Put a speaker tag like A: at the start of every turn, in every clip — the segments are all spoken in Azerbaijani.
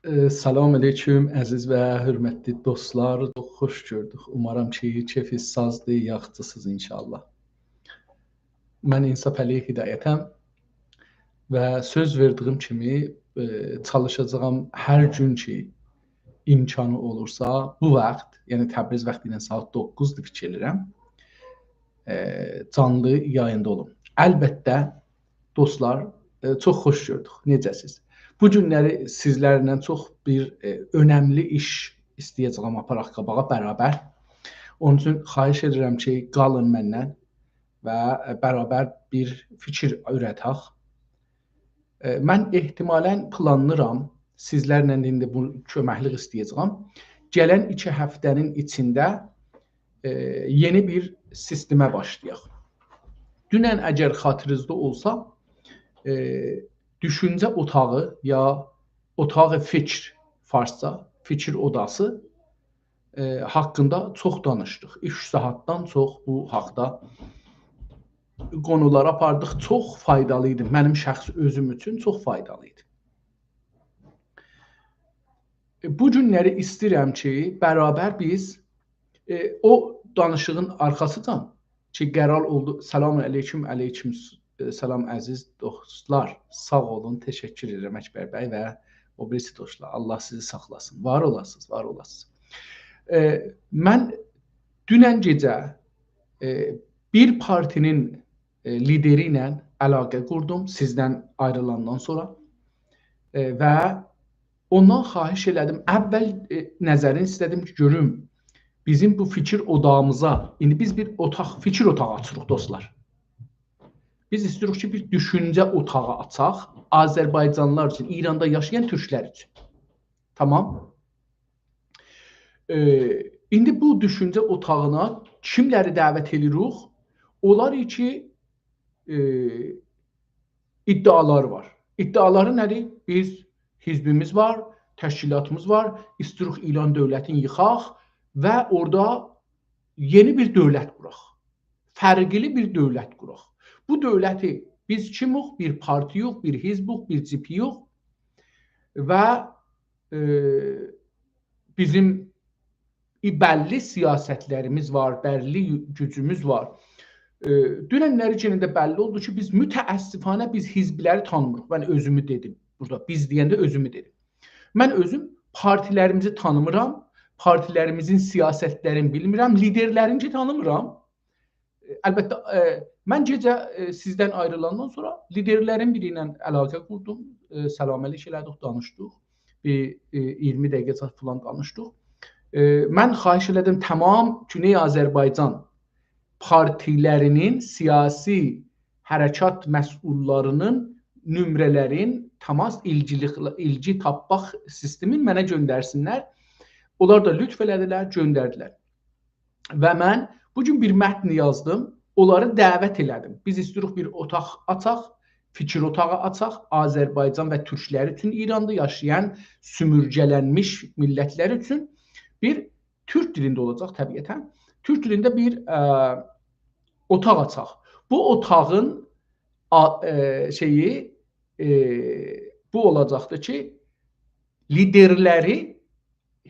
A: Salam aleyküm, əziz və hörmətli dostlar. Çox xoş gördük. Umarım ki, keyfiniz sazdır, yaxşısınız inşallah. Mən İnsaf Əliyev Hidayətəm və söz verdiyim kimi çalışacağam hər gün ki, imkanı olursa bu vaxt, yəni Təbriz vaxtı ilə saat 9-dur fikir edirəm, canlı yayında olum. Əlbəttə, dostlar, çox xoş gördük. Necəsiz? Bu günləri sizlərlə çox bir önəmli iş istəyəcəyəm aparaq qabağa bərabər. Onun üçün xahiş edirəm ki, qalın məndən və bərabər bir fikir ürətək. Mən ehtimalən planlıram, sizlərlə indi bu köməklik istəyəcəyəm. Gələn 2 həftənin içində yeni bir sistemə başlayaq. Dünən əgər xatırınızda olsa, düşüncə otağı ya otağı fikir farsça, fikir odası haqqında çox danışdıq. 3 saatdan çox bu haqda qonular apardıq. Çox faydalı idi. Mənim şəxsi özüm üçün çox faydalı idi. Bu günləri istəyirəm ki, bərabər biz o danışığın arxasıdan ki, qərar oldu. Salam aleyküm, aleyküm salam əziz dostlar. Sağ olun, təşəkkür edirəm Əkbər bəy və o birisi dostlar. Allah sizi saxlasın. Var olasınız, var olasınız. Mən dünən gecə bir partinin lideri ilə əlaqə qurdum sizdən ayrılandan sonra və ondan xahiş elədim. Əvvəl nəzərini istədim ki, görüm bizim bu fikir odağımıza, indi biz bir otaq, fikir otağı açırıq dostlar. Biz istəyirik ki, bir düşüncə otağı açaq, Azərbaycanlılar üçün, İranda yaşayan türklər üçün. Tamam. İndi bu düşüncə otağına kimləri dəvət edirik? Onlar ki, iddialar var. İddiaları nədir? Biz, hizbimiz var, təşkilatımız var, istəyirik İran dövlətini yıxaq və orada yeni bir dövlət quraq. Fərqli bir dövlət quraq. Bu dövləti biz kimik? Bir parti yox, bir hizb yox, bir cip yox və bizim bəlli siyasətlərimiz var, bəlli gücümüz var. Dünənləri içində bəlli oldu ki, biz mütəəssifanə biz hizbləri tanımırıq. Mən özümü dedim burada, biz deyəndə özümü dedim. Mən özüm partilərimizi tanımıram, partilərimizin siyasətlərini bilmirəm, liderlərini tanımıram. Əlbəttə, mən gecə sizdən ayrılandan sonra liderlərin biri ilə əlaqə qurdum. Salamləş elədik, danışdıq. 20 dəqiqə falan danışdıq. Mən xahiş elədim tamam Güney Azərbaycan partilərinin siyasi hərəkat məsullarının nömrələrin təmas ilgi tapmaq sistemin mənə göndərsinlər. Onlar da lütf elədilər, göndərdilər. Və mən bugün bir mətn yazdım, onları dəvət elədim. Biz istəyirik bir otaq açaq, fikir otağı açaq, Azərbaycan və türklər üçün, İranda yaşayan sümürgələnmiş millətlər üçün bir türk dilində olacaq təbiətən. Türk dilində bir otaq açaq. Bu otağın bu olacaqdır ki, liderləri,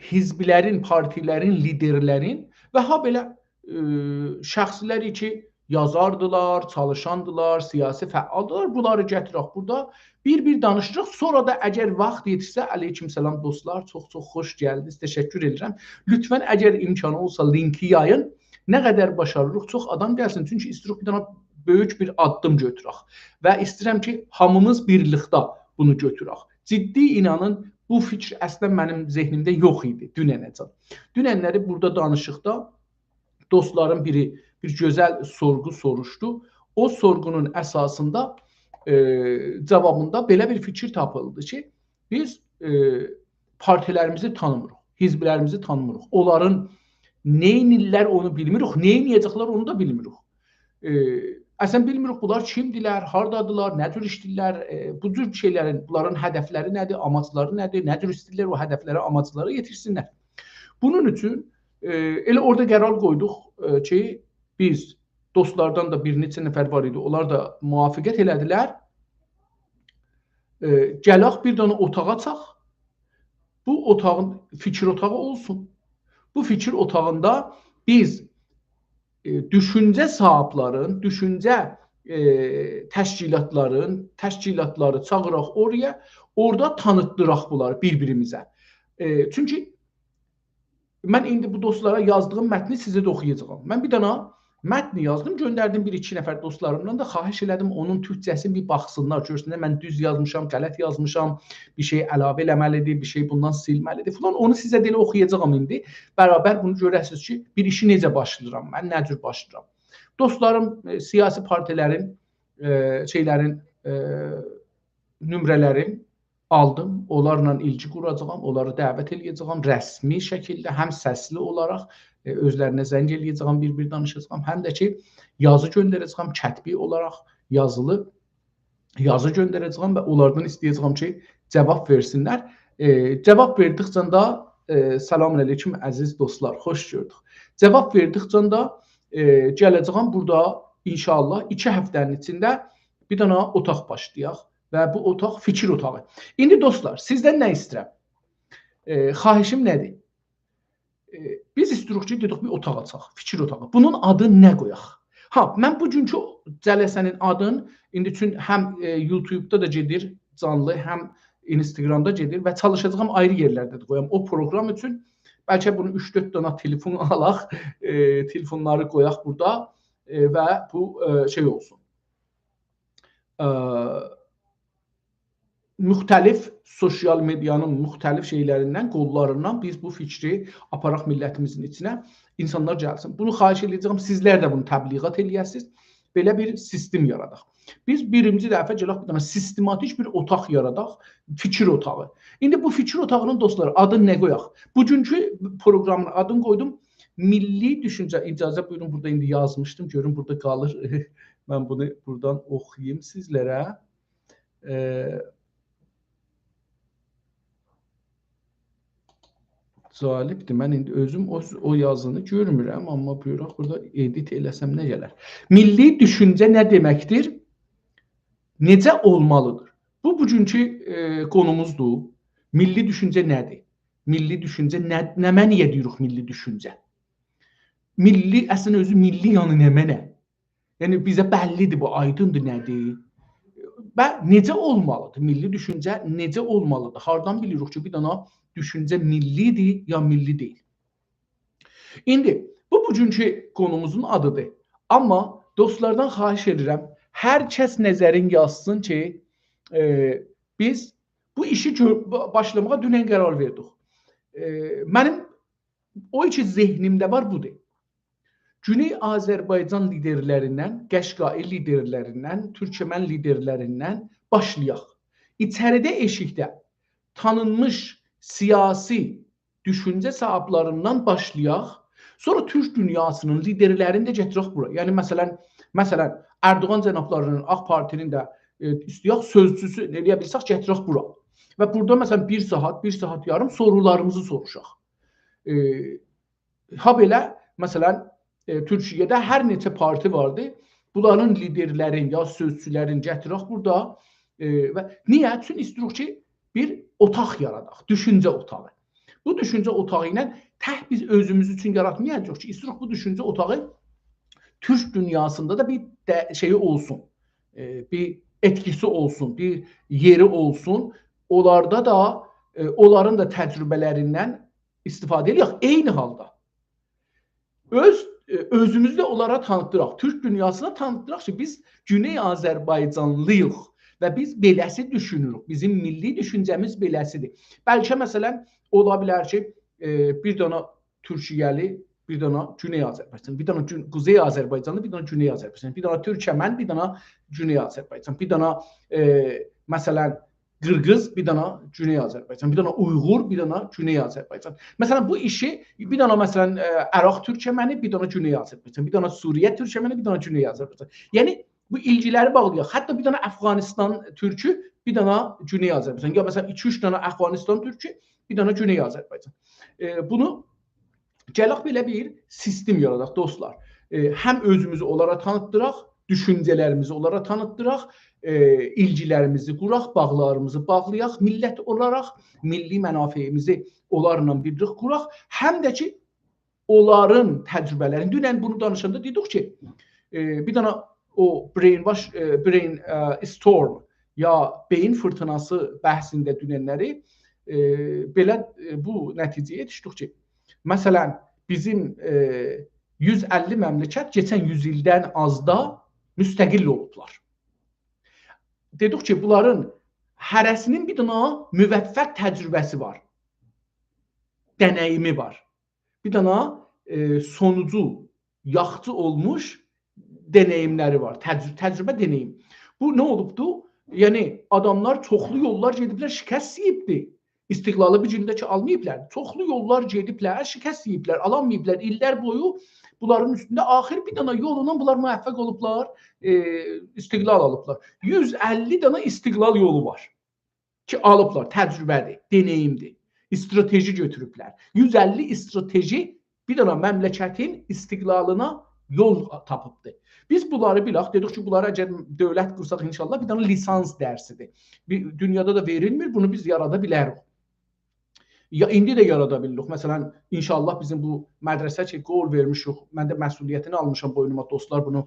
A: hizblərin, partilərin, liderlərin və ha belə şəxsləri ki, yazardılar, çalışandılar, siyasi fəaldılar, bunları gətirək burada, bir danışırıq. Sonra da əgər vaxt yetişsə, aleykümselam dostlar, çox-çox xoş gəldiniz, təşəkkür edirəm. Lütfən, əgər imkanı olsa linki yayın, nə qədər başarırıq, çox adam gəlsin. Çünki istəyirik bir dənə böyük bir addım götürək və istəyirəm ki, hamımız birlikdə bunu götürək. Ciddi inanın, bu fikir əslən mənim zehnimdə yox idi dünənəcən. Dünənləri burada danışıqda dostların biri bir gözəl sorğu soruşdu. O sorğunun əsasında cavabında belə bir fikir tapıldı ki, biz partilərimizi tanımırıq, hizblərimizi tanımırıq. Onların neynirlər onu bilmirik, neyniyəcəklər onu da bilmirik. Əslən bilmirik bunlar kimdirlər, hardadılar, nə cür işdirlər, bu cür şeylərin, bunların hədəfləri nədir, amacları nədir, nə cür istəyirlər o hədəflərə, amaclara yetişsinlər. Bunun üçün elə orada qərar qoyduq ki, biz dostlardan da bir neçə nəfər var idi, onlar da müvafiqət elədilər. Gələk bir dənə otağa açaq, bu otağın fikir otağı olsun. Bu fikir otağında biz düşüncə sahiblərin, düşüncə təşkilatları çağıraq orada tanıtdıraq bunları bir-birimizə. Çünki mən indi bu dostlara yazdığım mətni sizə də oxuyacağam. Mən bir dənə mətni yazdım, göndərdim bir-iki nəfər dostlarımdan da xahiş elədim onun türkçəsini bir baxsınlar, görsünlər mən düz yazmışam, qələt yazmışam, bir şey əlavə eləməlidir, bir şey bundan silməlidir falan. Onu sizə də elə oxuyacağam indi. Bərabər bunu görəsiniz ki, bir işi necə başlayıram, mən nə cür başlayıram. Dostlarım, siyasi partilərin nömrələrin aldım. Onlarla ilgi quracağam, onları dəvət edəcəyəm rəsmi şəkildə, həm səsli olaraq özlərinə zəng eləyəcəyəm, bir-bir danışacağam, həm də ki yazı göndərəcəyəm, kətbi olaraq yazılı yazı göndərəcəyəm və onlardan istəyəcəyəm ki, cavab versinlər. Cavab verdikcə də salam əleykum əziz dostlar, xoş gördük. Cavab verdikcə də gələcəyəm burada inşallah 2 həftənin içində bir dənə otaq başlayaq və bu otaq fikir otağı. İndi dostlar, sizdən nə istəyirəm? Xahişim nədir? Biz istəyirik ki, dedik bir otaq açaq, fikir otağı. Bunun adı nə qoyaq? Mən bugünkü cəlsənin adını indi üçün həm YouTube-da da gedir canlı, həm Instagram-da gedir və çalışacağım ayrı yerlərdə də qoyam. O proqram üçün bəlkə bunu 3-4 dənə telefon alaq, telefonları qoyaq burada və bu şey olsun. Müxtəlif sosial medianın müxtəlif şeylərindən, qollarından biz bu fikri aparaq millətimizin içinə, insanlar gəlsin. Bunu xahiş edəcəm, sizlər də bunu təbliğat eləyəsiniz. Belə bir sistem yaradaq. Biz birinci dəfə gələk bir dənə sistematik bir otaq yaradaq, fikir otağı. İndi bu fikir otağının dostlar adı nə qoyaq? Bugünkü proqramın adını qoydum. Milli düşüncə, icazə buyurun, burada indi yazmışdım, görün burada qalır. Mən bunu buradan oxuyayım sizlərə. Zalibdir. Mən indi özüm o yazını görmürəm, amma buyuraq burada edit eləsəm nə gələr? Milli düşüncə nə deməkdir? Necə olmalıdır? Bu bugünkü konumuzdur. Milli düşüncə nədir? Milli düşüncə nə məniyə deyirik milli düşüncə? Milli əslində özü milli yəni nə mənə? Yəni bizə bəllidir bu, aydındır nədir? Və necə olmalıdır? Milli düşüncə necə olmalıdır? Hardan bilirik ki, bir dənə düşüncə millidir ya milli deyil? İndi bu bugünkü konumuzun adıdır. Amma dostlardan xahiş edirəm, hər kəs nəzərin yazsın ki, biz bu işi başlamağa dünən qərar verdik. Mənim o iki zehnimdə var budur. Güney Azərbaycan liderlərindən, Qəşqai liderlərindən, Türkmen liderlərindən başlayaq. İçəridə eşikdə tanınmış siyasi düşüncə sahiblərindən başlayaq. Sonra Türk dünyasının liderlərini də gətirək bura. Yəni məsələn Erdoğan cənablarının, AK Partinin də istəyək sözcüsü eləyə bilsək gətirək bura. Və burada məsələn 1 saat yarım sorularımızı soruşaq. Belə məsələn Türkiyədə hər neçə parti vardı. Bunların liderlərin ya sözçülərin gətirək burada və niyə? Çünki istəyirik ki, bir otaq yaradaq, düşüncə otağı. Bu düşüncə otağı ilə biz özümüz üçün yaratmayacağıq ki, istəyirik bu düşüncə otağı Türk dünyasında da bir şeyi olsun, bir etkisi olsun, bir yeri olsun. Onlarda da, onların da təcrübələrindən istifadə edək. Eyni halda özümüzü də onlara tanıtdıraq, Türk dünyasına tanıtdıraq ki, biz Güney Azərbaycanlıyıq və biz beləsi düşünürük. Bizim milli düşüncəmiz beləsidir. Bəlkə məsələn ola bilər ki, bir dənə Türkiyəli, bir dənə Güney Azərbaycan, bir dənə Quzey Azərbaycanlı, bir dənə Güney Azərbaycan, bir dənə Türkmen, bir dənə Güney Azərbaycan, bir dənə məsələn Qırğız, bir dənə Güney Azərbaycan, bir dənə Uyğur, bir dənə Güney Azərbaycan. Məsələn bu işi bir dənə məsələn Əraq türkməni, bir dənə Güney Azərbaycan, bir dənə Suriyə türkməni, bir dənə Güney Azərbaycan. Yəni bu ilgiləri bağlayaq. Hətta bir dənə Əfqanistan türkü, bir dənə Güney Azərbaycan. Ya məsələn 2-3 dənə Əfqanistan türkü, bir dənə Güney Azərbaycan. Bunu gələk belə bir sistem yaradaq dostlar. Həm özümüzü onlara tanıtdıraq, düşüncələrimizi onlara tanıtdıraq, ilgilərimizi quraq, bağlarımızı bağlayaq, millət olaraq milli mənafeyimizi onlarla birlik quraq, həm də ki, onların təcrübələrini, dünən bunu danışanda dedik ki, bir dənə o brain storm ya beyin fırtınası bəhsində dünənləri belə bu nəticəyə düşdük ki, məsələn, bizim 150 məmləkət keçən 100 ildən azda müstəqil olublar. Dedik ki, bunların hərəsinin bir dənə müvəffəq təcrübəsi var, dənəyimi var. Bir dənə sonucu yaxçı olmuş deneyimləri var, təcrübə deneyim. Bu nə olubdu? Yəni, adamlar çoxlu yollar gediblər, şikəst yiyibdir. İstiqlalı bir gündə ki, almayıblar. Çoxlu yollar gediblər, şikəst yiyiblər, alamayıblar. İllər boyu bunların üstündə axir bir dənə yolundan bunlar müvəffəq olublar, istiqlal alıblar. 150 dənə istiqlal yolu var ki, alıblar, təcrübədir, deneyimdir, strateji götürüblər. 150 strateji bir dənə məmləkətin istiqlalına yol tapıbdır. Biz bunları bilək, dedik ki, bunları əgər dövlət qursaq inşallah bir dənə lisans dərsidir. Dünyada da verilmir, bunu biz yarada bilərik. Ya indi də yarada bilirik. Məsələn, inşallah bizim bu mədrəsə ki, qol vermişik, mən də məsuliyyətini almışam boynuma, dostlar bunu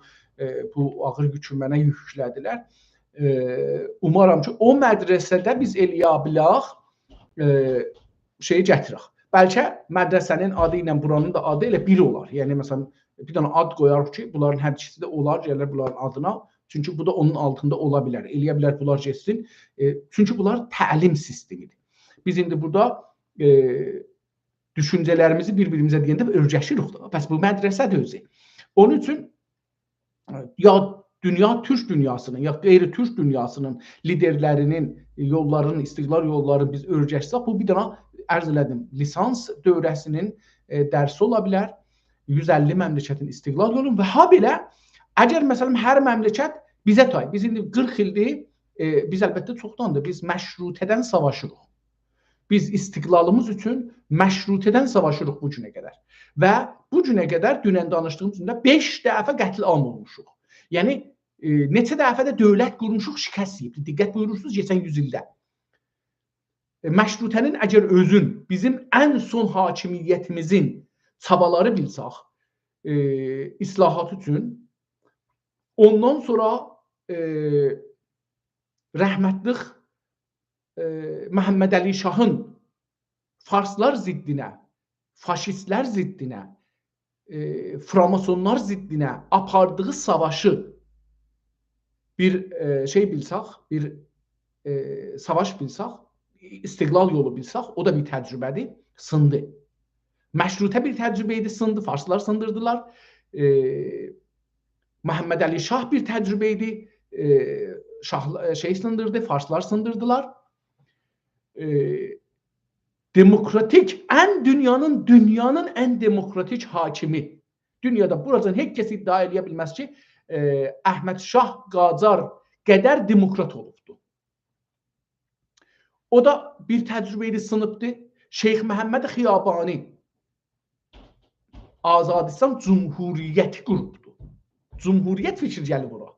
A: bu ağır yükü mənə yüklədilər. Umaram ki, o mədrəsədə biz eləyə bilək, şeyi gətirək. Bəlkə mədrəsənin adı ilə buranın da adı elə biri olar. Yəni, məsələn, bir dənə ad qoyarıq ki, bunların hər ikisi də olar, gələr bunların adına. Çünki bu da onun altında ola bilər, eləyə bilər bunlar getsin. Çünki bunlar təlim sistemidir. Biz indi burada düşüncələrimizi bir-birimizə deyəndə örgəşirik da. Bəs bu mədrəsədir özü. Onun üçün ya dünya türk dünyasının, ya qeyri-türk dünyasının liderlərinin yollarının, istiqlal yollarını biz örgəşsək, bu bir dənə ərz elədim, lisans dövrəsinin dərsi ola bilər. 150 məmləkətin istiqlal yolu və ha belə, əgər məsələn hər məmləkət bizə tay, biz indi 40 ildir, biz əlbəttə çoxdandır, biz məşrutədən savaşırıq. Biz istiqlalımız üçün məşrutədən savaşırıq bu günə qədər. Və bu günə qədər dünən danışdığımız üzrə 5 dəfə qətl am olmuşuq. Yəni, neçə dəfə də dövlət qurmuşuq, şikəst yiyibdir. Diqqət buyurursunuz, keçən 100 ildə. Məşrutənin əgər özün, bizim ən son hakimiyyətimizin çabaları bilsək, islahat üçün, ondan sonra rəhmətlik Məhəmməd Əli Şahın farslar ziddinə, faşistlər ziddinə, framasonlar ziddinə apardığı savaşı bir şey bilsək, bir savaş bilsək, istiqlal yolu bilsək, o da bir təcrübədir, sındı. Məşrutə bir təcrübə idi, sındı, farslar sındırdılar. Məhəmməd Əli Şah bir təcrübə idi, şey sındırdı, farslar sındırdılar. Demokratik, dünyanın ən demokratik hakimi, dünyada buradan heç kəs iddia eləyə bilməz ki, Əhməd Şah Qacar qədər demokrat olubdu. O da bir təcrübə idi, sınıbdı. Şeyx Məhəmməd Xiyabani Azadistan Cumhuriyyəti qurubdu. Cumhuriyyət fikri gəlir bura.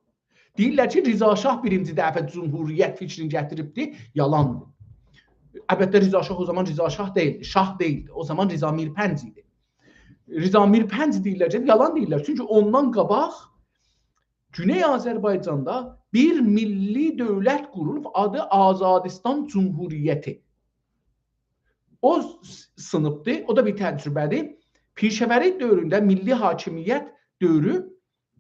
A: Deyirlər ki, Rza Şah birinci dəfə Cumhuriyyət fikrini gətiribdi, yalandır. Əlbəttə Rza Şah o zaman Rza Şah deyildi, Şah deyildi. O zaman Rza Mirpənc idi. Rza Mirpənc deyirlər ki, yalan deyirlər. Çünki ondan qabaq Güney Azərbaycanda bir milli dövlət qurulub, adı Azadistan Cumhuriyyəti. O sınıbdır, o da bir təcrübədir. Pişəvəri dövründə milli hakimiyyət dövrü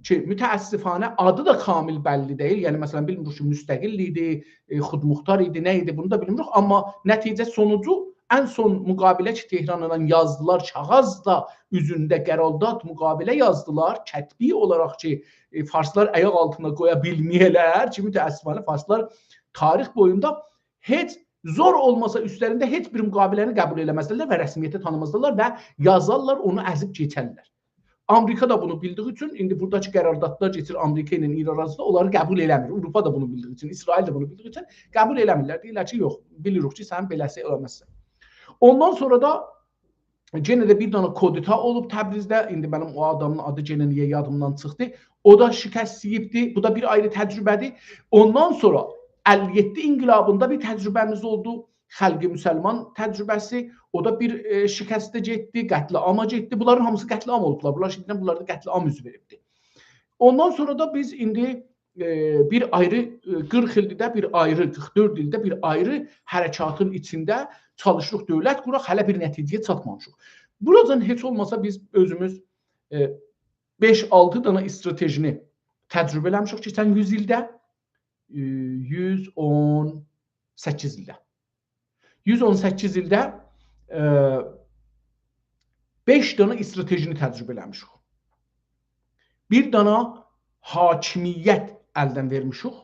A: ki, mütəəssifanə adı da kamil bəlli deyil. Yəni, məsələn, bilmirik ki, müstəqil idi, xudmuxtar idi, nə idi, bunu da bilmirik. Amma nəticə sonucu ən son müqabilə ki, Tehrandan yazdılar, kağızla üzündə qərardat müqabilə yazdılar, kətbi olaraq ki, farslar ayaq altına qoya bilməyələr ki, mütəəssifanə farslar tarix boyunda heç zor olmasa üstlərində heç bir müqabiləni qəbul eləməzlər və rəsmiyyətə tanımazlar və yazarlar, onu əzib keçərlər. Amerika da bunu bildiği üçün, indi buradakı qərardatlar geçir Amerika ilə İran arasında, onları qəbul eləmir. Avropa da bunu bildiği üçün, İsrail də bunu bildiği üçün qəbul eləmirlər. Deyirlər ki, yox, bilirik ki, sən beləsi eləməzsən. Ondan sonra da Yenə də bir dənə Kodita olub Təbrizdə. İndi mənim o adamın adı yenə niyə yadımdan çıxdı. O da şikəst yeyibdi. Bu da bir ayrı təcrübədir. Ondan sonra 57 inqilabında bir təcrübəmiz oldu. Xalqi müsəlman təcrübəsi. O da bir şikəstə getdi, qətliama getdi. Bunların hamısı qətliam olublar. Bunlar şimdidən bunlar da qətliam üz veribdi. Ondan sonra da biz indi bir ayrı 40 ildə bir ayrı, 44 ildə bir ayrı hərəkatın içində çalışırıq, dövlət quraq, hələ bir nəticəyə çatmamışıq. Buradan heç olmasa biz özümüz 5-6 dənə stratejini təcrübə eləmişik keçən 100 ildə, 118 ildə. 118 ildə 5 dənə stratejini təcrübə eləmişik. Bir dənə hakimiyyət əldən vermişik.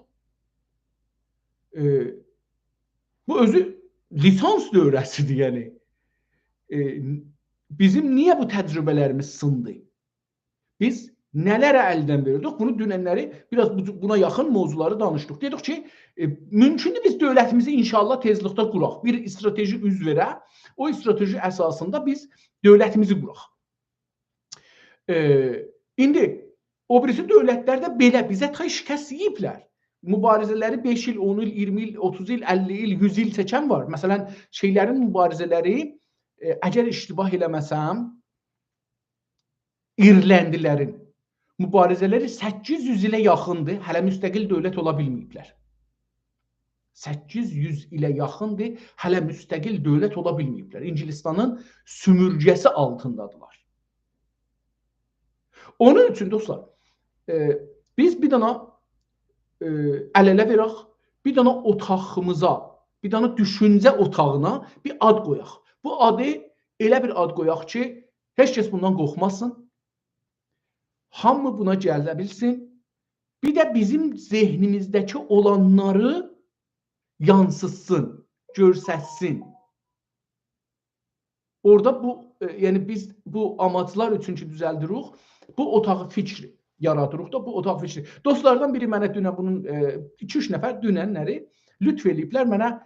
A: Bu özü lisans dövrəsidir, yəni. Bizim niyə bu təcrübələrimiz sındı? Biz nələrə əldən verdik? Bunu dünənləri biraz buna yaxın mövzuları danışdıq. Dedik ki, mümkündür biz dövlətimizi inşallah tezlikdə quraq. Bir strateji üz verək. O strateji əsasında biz dövlətimizi quraq. İndi o birisi dövlətlər də belə bizə şikəst yeyiblər. Mübarizələri 5 il, 10 il, 20 il, 30 il, 50 il, 100 il çəkən var. Məsələn, şeylərin mübarizələri, əgər iştibah eləməsəm, İrləndilərin mübarizələri 800 ilə yaxındır, hələ müstəqil dövlət ola bilməyiblər. 800 ilə yaxındır, hələ müstəqil dövlət ola bilməyiblər. İngilistanın sümürgəsi altındadılar. Onun üçün dostlar, biz bir dənə əl-ələ verək, bir dənə otağımıza, bir dənə düşüncə otağına bir ad qoyaq. Bu adı elə bir ad qoyaq ki, heç kəs bundan qorxmasın, hamı buna gələ bilsin, bir də bizim zehnimizdəki olanları yansıtsın, görsətsin. Orada bu, yəni biz bu amaclar üçün ki düzəldirik, bu otağı fikri yaradırıq da, bu otaq fikri. Dostlardan biri mənə dünən bunun 2-3 nəfər dünənləri lütf eləyiblər mənə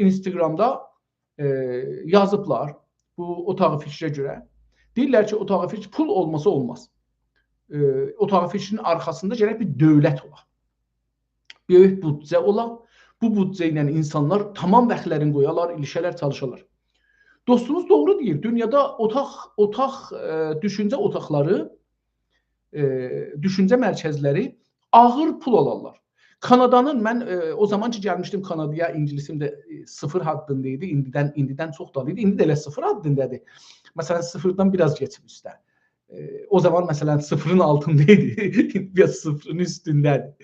A: Instagramda yazıblar bu otağı fikrə görə. Deyirlər ki, otağı fikri pul olmasa olmaz. Otağı fikrinin arxasında gərək bir dövlət ola. Böyük büdcə ola. Bu büdcə ilə insanlar tamam vaxtlarını qoyalar, ilişələr, çalışarlar. Dostumuz doğru deyir. Dünyada düşüncə otaqları, düşüncə mərkəzləri ağır pul alarlar. Kanadanın, mən o zaman ki gəlmişdim Kanadaya, İngilisim də 0 haddındaydı, indidən çox dalıydı, indi də elə 0 haddındadır. Məsələn, 0-dan biraz geçib üstə. O zaman məsələn 0-ın altındaydı, biraz 0-ın üstündədir.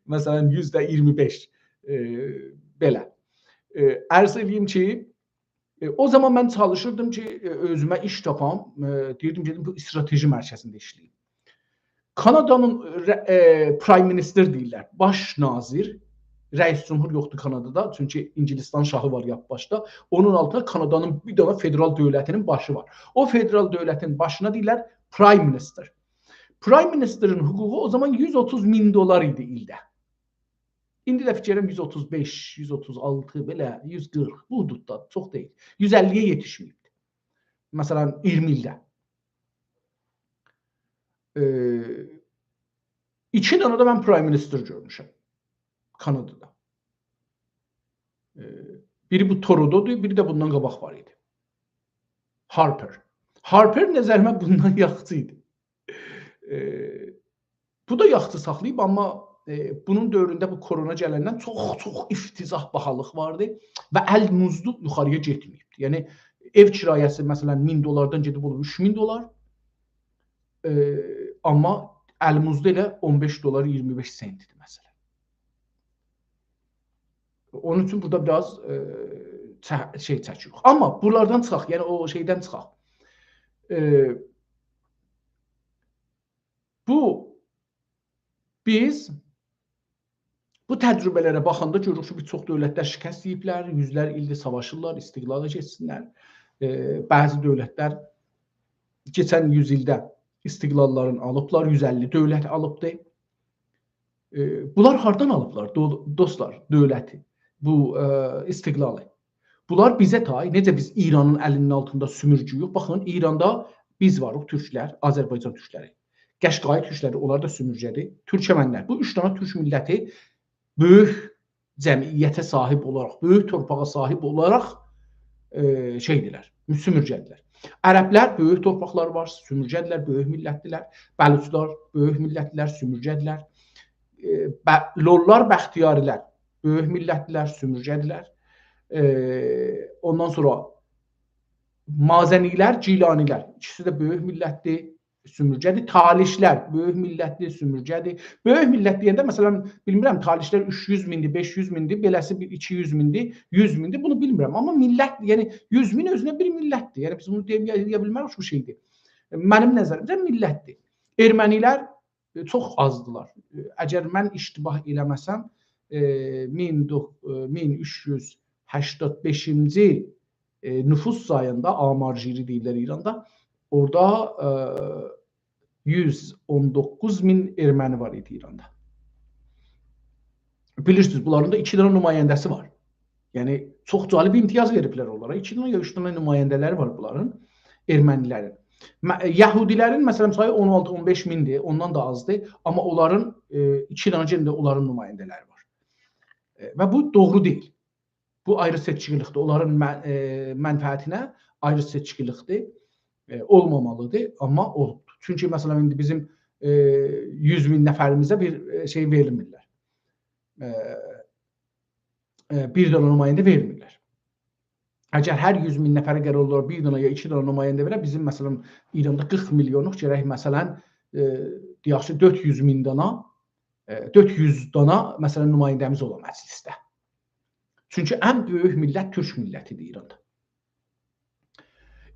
A: Məsələn, %25 belə. Ərz edeyim ki, o zaman mən çalışırdım ki, özümə iş tapam, deyirdim ki, bu strateji mərkəzində işləyim. Kanadanın Prime Minister deyirlər, baş nazir, rəis cümhur yoxdur Kanadada, çünki İngilistan şahı var yap başda. Onun altında Kanadanın bir dənə federal dövlətinin başı var. O federal dövlətin başına deyirlər Prime Minister. Prime Minister'ın hüququ o zaman $130,000 idi ildə. İndi də fikirəm 135, 136, belə 140, bu hududda çox deyil. 150-yə yetişməyibdi. Məsələn, 20 ildə. 2 dənə də mən Prime Minister görmüşəm Kanadada. Biri bu Toronto'dur, biri də bundan qabaq var idi. Harper. Harper nəzərimə bundan yaxşı idi. Bu da yaxşı saxlayıb, amma bunun dövründə bu korona gələndən çox iftizah bahalıq vardı və əl muzdu yuxarıya getməyibdi. Yəni ev kirayəsi məsələn $1000-dan gedib olur $3000, amma əl muzdu elə $15.25 məsələn. Onun üçün burada biraz şey çəkirik. Amma buralardan çıxaq, yəni o şeydən çıxaq. Biz bu təcrübələrə baxanda görürük ki, bir çox dövlətlər şikəst yeyiblər, yüzlər ildir savaşırlar, istiqlala keçsinlər. Bəzi dövlətlər keçən 100 ildə istiqlallarını alıblar, 150 dövlət alıbdı. Bunlar hardan alıblar dostlar, dövləti, bu istiqlalı? Bunlar bizə tay. Necə biz İranın əlinin altında sümürcüyük. Baxın, İranda biz varıq, türklər, Azərbaycan türkləri. Qəşqai türkləri, onlar da sümürcədir. Türkmənlər. Bu 3 dənə türk milləti böyük cəmiyyətə sahib olaraq, böyük torpağa sahib olaraq şeydilər, sümürcədirlər. Ərəblər böyük torpaqları var, sümürcədirlər, böyük millətdirlər. Bəluçlar böyük millətdirlər, sümürcədirlər. Lollar, Bəxtiyarilər böyük millətdirlər, sümürcədirlər. Ondan sonra Mazənilər, Cilanilər, ikisi də böyük millətdir, sümürcədir. Talişlər böyük millətdir, sümürcədir. Böyük millət deyəndə məsələn bilmirəm talişlər 300 mindir, 500 mindir, beləsi 200 mindir, 100 mindir, bunu bilmirəm. Amma millət, yəni 100 min özünə bir millətdir. Yəni biz bunu deyə bilmərik bu şeydir. Mənim nəzərimcə millətdir. Ermənilər çox azdılar. Əgər mən iştibah eləməsəm 1385-ci nüfus sayında amarjiri deyirlər İranda. Orada 119 min erməni var idi İranda. Bilirsiniz, bunların da 2 dənə nümayəndəsi var. Yəni çox cəlib imtiyaz veriblər onlara. 2 dənə ya 3 dənə nümayəndələri var bunların, ermənilərin. Yahudilərin məsələn sayı 16-15 mindir, ondan da azdır. Amma onların 2 dənə cəmdə onların nümayəndələri var. Və bu doğru deyil. Bu ayrı seçkilikdir. Onların mənfəətinə ayrı seçkilikdir. Olmamalıdır, amma olubdur. Çünki məsələn indi bizim 100 min nəfərimizə bir şey vermirlər. Bir dənə nümayəndə vermirlər. Əgər hər 100 min nəfərə qərar olaraq bir dənə ya 2 dənə nümayəndə verə, bizim məsələn İranda 40 milyonluq gərək məsələn deyək ki 400 min dana 400 dana məsələn nümayəndəmiz ola məclisdə. Çünki ən böyük millət türk millətidir İranda.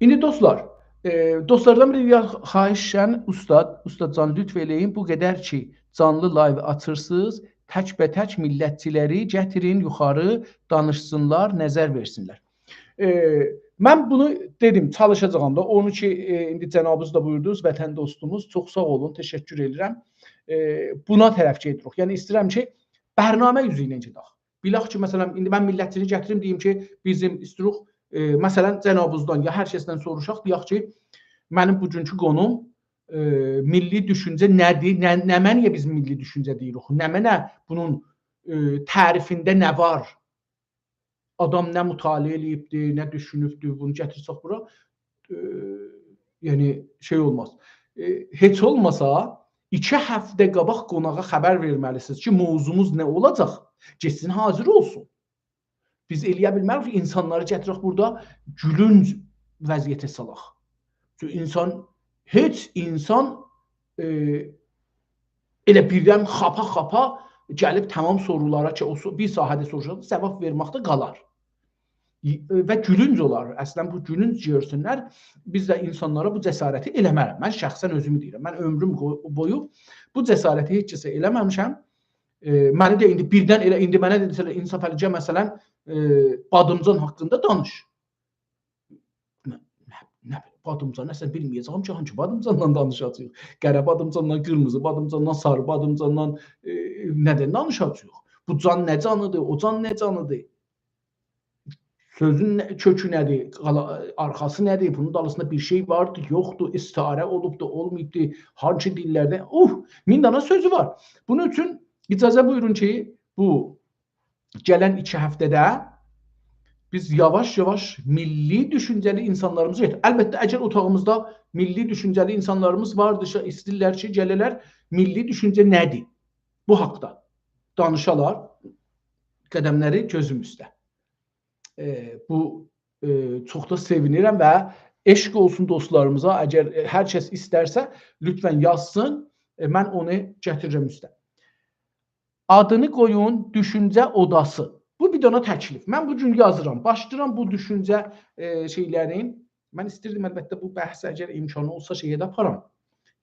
A: İndi dostlar, dostlardan bir xahişən ustadcan lütf eləyin, bu qədər ki canlı live açırsınız, tək-bətək millətçiləri gətirin yuxarı danışsınlar, nəzər versinlər. Mən bunu dedim, çalışacağam da. Onu ki indi cənabınız da buyurdunuz, vətən dostumuz, çox sağ olun, təşəkkür edirəm. Buna tərəf gedirik. Yəni istəyirəm ki bərnamə üzü ilə gedək. Bilək ki məsələn indi mən millətçini gətirim deyim ki bizim istəyirik məsələn cənabınızdan ya hər kəsdən soruşaq deyək ki mənim bugünkü qonum milli düşüncə nədir? Nə mənə biz milli düşüncə deyirik? Nə mənə bunun tərifində nə var? Adam nə mütaliə eləyibdir, nə düşünübdür, bunu gətirsək bura yəni şey olmaz. Heç olmasa 2 həftə qabaq qonağa xəbər verməlisiniz ki, mövzumuz nə olacaq? Getsin hazır olsun. Biz eləyə bilmərik insanları gətirək burada gülünc vəziyyətə salaq. Çünki heç insan elə birdən xapa gəlib tamam sorulara ki, o bir sahədə soruşacaq, cavab verməkdə qalar. Və gülünc olar. Əslən bu gülünc görsünlər. Biz də insanlara bu cəsarəti eləmərəm. Mən şəxsən özümü deyirəm. Mən ömrüm boyu bu cəsarəti heç kəsə eləməmişəm. Məni də indi birdən elə indi mənə dedilər İnsaf Əlicə məsələn Badımcan haqqında danış. Nə Badımcan nəsə bilməyəcəm ki, hansı Badımcandan danışacağıq. Qərə Badımcandan, qırmızı Badımcandan, sarı Badımcandan nədən danışacağıq? Bu can nə canıdır, o can nə canıdır? Sözün kökü nədir, arxası nədir, bunun dalısında bir şey vardır, yoxdur, istiarə olubdur, olmayıbdır, hansı dillərdə, 1000 dana sözü var. Bunun üçün icazə buyurun ki, bu gələn 2 həftədə biz yavaş-yavaş milli düşüncəli insanlarımızı gətirir. Əlbəttə, əgər otağımızda milli düşüncəli insanlarımız vardırsa, istəyirlər ki, gəlirlər, milli düşüncə nədir? Bu haqda danışalar, qədəmləri gözümüzdə. Bu çox da sevinirəm və eşq olsun dostlarımıza. Əgər hər kəs istərsə lütfən yazsın. Mən onu gətirirəm üstə. Adını qoyun düşüncə odası. Bu bir dənə təklif. Mən bu gün yazıram. Başlayıram bu düşüncə şeylərin. Mən istirdim əlbəttə bu bəhsə əgər imkanı olsa şeyə də aparam.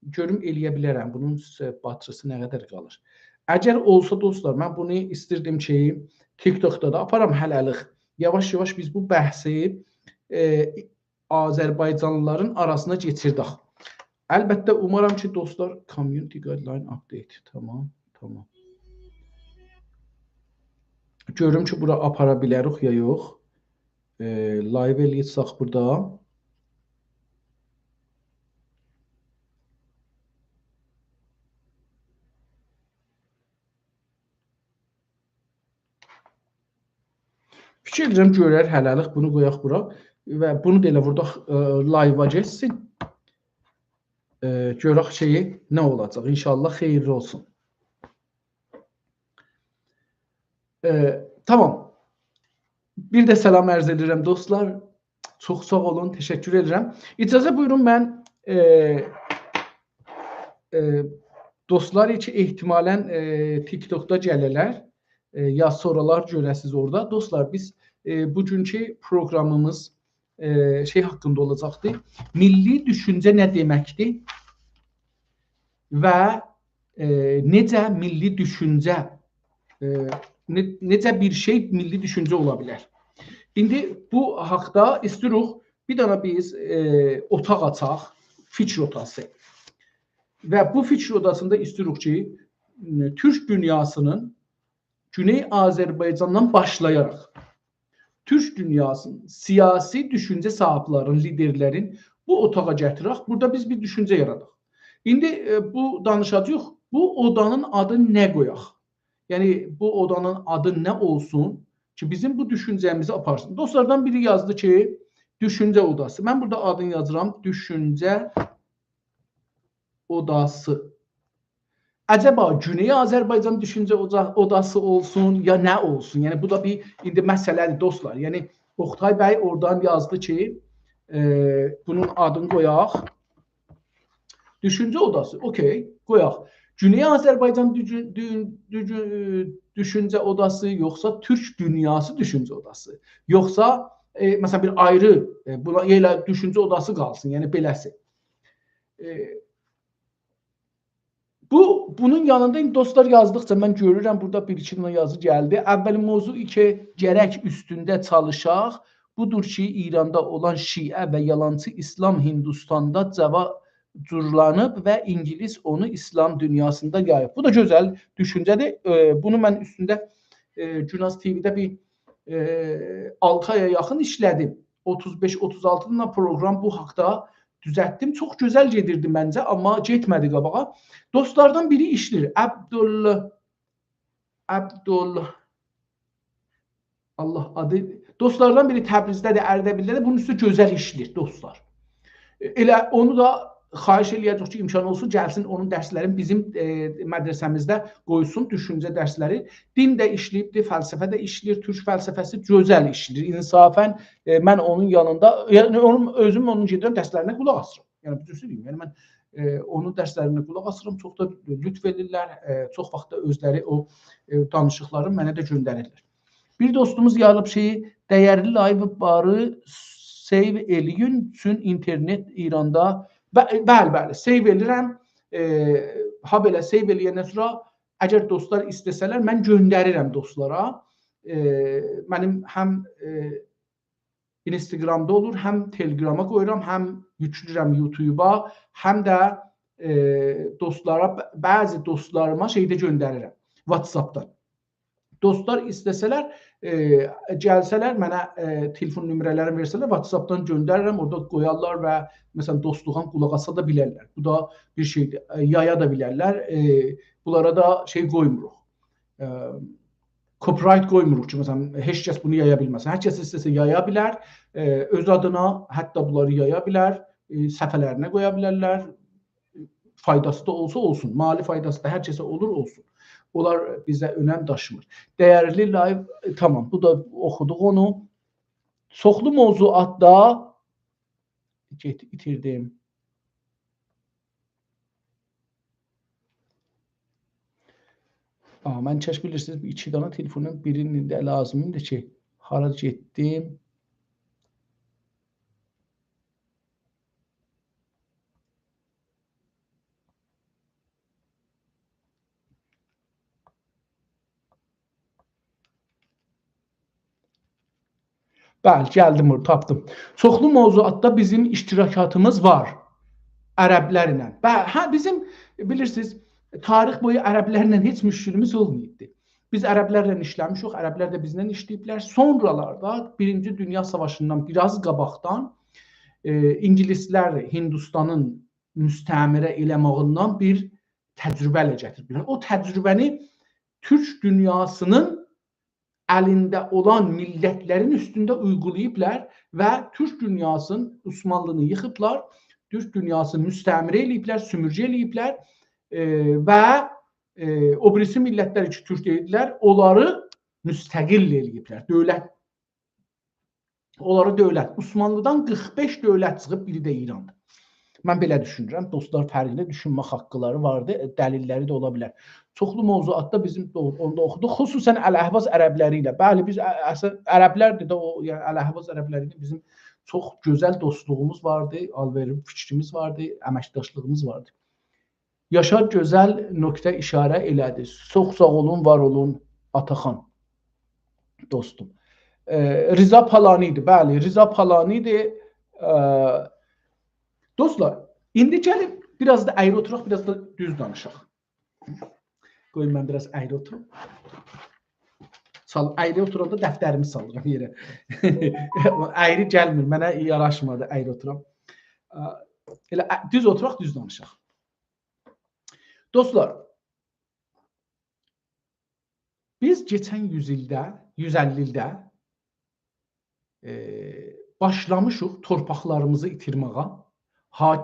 A: Görüm eləyə bilərəm. Bunun batrısı nə qədər qalır. Əgər olsa dostlar, mən bunu istirdim ki TikTokda da aparam hələlik. Yavaş-yavaş biz bu bəhsi Azərbaycanlıların arasına keçirdik. Əlbəttə, umaram ki, dostlar, Community Guideline Update. Tamam. Görüm ki, bura apara bilərik ya yox. live eləyəcək burada. Fikir edirəm görər hələlik bunu qoyaq bura və bunu da elə vurdaq live-a getsin. Görək şeyi nə olacaq. İnşallah xeyirli olsun. Tamam. Bir də salam ərz edirəm dostlar. Çox sağ olun, təşəkkür edirəm. İcazə buyurun mən dostlar ki ehtimalən TikTokda gəlirlər. Ya soralar görəsiz orada. Dostlar biz bugünkü programımız şey haqqında olacaqdır. Milli düşüncə nə deməkdir? Və necə milli düşüncə necə bir şey milli düşüncə ola bilər? İndi bu haqda istəyirik bir dənə biz otaq açaq, fikir otası. Və bu fikir odasında istəyirik ki, Türk dünyasının Güney Azərbaycandan başlayaraq Türk dünyasının siyasi düşüncə sahiblərinin, liderlərin bu otağa gətirək. Burada biz bir düşüncə yaradıq. İndi bu danışacağıq. Bu odanın adı nə qoyaq? Yəni bu odanın adı nə olsun ki, bizim bu düşüncəmizi aparsın. Dostlardan biri yazdı ki, düşüncə odası. Mən burada adını yazıram. Düşüncə odası. Əcəba Güney Azərbaycan düşüncə odası olsun ya nə olsun? Yəni bu da bir indi məsələdir dostlar. Yəni Oktay bəy oradan yazdı ki, bunun adını qoyaq. Düşüncə odası. Okay, qoyaq. Güney Azərbaycan düşüncə odası yoxsa Türk dünyası düşüncə odası? Yoxsa məsələn bir ayrı buna elə düşüncə odası qalsın. Yəni beləsi. Bunun yanında dostlar yazdıqca mən görürəm burada bir-iki dənə yazı gəldi. Əvvəl mövzu ki, gərək üstündə çalışaq. Budur ki, İranda olan Şiə və yalançı İslam Hindistanda cavacurlanıb və İngilis onu İslam dünyasında yayıb. Bu da gözəl düşüncədir. Bunu mən üstündə Günaz TV-də bir 6 aya yaxın işlədim. 35-36 dənə proqram bu haqda düzəltdim. Çox gözəl gedirdi məncə, amma getmədi qabağa. Dostlardan biri işlir. Allah adı. Dostlardan biri Təbrizdədir, Ərdəbildədir. Bunun üstü gözəl işlir dostlar. Elə onu da xahiş eləyəcək ki, imkan olsun, gəlsin onun dərslərini bizim mədrəsəmizdə qoysun, düşüncə dərsləri. Din də işləyibdir, fəlsəfə də işləyir, türk fəlsəfəsi gözəl işləyir. İnsafən mən onun yanında, yəni özüm onun gedirəm dərslərinə qulaq asıram. Yəni düzü deyim, yəni mən onun dərslərinə qulaq asıram, çox da lütf edirlər, çox vaxt da özləri o danışıqları mənə də göndərirlər. Bir dostumuz yazıb şeyi, dəyərli live barı save eləyin üçün internet İranda. Bəli, save edirəm. Ha belə save eləyəndən sonra əgər dostlar istəsələr mən göndərirəm dostlara. Mənim həm Instagramda olur, həm Telegrama qoyuram, həm yüklürəm YouTube-a, həm də dostlara, bəzi dostlarıma şeydə göndərirəm WhatsApp-dan. Dostlar istəsələr, gəlsələr, mənə telefon nömrələrini versələr, WhatsApp-dan göndərirəm, orada qoyarlar və məsələn, dostluğan qulaq asa da bilərlər. Bu da bir şeydir, yaya da bilərlər. Bunlara da şey qoymuruq. Copyright qoymuruq ki, məsələn, heç kəs bunu yaya bilməsin. Hər kəs istəsə yaya bilər, öz adına hətta bunları yaya bilər, səhifələrinə qoya bilərlər. Faydası da olsa olsun, mali faydası da hər kəsə olur olsun. Onlar bizə önəm daşımır. Dəyərli live, tamam, bu da oxuduq onu. Çoxlu mövzuatda itirdim. Mən kəş bilirsiniz, 2 dənə telefonun birinin də lazımdır ki, hara getdim. Bəli, gəldim, tapdım. Çoxlu mövzuatda bizim iştirakatımız var ərəblərlə. Hə, bizim bilirsiniz, tarix boyu ərəblərlə heç müşkülümüz olmayıbdı. Biz ərəblərlə işləmişik, ərəblər də bizlə işləyiblər. Sonralarda Birinci Dünya Savaşından biraz qabaqdan İngilislər Hindistanın müstəmirə eləməyindən bir təcrübə ilə gətiriblər. O təcrübəni Türk dünyasının əlində olan millətlərin üstündə uygulayıblar və Türk dünyasının Osmanlını yıxıblar, Türk dünyasını müstəmirə eləyiblər, sömürgə eləyiblər və o birisi millətlər ki, Türk deyildilər, onları müstəqil eləyiblər, dövlət. Onları dövlət. Osmanlıdan 45 dövlət çıxıb, biri də İrandır. Mən belə düşünürəm. Dostlar fərqli düşünmə haqqları vardır, dəlilləri də ola bilər. Çoxlu mövzuatda bizim onda oxuduq, xüsusən Əl-Əhvaz ərəbləri ilə. Bəli, biz ərəblərdir də o, yəni Əl-Əhvaz ərəbləri ilə bizim çox gözəl dostluğumuz vardı, alverli fikrimiz vardı, əməkdaşlığımız vardı. Yaşar gözəl nöqtə işarə elədi. Çox sağ olun, var olun Ataxan dostum. Riza Palani idi, bəli, Riza Palani idi. Dostlar, indi gəlin biraz da əyri oturaq, biraz da düz danışaq. Qoyun mən biraz əyri oturum. Əyri oturanda dəftərimi salıram yerə. Əyri gəlmir, mənə yaraşmadı əyri oturam. Elə düz oturaq, düz danışaq. Dostlar, biz keçən 150 ildə başlamışıq torpaqlarımızı itirməyə,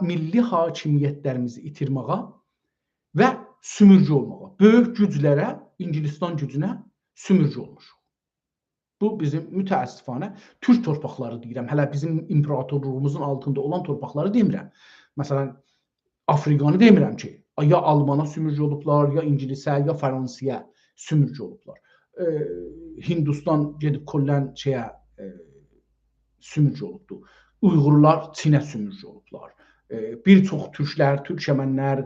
A: milli hakimiyyətlərimizi itirməyə və sümürgə olmağa. Böyük güclərə, İngilistan gücünə sümürgə olmuşuq. Bu bizim mütəəssifanə Türk torpaqları deyirəm. Hələ bizim imperatorluğumuzun altında olan torpaqları demirəm. Məsələn, Afrikanı demirəm ki, ya Almana sümürgə olublar, ya İngilisə, ya Fransıya sümürgə olublar. Hindistan gedib kollən sümürgə olubdur. Uyğurlar Çinə sümürgə olublar. Bir çox türklər, türkəmənlər,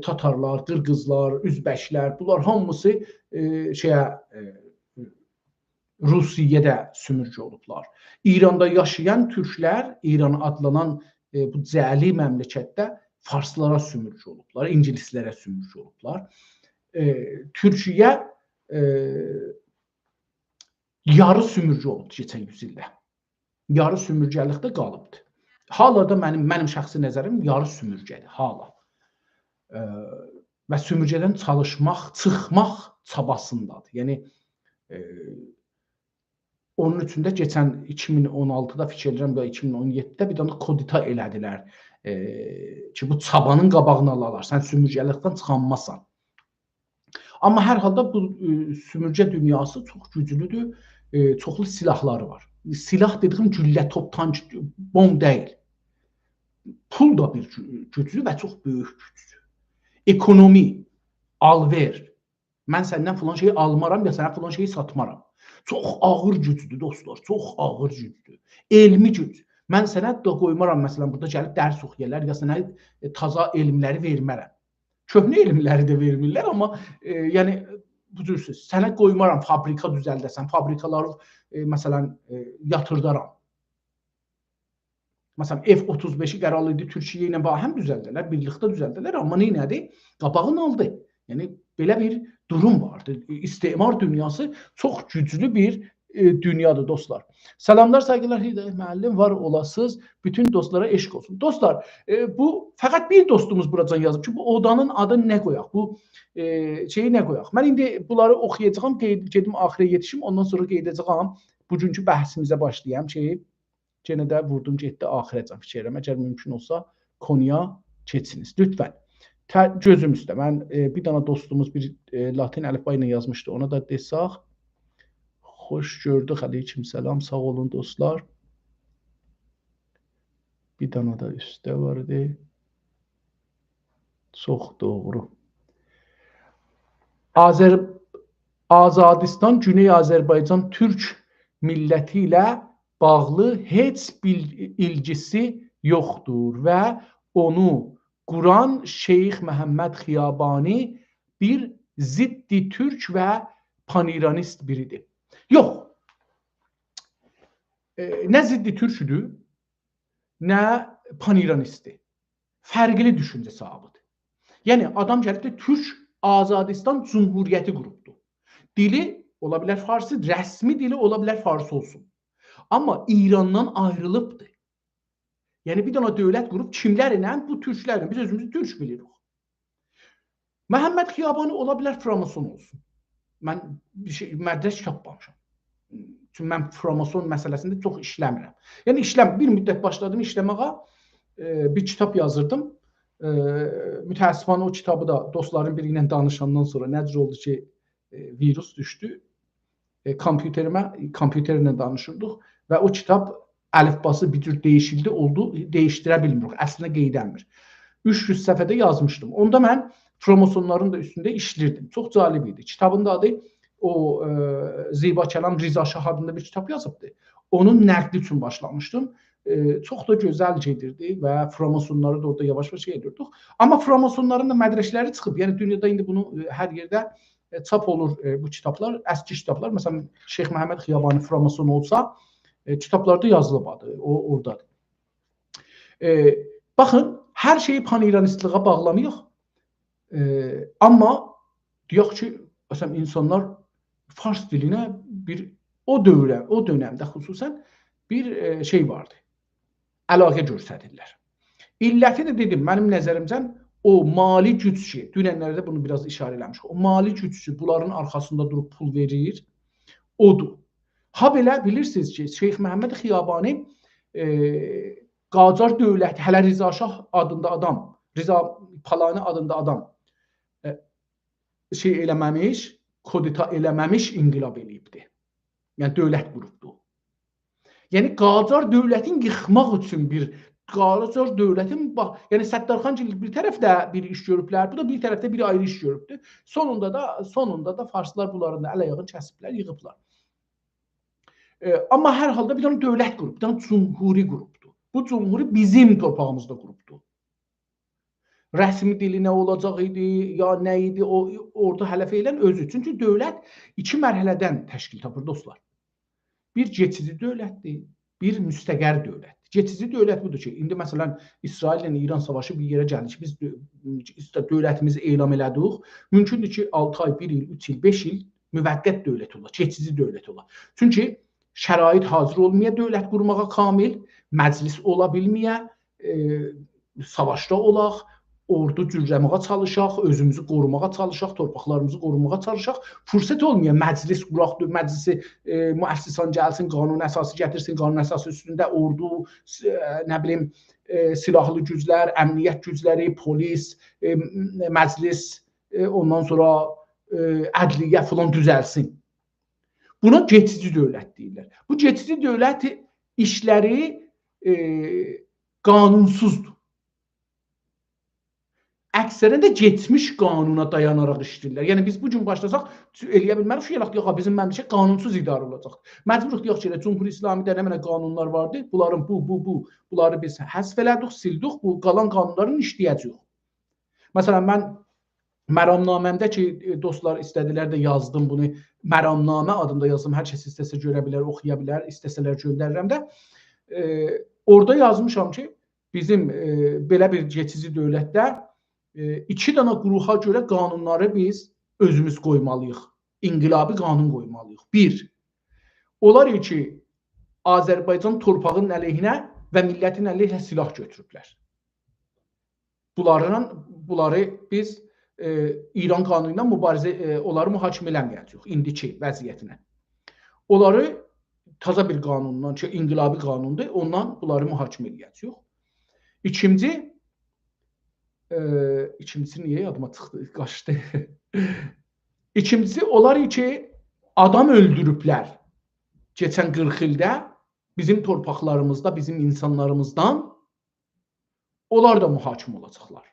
A: tatarlar, qırğızlar, üzbəklər, bunlar hamısı Rusiyədə sümürgə olublar. İranda yaşayan türklər, İran adlanan bu cəli məmləkətdə farslara sümürgə olublar, ingilislərə sümürgə olublar. Türkiyə yarı sümürgə olubdur keçən 100 ildə. Yarı sümürgəlikdə qalıbdır. Hala da mənim şəxsi nəzərim yarı sümürgədir, hala. Və sümürgədən çalışmaq, çıxmaq çabasındadır. Yəni, onun üçün də keçən 2016-da fikir edirəm və 2017-də bir dənə kodita elədilər ki, bu çabanın qabağını alarlar, sən sümürgəlikdən çıxanmasan. Amma hər halda bu sümürgə dünyası çox güclüdür, çoxlu silahları var. Silah dediyim güllə, top, tank, bomb deyil. Pul da bir güclü və çox böyük güclü. Ekonomi, alver. Mən səndən filan şeyi almaram ya sənə filan şeyi satmaram. Çox ağır güclüdür dostlar, çox ağır güclüdür. Elmi güc. Mən sənə də qoymaram, məsələn, burada gəlib dərs oxuyarlar, ya sənə taza elmləri vermərəm. Köhnə elmləri də vermirlər, amma yəni, bu cürsüz. Sənə qoymaram, fabrika düzəldəsən, fabrikaları, məsələn, yatırdaram. Məsələn, F-35-i qərar idi, Türkiyə ilə həm düzəldilər, birlikdə düzəldilər, amma nədir? Qabağını aldı. Yəni, belə bir durum vardır. İstimar dünyası çox güclü bir dünyadır, dostlar. Salamlar, saygılar, Hidayət müəllim, var olasınız. Bütün dostlara eşq olsun. Dostlar, bu, fəqət bir dostumuz buradan yazıb ki, bu odanın adı nə qoyaq? Bu şeyi nə qoyaq? Mən indi bunları oxuyacağım, gedim axirə yetişim, ondan sonra qeyd edəcəm, bugünkü bəhsimizə başlayayım ki, yenə də vurdum getdi axirəcəm fikirəm. Əgər mümkün olsa konuya keçsiniz. Lütfən. Gözüm üstə. Mən bir dana dostumuz bir latin əlifba ilə yazmışdı. Ona da desaq. Xoş gördük. Aleyküm selam. Sağ olun dostlar. Bir dana da üstə vardı. Çox doğru. Azadistan, Güney Azərbaycan Türk milləti ilə bağlı heç bir ilgisi yoxdur və onu quran Şeyx Məhəmməd Xiyabani bir ziddi türk və paniranist biridir. Yox. Nə ziddi türküdür, nə paniranistdir. Fərqli düşüncə sahibidir. Yəni, adam gəlib də Türk Azadistan Cumhuriyyəti qurubdur. Dili ola bilər farsı, rəsmi dili ola bilər farsı olsun. Amma İrandan ayrılıbdır. Yəni bir dənə dövlət qurub kimlərlə? Bu türklərlə. Biz özümüzü türk bilirik. Məhəmməd Xiyabani ola bilər Framason olsun. Mən bir şey mədrəs tapmamışam. Çünki mən Framason məsələsində çox işləmirəm. Yəni bir müddət başladım işləməyə, bir kitab yazırdım. Mütəəssifانə o kitabı da dostların biri ilə danışandan sonra necə oldu ki, virus düşdü. Kompüterlə danışırdıq və o kitab əlifbası bir cür dəyişildi, dəyişdirə bilmirik. Əslində qeydənmir. 300 səhifədə yazmışdım. Onda mən Framasonların da üstündə işlirdim. Çox cəlib idi. Kitabın da adı o Ziba Kəlam Riza Şah adında bir kitab yazıbdı. Onun nəqli üçün başlamışdım. Çox da gözəl gedirdi və Framasonları da orada yavaş-yavaş edirdik. Amma Framasonların da mədrəsələri çıxıb. Yəni dünyada indi bunu hər yerdə çap olur bu kitablar, əski kitablar. Məsələn, Şeyx Məhəmməd Xiyabani Framason olsa, kitablarda yazılıb adı, o oradadır. Baxın, hər şeyi pan-İranistliğə bağlamayıq. Amma deyək ki, məsələn, insanlar fars dilinə o dövrəmdə xüsusən bir şey vardı. Əlaqə göstərirlər. İlləti də dedim, mənim nəzərimcən o mali güc ki, dünənlərdə bunu biraz işarə eləmişik. O mali güc ki, bunların arxasında durub pul verir, odur. Ha belə bilirsiniz ki, Şeyx Məhəmməd Xiyabani Qacar dövləti, hələ Riza Şah adında adam, Riza Palani adında adam şey eləməmiş, kodita eləməmiş inqilab eləyibdir. Yəni dövlət qurubdur. Yəni Qacar dövlətin yıxmaq üçün Qacar dövlətin yəni Səttarxan bir tərəfdə bir iş görüblər, bu da bir tərəfdə bir ayrı iş görübdür. Sonunda da farslar bunların da əl-ayağını kəsiblər, yığıblar. Amma hər halda bir dənə dövlət qrup, bir dənə cumhuri qrupdur. Bu cumhuri bizim torpağımızda qrupdur. Rəsmi dili nə olacaq idi, ya nə idi, orada hələf elən özü. Çünki dövlət iki mərhələdən təşkil tapır dostlar. Bir geçici dövlətdir, bir müstəqər dövlətdir. Geçici dövlət budur ki, indi məsələn İsrail ilə İran savaşı bir yerə gəlir ki, biz dövlətimizi elan elədik. Mümkündür ki, 6 ay, 1 il, 3 il, 5 il müvəqqət dövlət olar, geçici dövlət olar. Çünki şərait hazır olmaya dövlət qurmağa kamil, məclis ola bilməyə, savaşda olaq, ordu cürləməyə çalışaq, özümüzü qorumağa çalışaq, torpaqlarımızı qorumağa çalışaq. Fürsət olmaya məclis quraq, məclisi müəssisən gəlsin, qanun əsası gətirsin, qanun əsası üstündə ordu, nə bilim, silahlı güclər, əmniyyət gücləri, polis, məclis, ondan sonra ədliyyə filan düzəlsin. Buna geçici dövlət deyirlər. Bu geçici dövlət işləri qanunsuzdur. Əksərən də geçmiş qanuna dayanaraq işləyirlər. Yəni biz bu gün başlasaq eləyə bilmərik ki, yox, bizim məmləkət qanunsuz idarə olacaq. Məcburuq deyək ki, Cümhuriyyət İslami dənəmənə qanunlar vardı. Bunların bunları biz həsf elədik, sildik. Bu qalan qanunların işləyəcəyik. Məsələn, mən məramnaməmdə ki, dostlar istədilər də yazdım bunu. Məramnamə adında yazdım. Hər kəs istəsə görə bilər, oxuya bilər, istəsələr göndərirəm də. Orada yazmışam ki, bizim belə bir geçici dövlətdə iki dənə qrupa görə qanunları biz özümüz qoymalıyıq. İnqilabi qanun qoymalıyıq. Bir, onlar ki, Azərbaycan torpağının əleyhinə və millətin əleyhinə silah götürüblər. Bunları biz İran qanunu ilə mübarizə, onları mühakimə eləməyəcəyik indiki vəziyyətinə. Onları taza bir qanundan, ki, inqilabi qanundur, ondan bunları mühakimə eləyəcəyik. İkincisi niyə yadıma çıxdı, qaçdı. İkincisi, onlar ki, adam öldürüblər. Keçən 40 ildə bizim torpaqlarımızda, bizim insanlarımızdan onlar da mühakimə olacaqlar.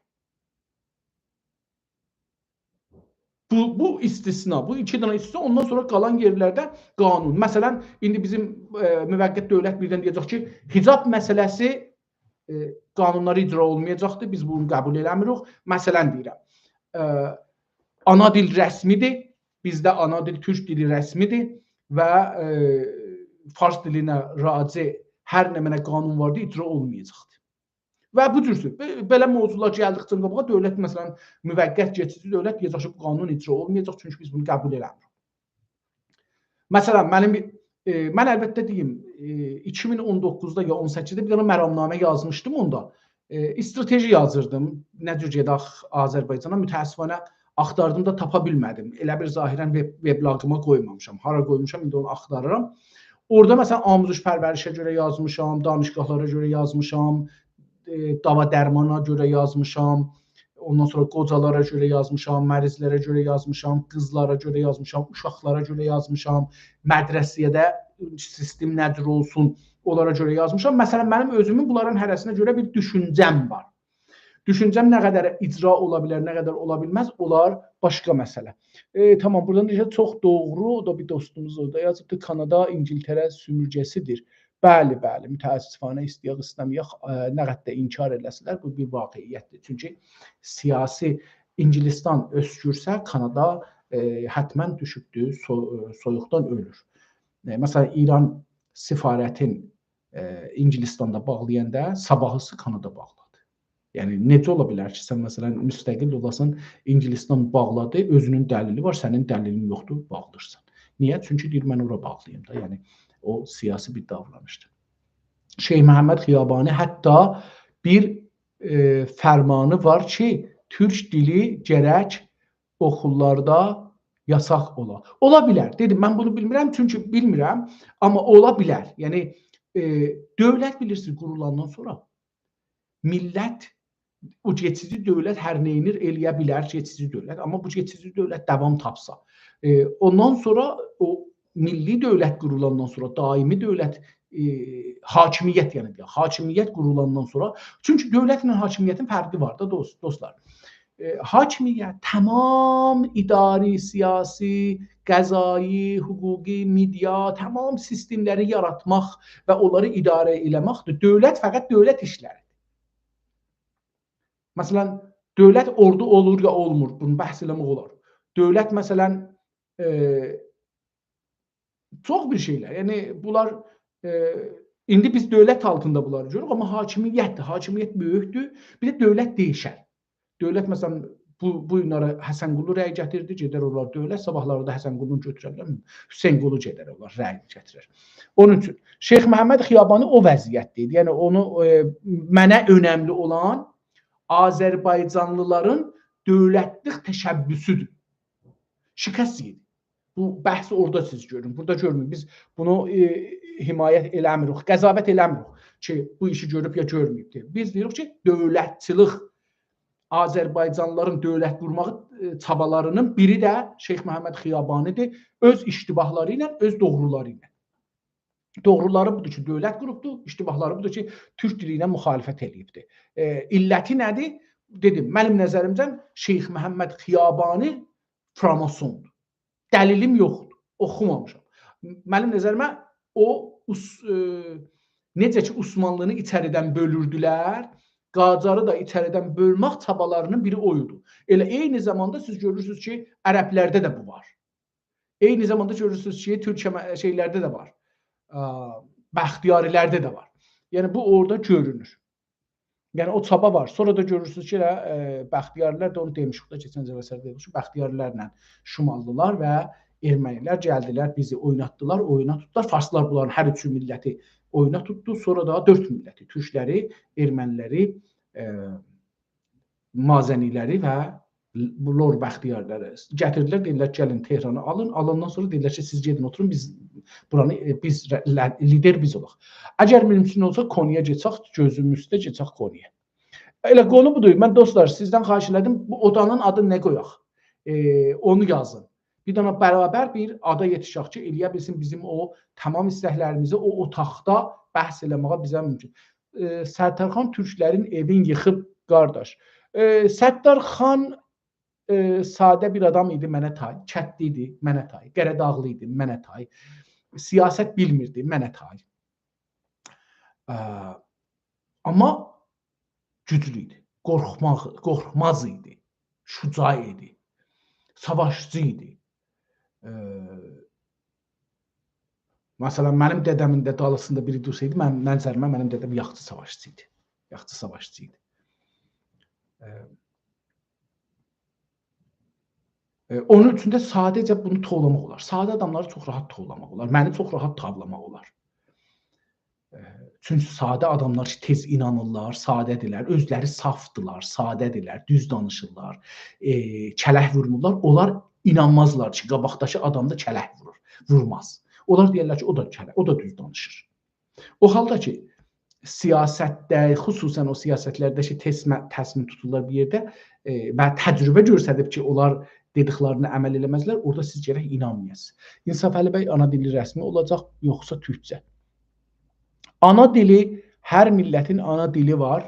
A: Bu istisna, bu iki dənə istisna, ondan sonra qalan yerlərdə qanun. Məsələn, indi bizim müvəqqət dövlət birdən deyəcək ki, hicab məsələsi qanunları icra olmayacaqdır, biz bunu qəbul eləmirik. Məsələn deyirəm, ana dil rəsmidir, bizdə ana dil, türk dili rəsmidir və fars dilinə raci hər nə mənə qanun vardı, icra olmayacaqdır. Və bu cürsün, belə mövzular gəldikcə qabağa dövlət, məsələn, müvəqqət geçici dövlət deyəcək ki, bu qanun icra olmayacaq, çünki biz bunu qəbul eləmirik. Məsələn, mən əlbəttə deyim, 2019-da ya 18-də bir dənə məramnamə yazmışdım onda. Strateji yazırdım. Nə cür gedək Azərbaycana, mütəəssifanə axtardım da tapa bilmədim. Elə bir zahirən webloguma qoymamışam. Hara qoymuşam, indi onu axtarıram. Orada məsələn amuzuş pərvərişə görə yazmışam, danışqahlara görə yazmışam, dava dərmana görə yazmışam. Ondan sonra qocalara görə yazmışam, mərizlərə görə yazmışam, qızlara görə yazmışam, uşaqlara görə yazmışam, mədrəsədə sistem nədir olsun, onlara görə yazmışam. Məsələn, mənim özümün bunların hərəsinə görə bir düşüncəm var. Düşüncəm nə qədər icra ola bilər, nə qədər ola bilməz, onlar başqa məsələ. Tamam, buradan deyir çox doğru, o da bir dostumuz orada yazıbdı, Kanada İngiltərə sümürgəsidir. Bəli, mütəəssifanə istəyək, istəməyək, nə qədər inkar eləsələr, bu bir vaqiiyyətdir. Çünki siyasi İngilistan öskürsə, Kanada hətmən düşübdür, soyuqdan ölür. Məsələn, İran səfarətin İngilistanda bağlayanda, sabahısı Kanada bağladı. Yəni, necə ola bilər ki, sən məsələn, müstəqil olasın, İngilistan bağladı, özünün dəlili var, sənin dəlilin yoxdur, bağlırsan. Niyə? Çünki deyir, mən ora bağlayayım da, yəni, o siyasi bir davranışdır. Şeyh Məhəmməd Xiyabani hətta bir fərmanı var ki, türk dili gərək okullarda yasaq ola. Ola bilər. Dedim, mən bunu bilmirəm, çünki bilmirəm, amma ola bilər. Yəni, dövlət bilirsiniz, qurulandan sonra millət, o keçici dövlət hər neyinir eləyə bilər, keçici dövlət. Amma bu keçici dövlət davam tapsa, ondan sonra o milli dövlət qurulandan sonra daimi dövlət, hakimiyyət yəni deyək, hakimiyyət qurulandan sonra, çünki dövlətlə hakimiyyətin fərqi var da dostlar. Hakimiyyət tamam idari, siyasi, qəzai, hüquqi, media, tamam sistemləri yaratmaq və onları idarə eləməkdir. Dövlət fəqət dövlət işləri. Məsələn, dövlət ordu olur ya olmur, bunu bəhs eləmək olar. Dövlət məsələn, çox bir şeylər, yəni bunlar, indi biz dövlət altında bunları görürük, amma hakimiyyətdir, hakimiyyət böyükdür, bir də dövlət değişər. Dövlət məsələn, bu günləri Həsənqulu rəy gətirdi, gedər onlar dövlət, sabahları da Həsənqulunu götürərlər, Hüseynqulu gedər onlar rəy gətirir. Onun üçün, Şeyh Məhəmməd Xiyabani o vəziyyətdir, yəni onu, mənə önəmli olan Azərbaycanlıların dövlətlik təşəbbüsüdür. Şikəst yedi. Bu bəhsi orada siz görün, burada görmüyoruz. Biz bunu himayət eləmirik, qəzavət eləmirik ki, bu işi görüb ya görməyibdir. Biz deyirik ki, dövlətçilik, Azərbaycanlıların dövlət qurmağı çabalarının biri də Şeyh Məhəmməd Xiyabanidir, öz iştibahları ilə, öz doğruları ilə. Doğruları budur ki, dövlət qurubdur, iştibahları budur ki, türk dili ilə müxalifət eləyibdir. İlləti nədir? Dedim, mənim nəzərimdən Şeyh Məhəmməd Xiyabani framasondur. Dəlilim yoxdur, oxumamışam. Mənim nəzərimə o, necə ki, Osmanlını içəridən bölürdülər, Qacarı da içəridən bölmək çabalarının biri oyudur. Elə eyni zamanda siz görürsünüz ki, ərəblərdə də bu var. Eyni zamanda görürsünüz ki, türk şeylərdə də var. Bəxtiyarilərdə də var. Yəni bu orada görünür. Yəni o çaba var. Sonra da görürsünüz ki, Bəxtiyarilər də onu demişik də keçən cəvəsərdə demişik. Bəxtiyarilərlə Şimallılar və ermənilər gəldilər, bizi oynatdılar, oyuna tutdular. Farslar bunların hər üç milləti oyuna tutdu. Sonra da 4 milləti, türkləri, erməniləri, mazəniləri və Lor Bəxtiyarları gətirdilər, dedilər gəlin Tehranı alın. Alandan sonra dedilər ki, siz gedin oturun, biz lider biz olaq. Əgər mümkün olsa Konyaya keçək, gözümüzdə keçək Konyaya. Elə konu budur. Mən dostlar sizdən xahiş elədim, bu odanın adı nə qoyaq? Onu yazın. Bir dənə bərabər bir ada yetişək ki, eləyə bilsin bizim o tamam istəklərimizi o otaqda bəhs eləməyə bizə mümkün. Səttarxan türklərin evin yıxıb qardaş. Səttarxan sadə bir adam idi, mənə tay. Kətli idi, mənə tay. Qərədağlı idi, mənə tay. Siyasət bilmirdi, mənə tay. Amma güclü idi, qorxmaz idi, şüca idi, savaşçı idi. Məsələn, mənim dədəmin də dalısında biri dursaydı, mənzərimə mənim dədəm yaxçı savaşçı idi. Yaxçı savaşçı idi. Onun üçün də sadəcə bunu tovlamaq olar. Sadə adamları çox rahat tovlamaq olar. Məni çox rahat tavlamaq olar. Çünki sadə adamlar tez inanırlar, sadədirlər, özləri safdırlar, sadədirlər, düz danışırlar, kələk vurmurlar. Onlar inanmazlar ki, qabaqdakı adam da kələk vurur, vurmaz. Onlar deyirlər ki, o da kələk, o da düz danışır. O halda ki, siyasətdə, xüsusən o siyasətlərdə ki, təsmin tuturlar bir yerdə və təcrübə göstərib ki, onlar dediklərinə əməl eləməzlər, orada siz gərək inanmayasınız. İnsaf Əli bəy ana dili rəsmi olacaq, yoxsa türkcə? Ana dili, hər millətin ana dili var.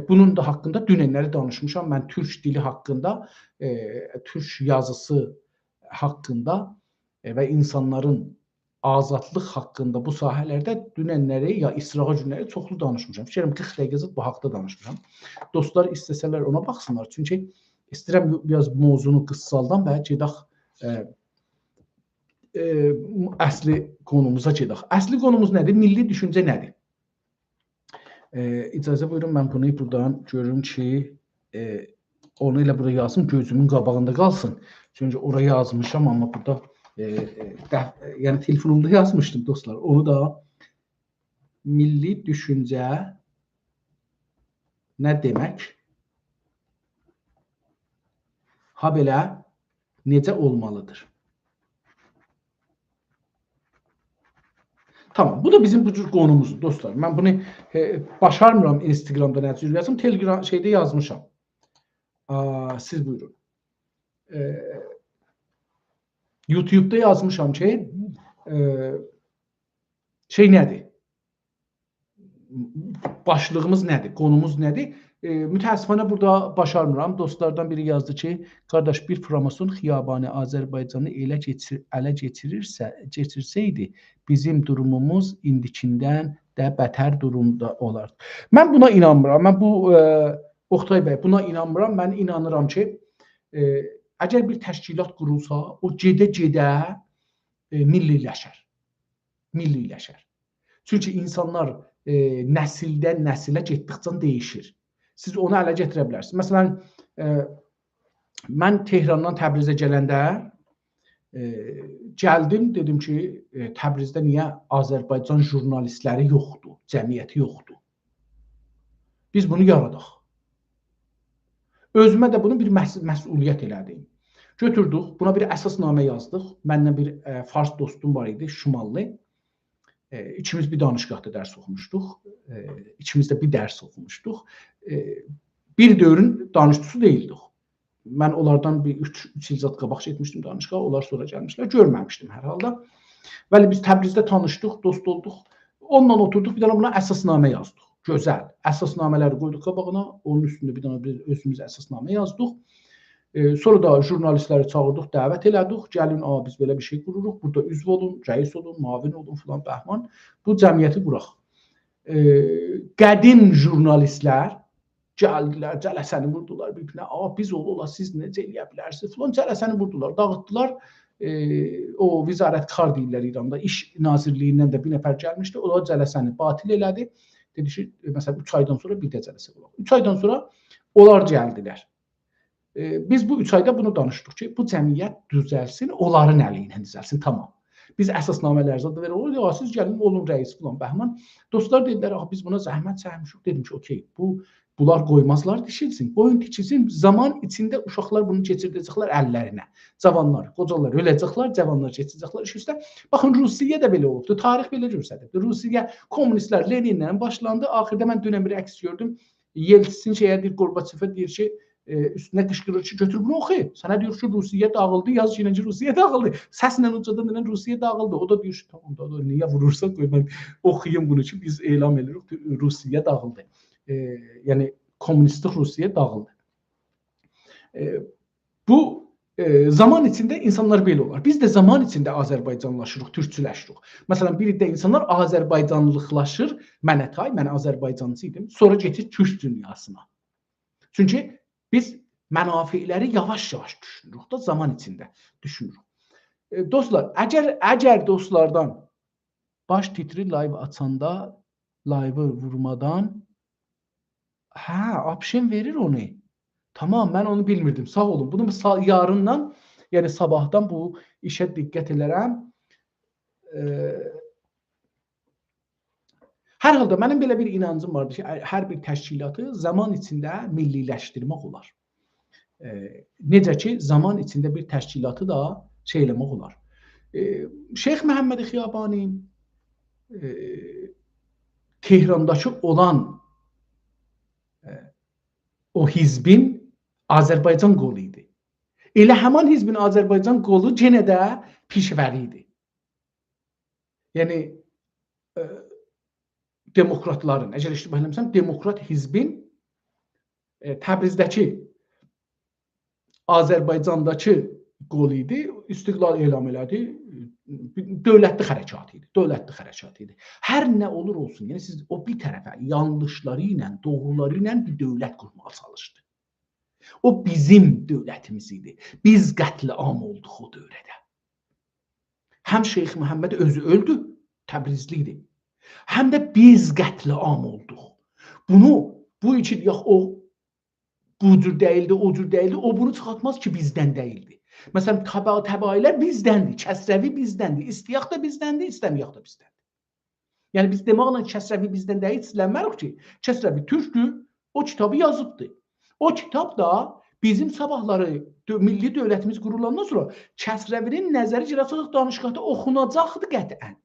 A: Bunun da haqqında dünənləri danışmışam. Mən türk dili haqqında, türk yazısı haqqında və insanların azadlıq haqqında bu sahələrdə dünənləri ya İsrail günləri çoxlu danışmışam. Fikirəm 40 dəqiqə bu haqda danışmışam. Dostlar istəsələr ona baxsınlar. Çünki istəyirəm biraz mövzunu qıssaldan və gedək əsli konumuza gedək. Əsli konumuz nədir? Milli düşüncə nədir? İcazə buyurun, mən bunu buradan görürüm ki, onu elə bura yazım, gözümün qabağında qalsın. Çünki oraya yazmışam, amma burada yəni telefonumda yazmışdım dostlar. Onu da milli düşüncə nə demək? Ha belə necə olmalıdır? Tamam, bu da bizim bu cür konumuzdur dostlar. Mən bunu başarmıram Instagramda nə cür yazım, Telegram şeydə yazmışam. Siz buyurun. YouTube'da yazmışam ki, şey nədir? Başlığımız nədir? Konumuz nədir? Mütəəssifənə burada başarmıram. Dostlardan biri yazdı ki, qardaş bir Framason xiyabanı Azərbaycanı elə keçirsəydi, bizim durumumuz indikindən də bətər durumda olardı. Mən buna inanmıram. Mən bu Oqtay bəy, buna inanmıram. Mən inanıram ki, əgər bir təşkilat qurulsa, o gedə-gedə milliləşər. Milliləşər. Çünki insanlar nəsildən nəsilə getdikcə dəyişir. Siz onu ələ gətirə bilərsiniz. Məsələn, mən Tehrandan Təbrizə gələndə gəldim, dedim ki, Təbrizdə niyə Azərbaycan jurnalistləri yoxdur, cəmiyyəti yoxdur? Biz bunu yaradaq. Özümə də bunu bir məsuliyyət elədim. Götürdük, buna bir əsasnamə yazdıq. Məndən bir fars dostum var idi, Şumallı. İkimiz bir danışqahda dərs oxumuşduq. İkimiz də bir dərs oxumuşduq. Bir dövrün danışçısı deyildik. Mən onlardan bir 3 il zat qabaq getmişdim danışqaha. Onlar sonra gəlmişlər. Görməmişdim hər halda. Bəli, biz Təbrizdə tanışdıq, dost olduq. Onunla oturduq, bir dənə buna əsasnamə yazdıq. Gözəl. Əsasnamələri qoyduq qabağına. Onun üstündə bir dənə biz özümüz əsasnamə yazdıq. Sonra da jurnalistləri çağırdıq, dəvət elədik. Gəlin, biz belə bir şey qururuq. Burada üzv olun, rəis olun, mavin olun filan bəhman. Bu cəmiyyəti quraq. Qədim jurnalistlər gəldilər, cələsəni vurdular bir-birinə. Biz ola, siz necə eləyə bilərsiniz? Filan cələsəni vurdular, dağıtdılar. O Vizarət Kar deyirlər İranda. İş Nazirliyindən də bir nəfər gəlmişdi. O da cələsəni batil elədi. Dedi ki, məsələn 3 aydan sonra bir də cələsə quraq. 3 aydan sonra onlar gəldilər. Biz bu 3 ayda bunu danışdıq ki, bu cəmiyyət düzəlsin, onların əli ilə düzəlsin, tamam. Biz əsasnamələri zad veririk, siz gəlin, olun rəis filan bəhman. Dostlar dedilər, biz buna zəhmət çəkmişik. Dedim ki, okey, bunlar qoymazlar dişilsin, qoyun dişilsin. Zaman içində uşaqlar bunu keçirdəcəklər əllərinə. Cavanlar, qocalar öləcəklər, cavanlar keçirdəcəklər iş üstə. Baxın, Rusiya da belə olubdu, tarix belə göstərir. Rusiya kommunistlər Leninlə başlandı. Axırda mən dünən bir əks gördüm. Yeltsin şeyə deyir, Gorbaçova deyir ki, üstünə qışqırır ki, götür bunu oxu. Sənə deyir ki, Rusiya dağıldı, yaz ki, Rusiya dağıldı. Səslə ucadan deyilən Rusiya dağıldı. O da deyir ki, tamam da, niyə vurursa qoy, mən oxuyum bunu ki, biz elan edirik, Rusiya dağıldı. Yəni, kommunistik Rusiya dağıldı. Bu, zaman içində insanlar belə olar. Biz də zaman içində Azərbaycanlaşırıq, türkçüləşirik. Məsələn, bir də insanlar Azərbaycanlıqlaşır. Mən Azərbaycancı idim. Sonra getir türk dünyasına. Çünki biz mənafiləri yavaş-yavaş düşünürük da, zaman içində düşünürük. Dostlar, əgər dostlardan baş titri live açanda, live vurmadan, option verir onu. Tamam, mən onu bilmirdim. Sağ olun. Bunu yarından, yəni sabahdan bu işə diqqət edərəm. Hər halda mənim belə bir inancım vardır ki, hər bir təşkilatı zaman içində milliləşdirmək olar. Necə ki, zaman içində bir təşkilatı da şey eləmək olar. Şeyx Məhəmməd Xiyabani Tehrandakı olan o hizbin Azərbaycan qolu idi. Elə həman hizbin Azərbaycan qolu yenə də pişvəri idi. Yəni demokratların, əgər iştibah eləmirsəm, demokrat hizbin Təbrizdəki Azərbaycandakı qolu idi, istiqlal elan elədi, dövlətli hərəkat idi, dövlətli hərəkat idi. Hər nə olur olsun, yəni siz o bir tərəfə yanlışları ilə, doğruları ilə bir dövlət qurmağa çalışdı. O bizim dövlətimiz idi. Biz qətliam olduq o dövrədə. Həm Şeyx Məhəmməd özü öldü, Təbrizli idi. Həm də biz qətliam olduq. Bu üçün yox o bu cür deyildi, o cür deyildi, o bunu çıxartmaz ki bizdən deyildi. Məsələn, təbailər bizdəndir, Kəsrəvi bizdəndir, İstiyaq da bizdəndir, İstəmiyaq da bizdəndir. Yəni biz deməklə Kəsrəvi bizdən deyil, istənmərik ki, Kəsrəvi türkdür, o kitabı yazıbdır. O kitab da bizim sabahları milli dövlətimiz qurulandan sonra Kəsrəvinin nəzəri cəsarət danışıqda oxunacaqdı qətiən.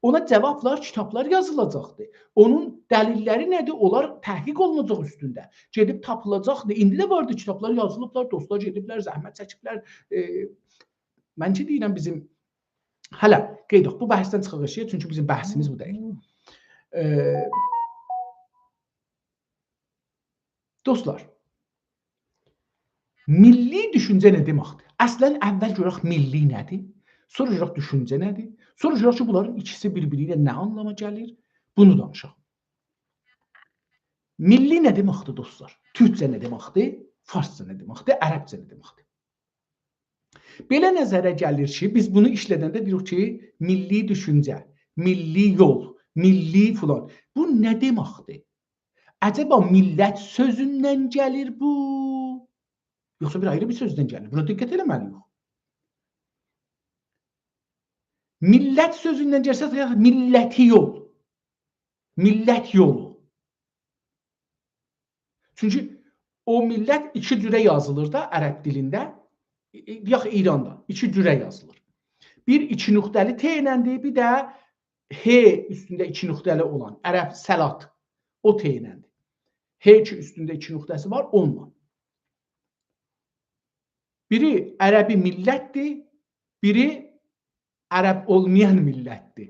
A: Ona cavablar, kitablar yazılacaqdı. Onun dəlilləri nədir? Onlar təhqiq olunacaq üstündə. Gedib tapılacaqdı. İndi də vardı, kitablar yazılıblar, dostlar gediblər, zəhmət çəkiblər. Məncə deyirəm bizim hələ qeyd bu bəhsdən çıxaq eşiyə, çünki bizim bəhsimiz bu deyil. Dostlar, milli düşüncə nə deməkdir? Əslən əvvəl görək milli nədir? Sonra görək düşüncə nədir? Sonra görək ki, bunların ikisi bir-biri ilə nə anlama gəlir? Bunu danışaq. Milli nə deməkdir dostlar? Türkcə nə deməkdir? Farsca nə deməkdir? Ərəbcə nə deməkdir? Belə nəzərə gəlir ki, biz bunu işlədəndə deyirik ki, milli düşüncə, milli yol, milli filan. Bu nə deməkdir? Əcəba millət sözündən gəlir bu? Yoxsa bir ayrı bir sözdən gəlir? Buna diqqət eləməliyik. Millət sözündən gəlsə, milləti yol. Millət yolu. Çünki o millət iki cürə yazılır da ərəb dilində, yox İranda iki cürə yazılır. Bir iki nöqtəli T iləndir, bir də H üstündə iki nöqtəli olan ərəb səlat o T iləndir. H ki üstündə iki nöqtəsi var, onunla. Biri ərəbi millətdir, biri ərəb olmayan millətdir.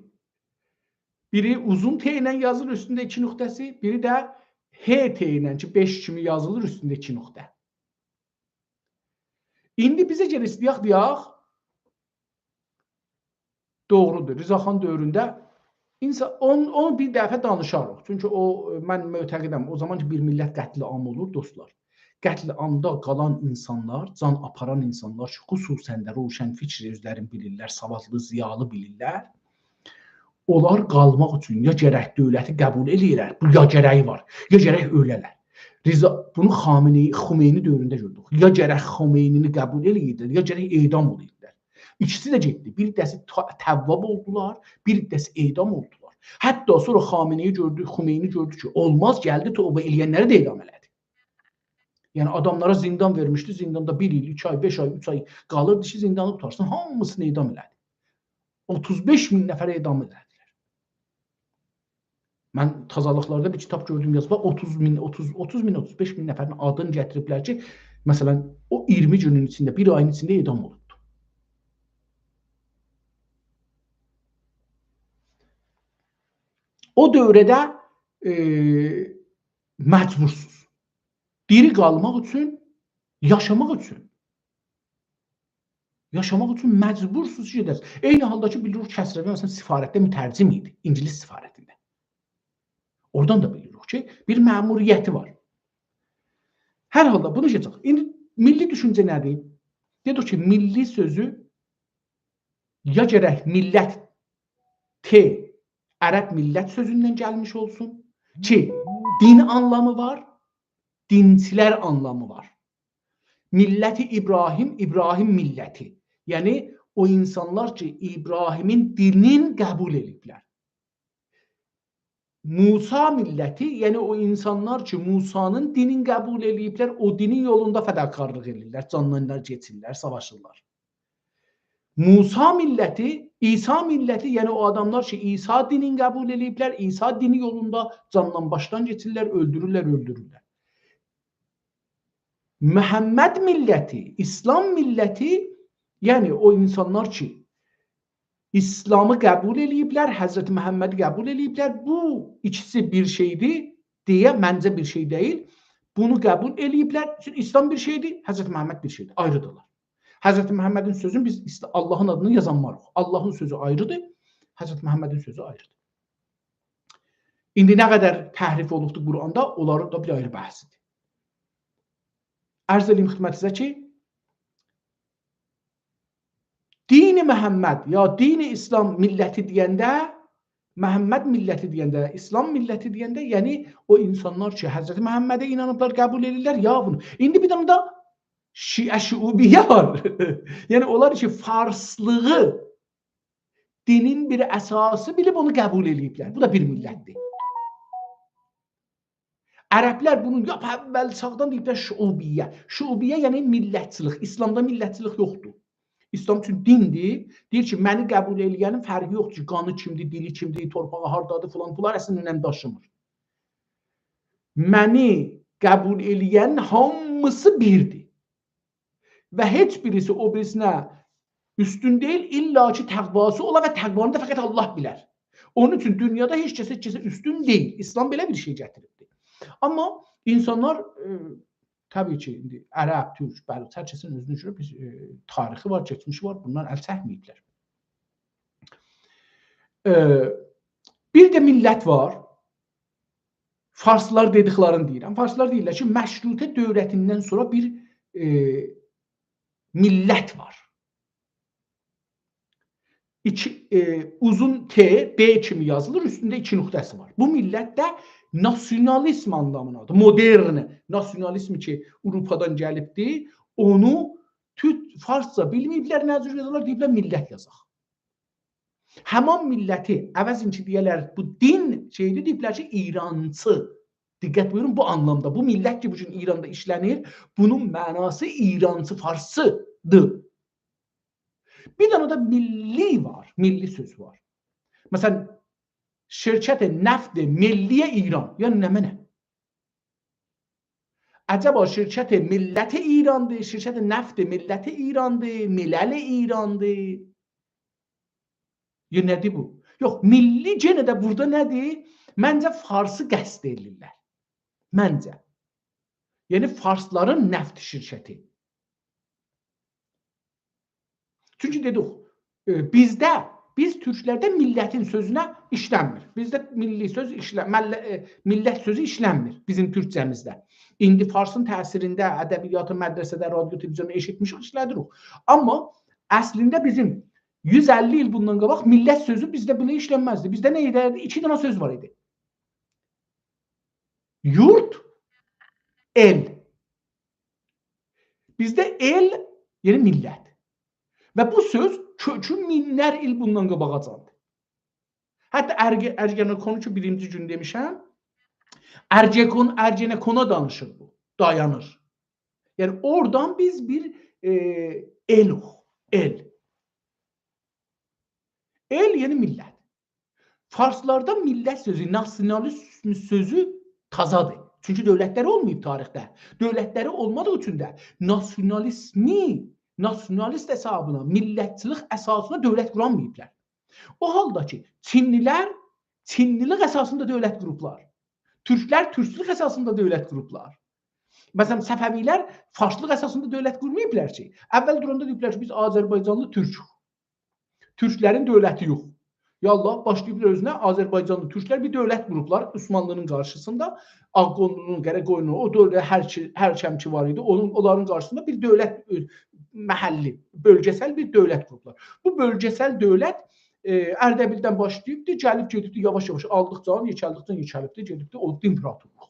A: Biri uzun T ilə yazılır üstündə iki nöqtəsi, biri də H T ilə ki 5 kimi yazılır üstündə iki nöqtə. İndi bizə gəlir istəyək deyək, doğrudur. Rızaxan dövründə onu bir dəfə danışarıq. Çünki o mən mötəqidəm. O zaman ki bir millət qətliam olur dostlar. Qətliamda qalan insanlar, can aparan insanlar ki, xüsusən də roşən fikri özlərini bilirlər, savadlı, ziyalı bilirlər. Onlar qalmaq üçün ya gərək dövləti qəbul eləyirlər, bu ya gərəyi var, ya gərək ölələr. Bunu Xomeyni dövründə gördük. Ya gərək Xomeynini qəbul eləyirlər, ya gərək edam olurlar. İkisi də getdi. Bir dəsi təvvab oldular, bir dəsi edam oldular. Hətta sonra Xamneyi gördü, Xomeyni gördü ki, olmaz, gəldi tövbə eləyənləri də edam elədi. Yəni adamlara zindan vermişdi, zindanda 1 il, 2 ay, 5 ay, 3 ay qalırdı ki, zindanı tutarsın, hamısını edam elədi. 35 min nəfərə edam elədilər. Mən tazalıqlarda bir kitab gördüm yazıda 30 min, 35 min nəfərin adını gətiriblər ki, məsələn, o 20 günün içində, bir ayın içində edam olubdu. O dövrədə məcbursuz. Diri qalmaq üçün, yaşamaq üçün. Yaşamaq üçün məcbursuz gedərsiniz. Eyni halda ki, bilirik Kəsrəvi məsələn sifarətdə mütərcim idi, İngilis sifarətində. Oradan da bilirik ki, bir məmuriyyəti var. Hər halda bunu geçək. İndi milli düşüncə nədir? Dedik ki, milli sözü ya gərək millət T, ərəb millət sözündən gəlmiş olsun ki, din anlamı var, dinçilər anlamı var. Milləti İbrahim, İbrahim milləti. Yəni o insanlar ki, İbrahimin dinini qəbul ediblər. Musa milləti, yəni o insanlar ki, Musanın dinini qəbul ediblər, o dinin yolunda fədakarlıq edirlər, canlarına keçirlər, savaşırlar. Musa milləti, İsa milləti, yəni o adamlar ki, İsa dinini qəbul ediblər, İsa dini yolunda candan başdan keçirlər, öldürürlər. Məhəmməd milləti, İslam milləti, yəni o insanlar ki, İslamı qəbul ediblər, Həzrəti Məhəmmədi qəbul ediblər. Bu ikisi bir şeydir deyə məncə bir şey deyil. Bunu qəbul ediblər. İslam bir şeydir, Həzrəti Məhəmməd bir şeydir. Ayrıdırlar. Həzrəti Məhəmmədin sözünü biz Allahın adını yazanmarıq. Allahın sözü ayrıdır, Həzrəti Məhəmmədin sözü ayrıdır. İndi nə qədər təhrif olubdur Quranda, onları da bir ayrı bəhsidir. Ərz edeyim xidmətinizə ki, dini Məhəmməd ya dini İslam milləti deyəndə, Məhəmməd milləti deyəndə, İslam milləti deyəndə, yəni o insanlar ki, Həzrəti Məhəmmədə inanıblar, qəbul edirlər ya bunu. İndi bir dənə də şiə-şüubiyyə var. Yəni onlar ki, farslığı dinin bir əsası bilib onu qəbul ediblər. Bu da bir millətdir. Ərəblər bunu əvvəl sağdan deyiblər şüubiyyə. Şüubiyyə yəni millətçilik. İslamda millətçilik yoxdur. İslam üçün dindir. Deyir ki, məni qəbul eləyənin fərqi yoxdur ki, qanı kimdir, dili kimdir, torpağı hardadır filan. Bunlar əslində önəm daşımır. Məni qəbul eləyənin hamısı birdir. Və heç birisi o birisinə üstün deyil, illa ki təqvası ola və təqvanı da fəqət Allah bilər. Onun üçün dünyada heç kəsə üstün deyil. İslam belə bir şey gətiribdir. Amma insanlar təbii ki, indi ərəb, türk, bəlq, hər kəsin özünü düşünür, tarixi var, keçmişi var, bundan əl çəkməyiblər. Bir də millət var, farslar dediklərini deyirəm. Farslar deyirlər ki, məşrutə dövlətindən sonra bir millət var. Uzun T, B kimi yazılır, üstündə 2 nöqtəsi var. Bu millət də nasionalizm anlamındadır. Modern nasionalizm ki, Avropadan gəlibdir, onu farsca bilməyiblər, nəzir yazırlar, deyiblər millət yazaq. Həman milləti, əvəzin ki, deyərlər, bu din şeydir, deyiblər ki, İrancı. Diqqət buyurun, bu anlamda, bu millət ki, bugün İranda işlənir, bunun mənası İrancı, farsıdır. Bir dənə də milli var, milli söz var. Məsələn, şirkət neft milliyə İran, yəni nə mənə? Acaba şirkət millət İrandır, şirkət neft millət İrandır, milləl İrandır? Ya nədir bu? Yox, milli yenə də burada nədir? Məncə farsı qəsd edirlər. Məncə. Yəni farsların neft şirkəti. Çünki dedik, biz türklərdə millətin sözünə işlənmir. Bizdə millət sözü işlənmir bizim türkcəmizdə. İndi farsın təsirində, ədəbiyyatı, mədrəsədə, radio, televizyonu eşitmişik, işlədirik. Amma əslində bizim 150 il bundan qabaq millət sözü bizdə belə işlənməzdi. Bizdə nə edərdi? 2 dənə söz var idi. Yurt, el. Bizdə el, yəni millət. Və bu söz kökü minlər il bundan qabağacandır. Hətta Ergenekonu ki, birinci gün demişəm, Ergenekona danışır bu, dayanır. Yəni oradan biz bir eluq, el. El yəni millət. Farslarda millət sözü, nasionalizm sözü tazadır. Çünki dövlətləri olmayıb tarixdə. Dövlətləri olmadığı üçün də nasionalist hesabına, millətçilik əsasına dövlət quramayıblar. O halda ki, Çinlilər Çinlilik əsasında dövlət qurublar. Türklər türkçülük əsasında dövlət qurublar. Məsələn, Səfəvilər farslıq əsasında dövlət qurmayıblar ki. Əvvəl duranda deyiblər ki, biz Azərbaycanlı türkük. Türklərin dövləti yox. Yallah, başlayıblar özünə Azərbaycanlı türklər bir dövlət qurublar Osmanlının qarşısında. Ağqoyunluğun, Qaraqoyunluğun, o dövrdə hər kəmki var idi. Onların qarşısında bir dövlət məhəlli, bölgəsəl bir dövlət qurublar. Bu bölgəsəl dövlət Ərdəbildən başlayıbdır, gəlib gedibdir, yavaş-yavaş aldıqca, yekəldikcə yekəlibdir, gedibdir, olubdur imperatorluq.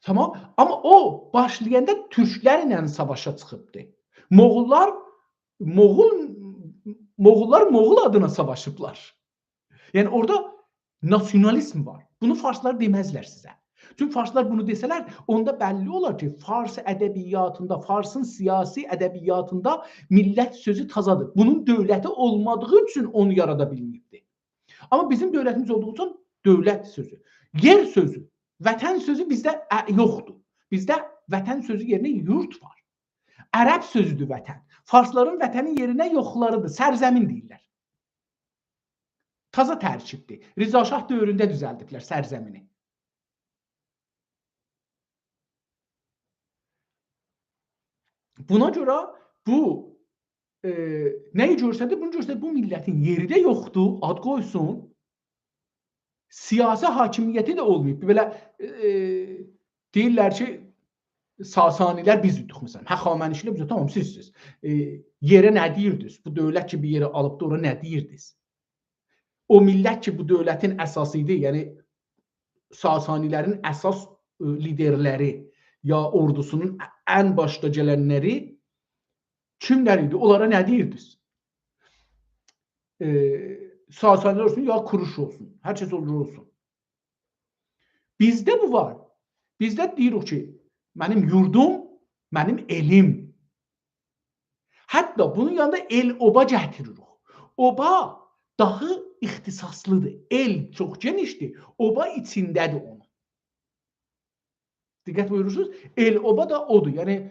A: Tamam. Amma o başlayanda türklərlə savaşa çıxıbdı. Moğullar Moğul adına savaşıblar. Yəni orada nasionalizm var. Bunu farslar deməzlər sizə. Çünki farslar bunu desələr, onda bəlli olar ki, fars ədəbiyyatında, farsın siyasi ədəbiyyatında millət sözü tazadır. Bunun dövləti olmadığı üçün onu yarada bilməyibdi. Amma bizim dövlətimiz olduğu üçün dövlət sözü, yer sözü, vətən sözü bizdə yoxdur. Bizdə vətən sözü yerinə yurt var. Ərəb sözüdür vətən. Farsların vətənin yerinə yoxlarıdır, sərzəmin deyirlər. Taza tərkibdir. Rıza Şah dövründə düzəldiblər sərzəmini. Buna görə bu nəyi görsədir? Bunu görsədir, bu millətin yeri də yoxdur, ad qoysun. Siyasi hakimiyyəti də olmayıb. Belə deyirlər ki, Sasanilər biz yutuq məsələn. Həxamənişlər biz tamam sizsiz. Yerə nə deyirdiniz? Bu dövlət ki bir yerə alıbdı, ora nə deyirdiniz? O millət ki bu dövlətin əsası idi, yəni Sasanilərin əsas liderləri ya ordusunun ən başda gələnləri kimlər idi? Onlara nə deyirdiniz? Sasanilər olsun ya Kuruş olsun. Hər kəs olsun. Bizdə bu var. Bizdə deyirik ki, mənim yurdum, mənim elim. Hətta bunun yanında el-oba gətiririk. Oba daha ixtisaslıdır. El çox genişdir. Oba içindədir onun. Diqqət buyurursunuz. El-oba da odur. Yəni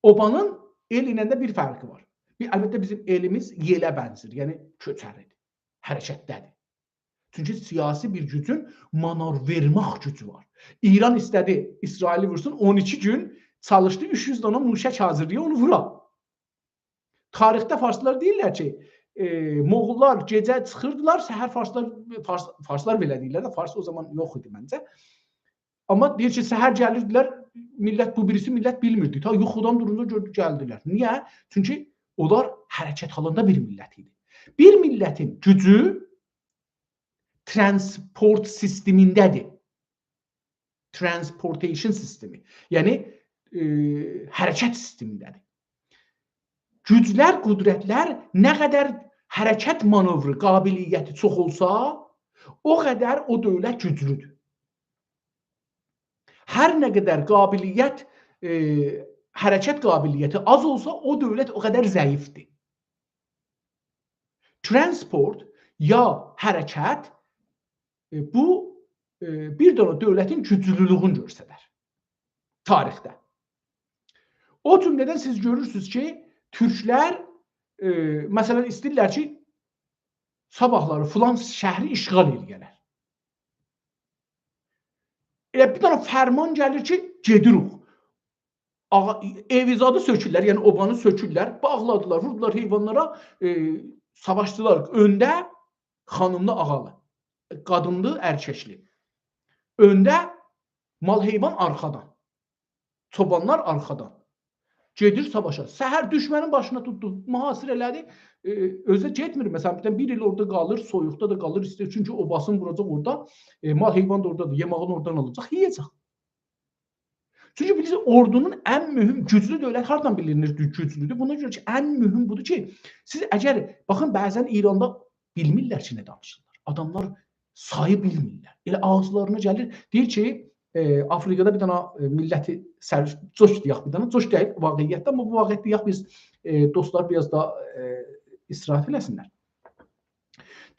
A: obanın el ilə də bir fərqi var. Əlbəttə bizim elimiz yelə bənzir. Yəni köçəridir. Hərəkətdədir. Çünki siyasi bir gücün manevr gücü var. İran istədi İsraili vursun, 12 gün çalışdı, 300 dana muşək hazırlayıb onu vura. Tarixdə farslar deyirlər ki, Moğullar gecə çıxırdılar, səhər farslar belə deyirlər də, fars o zaman yox idi məncə. Amma deyir ki, səhər gəlirdilər, millət bu birisi millət bilmirdi. Ta yuxudan durunda gördük gəldilər. Niyə? Çünki onlar hərəkət halında bir millət idi. Bir millətin gücü transport sistemindədir. Transportation sistemi. Yəni hərəkət sistemindədir. Güclər, qüdrətlər nə qədər hərəkət manevrı qabiliyyəti çox olsa, o qədər o dövlət güclüdür. Hər nə qədər qabiliyyət, hərəkət qabiliyyəti az olsa, o dövlət o qədər zəifdir. Transport ya hərəkət bu bir dənə dövlətin güclülüyünü göstərir tarixdə. O cümlədən siz görürsünüz ki, türklər məsələn istəyirlər ki, sabahları filan şəhri işğal edərlər. Elə bir dənə fərman gəlir ki, gedirik. Evizadı sökürlər, yəni obanı sökürlər, bağladılar, vurdular heyvanlara, savaşdılar. Öndə xanımlı ağalı, qadınlı erkəkli. Öndə mal heyvan arxadan. Çobanlar arxadan. Gedir savaşa. Səhər düşmənin başına tutdu, mühasir elədi. Özü getmir. Məsələn, bir il orada qalır, soyuqda da qalır, istəyir. Çünki obasını vuracaq orada. Mal heyvan da oradadır. Yemağını oradan alacaq, yiyəcək. Çünki bilirsiniz, ordunun ən mühüm, güclü dövlət hardan bilinir güclüdür? Buna görə ki, ən mühüm budur ki, siz əgər, baxın, bəzən İranda bilmirlər ki, nə danışırlar. Adamlar sayı bilmirlər. Elə ağızlarına gəlir, deyir ki, Afrikada bir dənə milləti coş deyək bir dənə, coş deyək vaqiyyətdə, amma bu vaqiyyətdə deyək biz dostlar biraz da istirahət eləsinlər.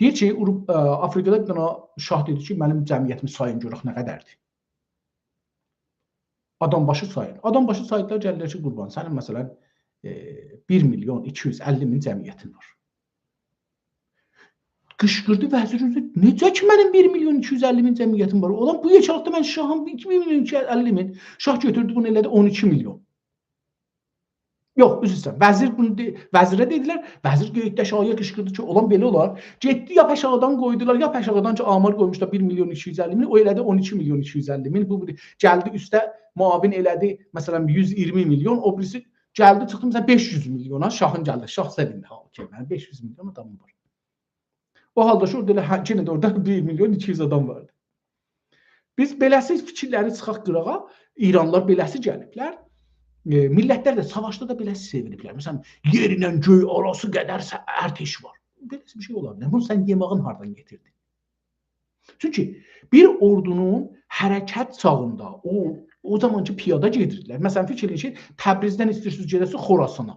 A: Deyir ki, Afrikada bir dənə şah dedi ki, mənim cəmiyyətimi sayın görək nə qədərdir. Adam başı sayın. Adam başı saydılar, gəlirlər ki, qurban, sənin məsələn 1.250.000 cəmiyyətin var. Qışqırdı vəzir özü, necə ki mənim 1.250.000 cəmiyyətim var? Olan bu yeçalıqda mən şahım 2.250.000. Şah götürdü bunu elədi 12 milyon. Yox, üzrsən. Vəzirə dedilər, vəzir göyükdə şahıya qışqırdı ki, olan belə olar. Getdi ya Pəşağıdan qoydular, ya Pəşağıdan ki, amar qoymuşlar 1.250.000, o elədi 12.250.000. Bu gəldi üstə muavin elədi, məsələn 120 milyon, o birisi gəldi çıxdı məsələn 500 milyona, şahın gəldi. Şah sevindi ha, ki, mənim 500 milyon adamım var. O halda şu orada yenə də orada 1.200.000 adam vardı. Biz beləsi fikirləri çıxaq qırağa, İranlılar beləsi gəliblər. Millətlər də savaşda da beləsi seviniblər. Məsələn, yerlə göy arası qədər ərteş var. Beləsi bir şey ola bilər. Bunu sən yemağın hardan getirdin? Çünki bir ordunun hərəkət çağında o zamankı piyada gedirdilər. Məsələn, fikir edin ki, Təbrizdən istəyirsiniz gedəsiniz Xorasana.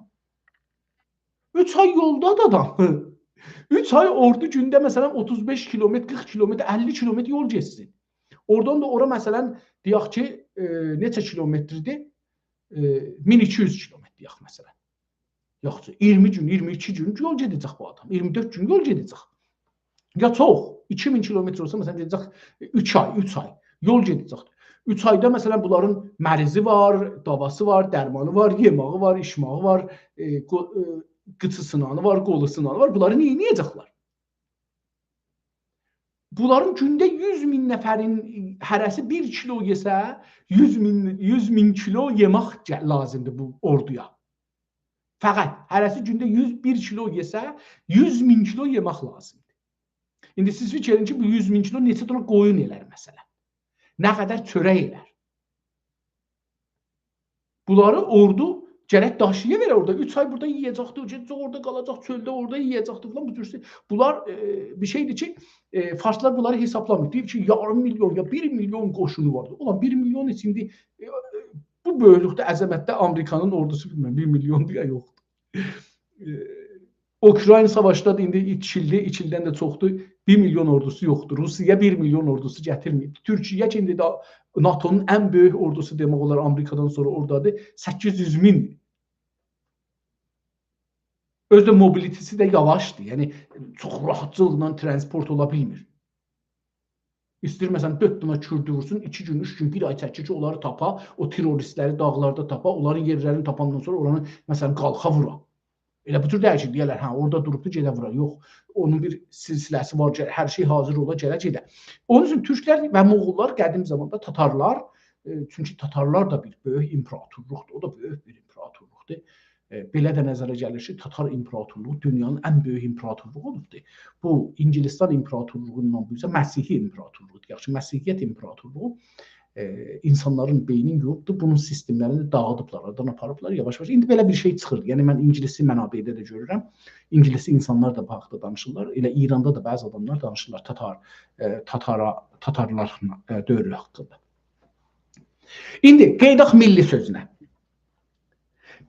A: 3 ay yolda da adam. 3 ay ordu gündə məsələn 35 kilometr, 40 kilometr, 50 kilometr yol getsin. Oradan da ora məsələn deyək ki, neçə kilometrdir? 1200 kilometr deyək məsələn. Yoxsa 20 gün, 22 gün yol gedəcək bu adam. 24 gün yol gedəcək. Ya çox, 2000 kilometr olsa məsələn deyəcək 3 ay yol gedəcəkdir. 3 ayda məsələn bunların mərizi var, davası var, dərmanı var, yemağı var, içmağı var, qıçı sınanı var, qolu sınanı var. Bunları niyə edəcəklər? Bunların gündə 100 min nəfərin hərəsi 1 kilo yesə, 100 min kilo yemək lazımdır bu orduya. Fəqət hərəsi gündə 101 kilo yesə, 100 min kilo yemək lazımdır. İndi siz fikir edin ki, bu 100 min kilo neçə dənə qoyun elər məsələn? Nə qədər çörək elər? Bunları ordu gərək daşıya verər orada. 3 ay burada yiyəcəkdir, orada qalacaq, çöldə orada yiyəcəkdir falan. Bunlar bir şeydir ki, farslar bunları hesablamır. Deyir ki, yarım milyon ya 1 milyon qoşunu vardır. Ulan 1 milyon içində bu böyüklükdə, əzəmətdə Amerikanın ordusu bilməm 1 milyondur ya yoxdur. Ukrayna savaşda da indi 2 ildən də çoxdur. 1 milyon ordusu yoxdur. Rusiya 1 milyon ordusu gətirməyib. Türkiyə ki, indi də NATO'nun ən böyük ordusu demək olar Amerikadan sonra oradadır. 800 min. Özdə mobilitesi də yavaşdır. Yəni, çox rahatçılıqla transport ola bilmir. İstəyir, məsələn, 4 dənə kürdü vursun, 2 gün, 3 gün, 1 ay çəkir ki, onları tapa, o teröristləri dağlarda tapa, onların yerlərini tapandan sonra oranı, məsələn, qalxa vura. Elə bu tür dəyişir, deyərlər, hə, orada durubdu, gedə vura. Yox, onun bir silsiləsi var, hər şey hazır ola, gedə. Onun üçün Türklər və Moğollar qədim zamanda Tatarlar, çünki Tatarlar da bir böyük imperatorluqdur, o da böyük bir imperatorluqdur. Belə də nəzərə gəlir ki, Tatar imperatorluğu dünyanın ən böyük imperatorluğu olubdur. Bu, İngilistan imperatorluğundan bu isə Məsihi imperatorluğudur. Yaxşı, Məsihiyyət imperatorluğu insanların beynini yuyubdur, bunun sistemlərini dağıdıblar, aradan aparıblar, yavaş-yavaş. İndi belə bir şey çıxır. Yəni, mən İngilisi mənabeydə də görürəm. İngilisi insanlar da bu haqda danışırlar. Elə İranda da bəzi adamlar danışırlar Tatarlar dövrü haqqında. İndi, qeydaq milli sözünə.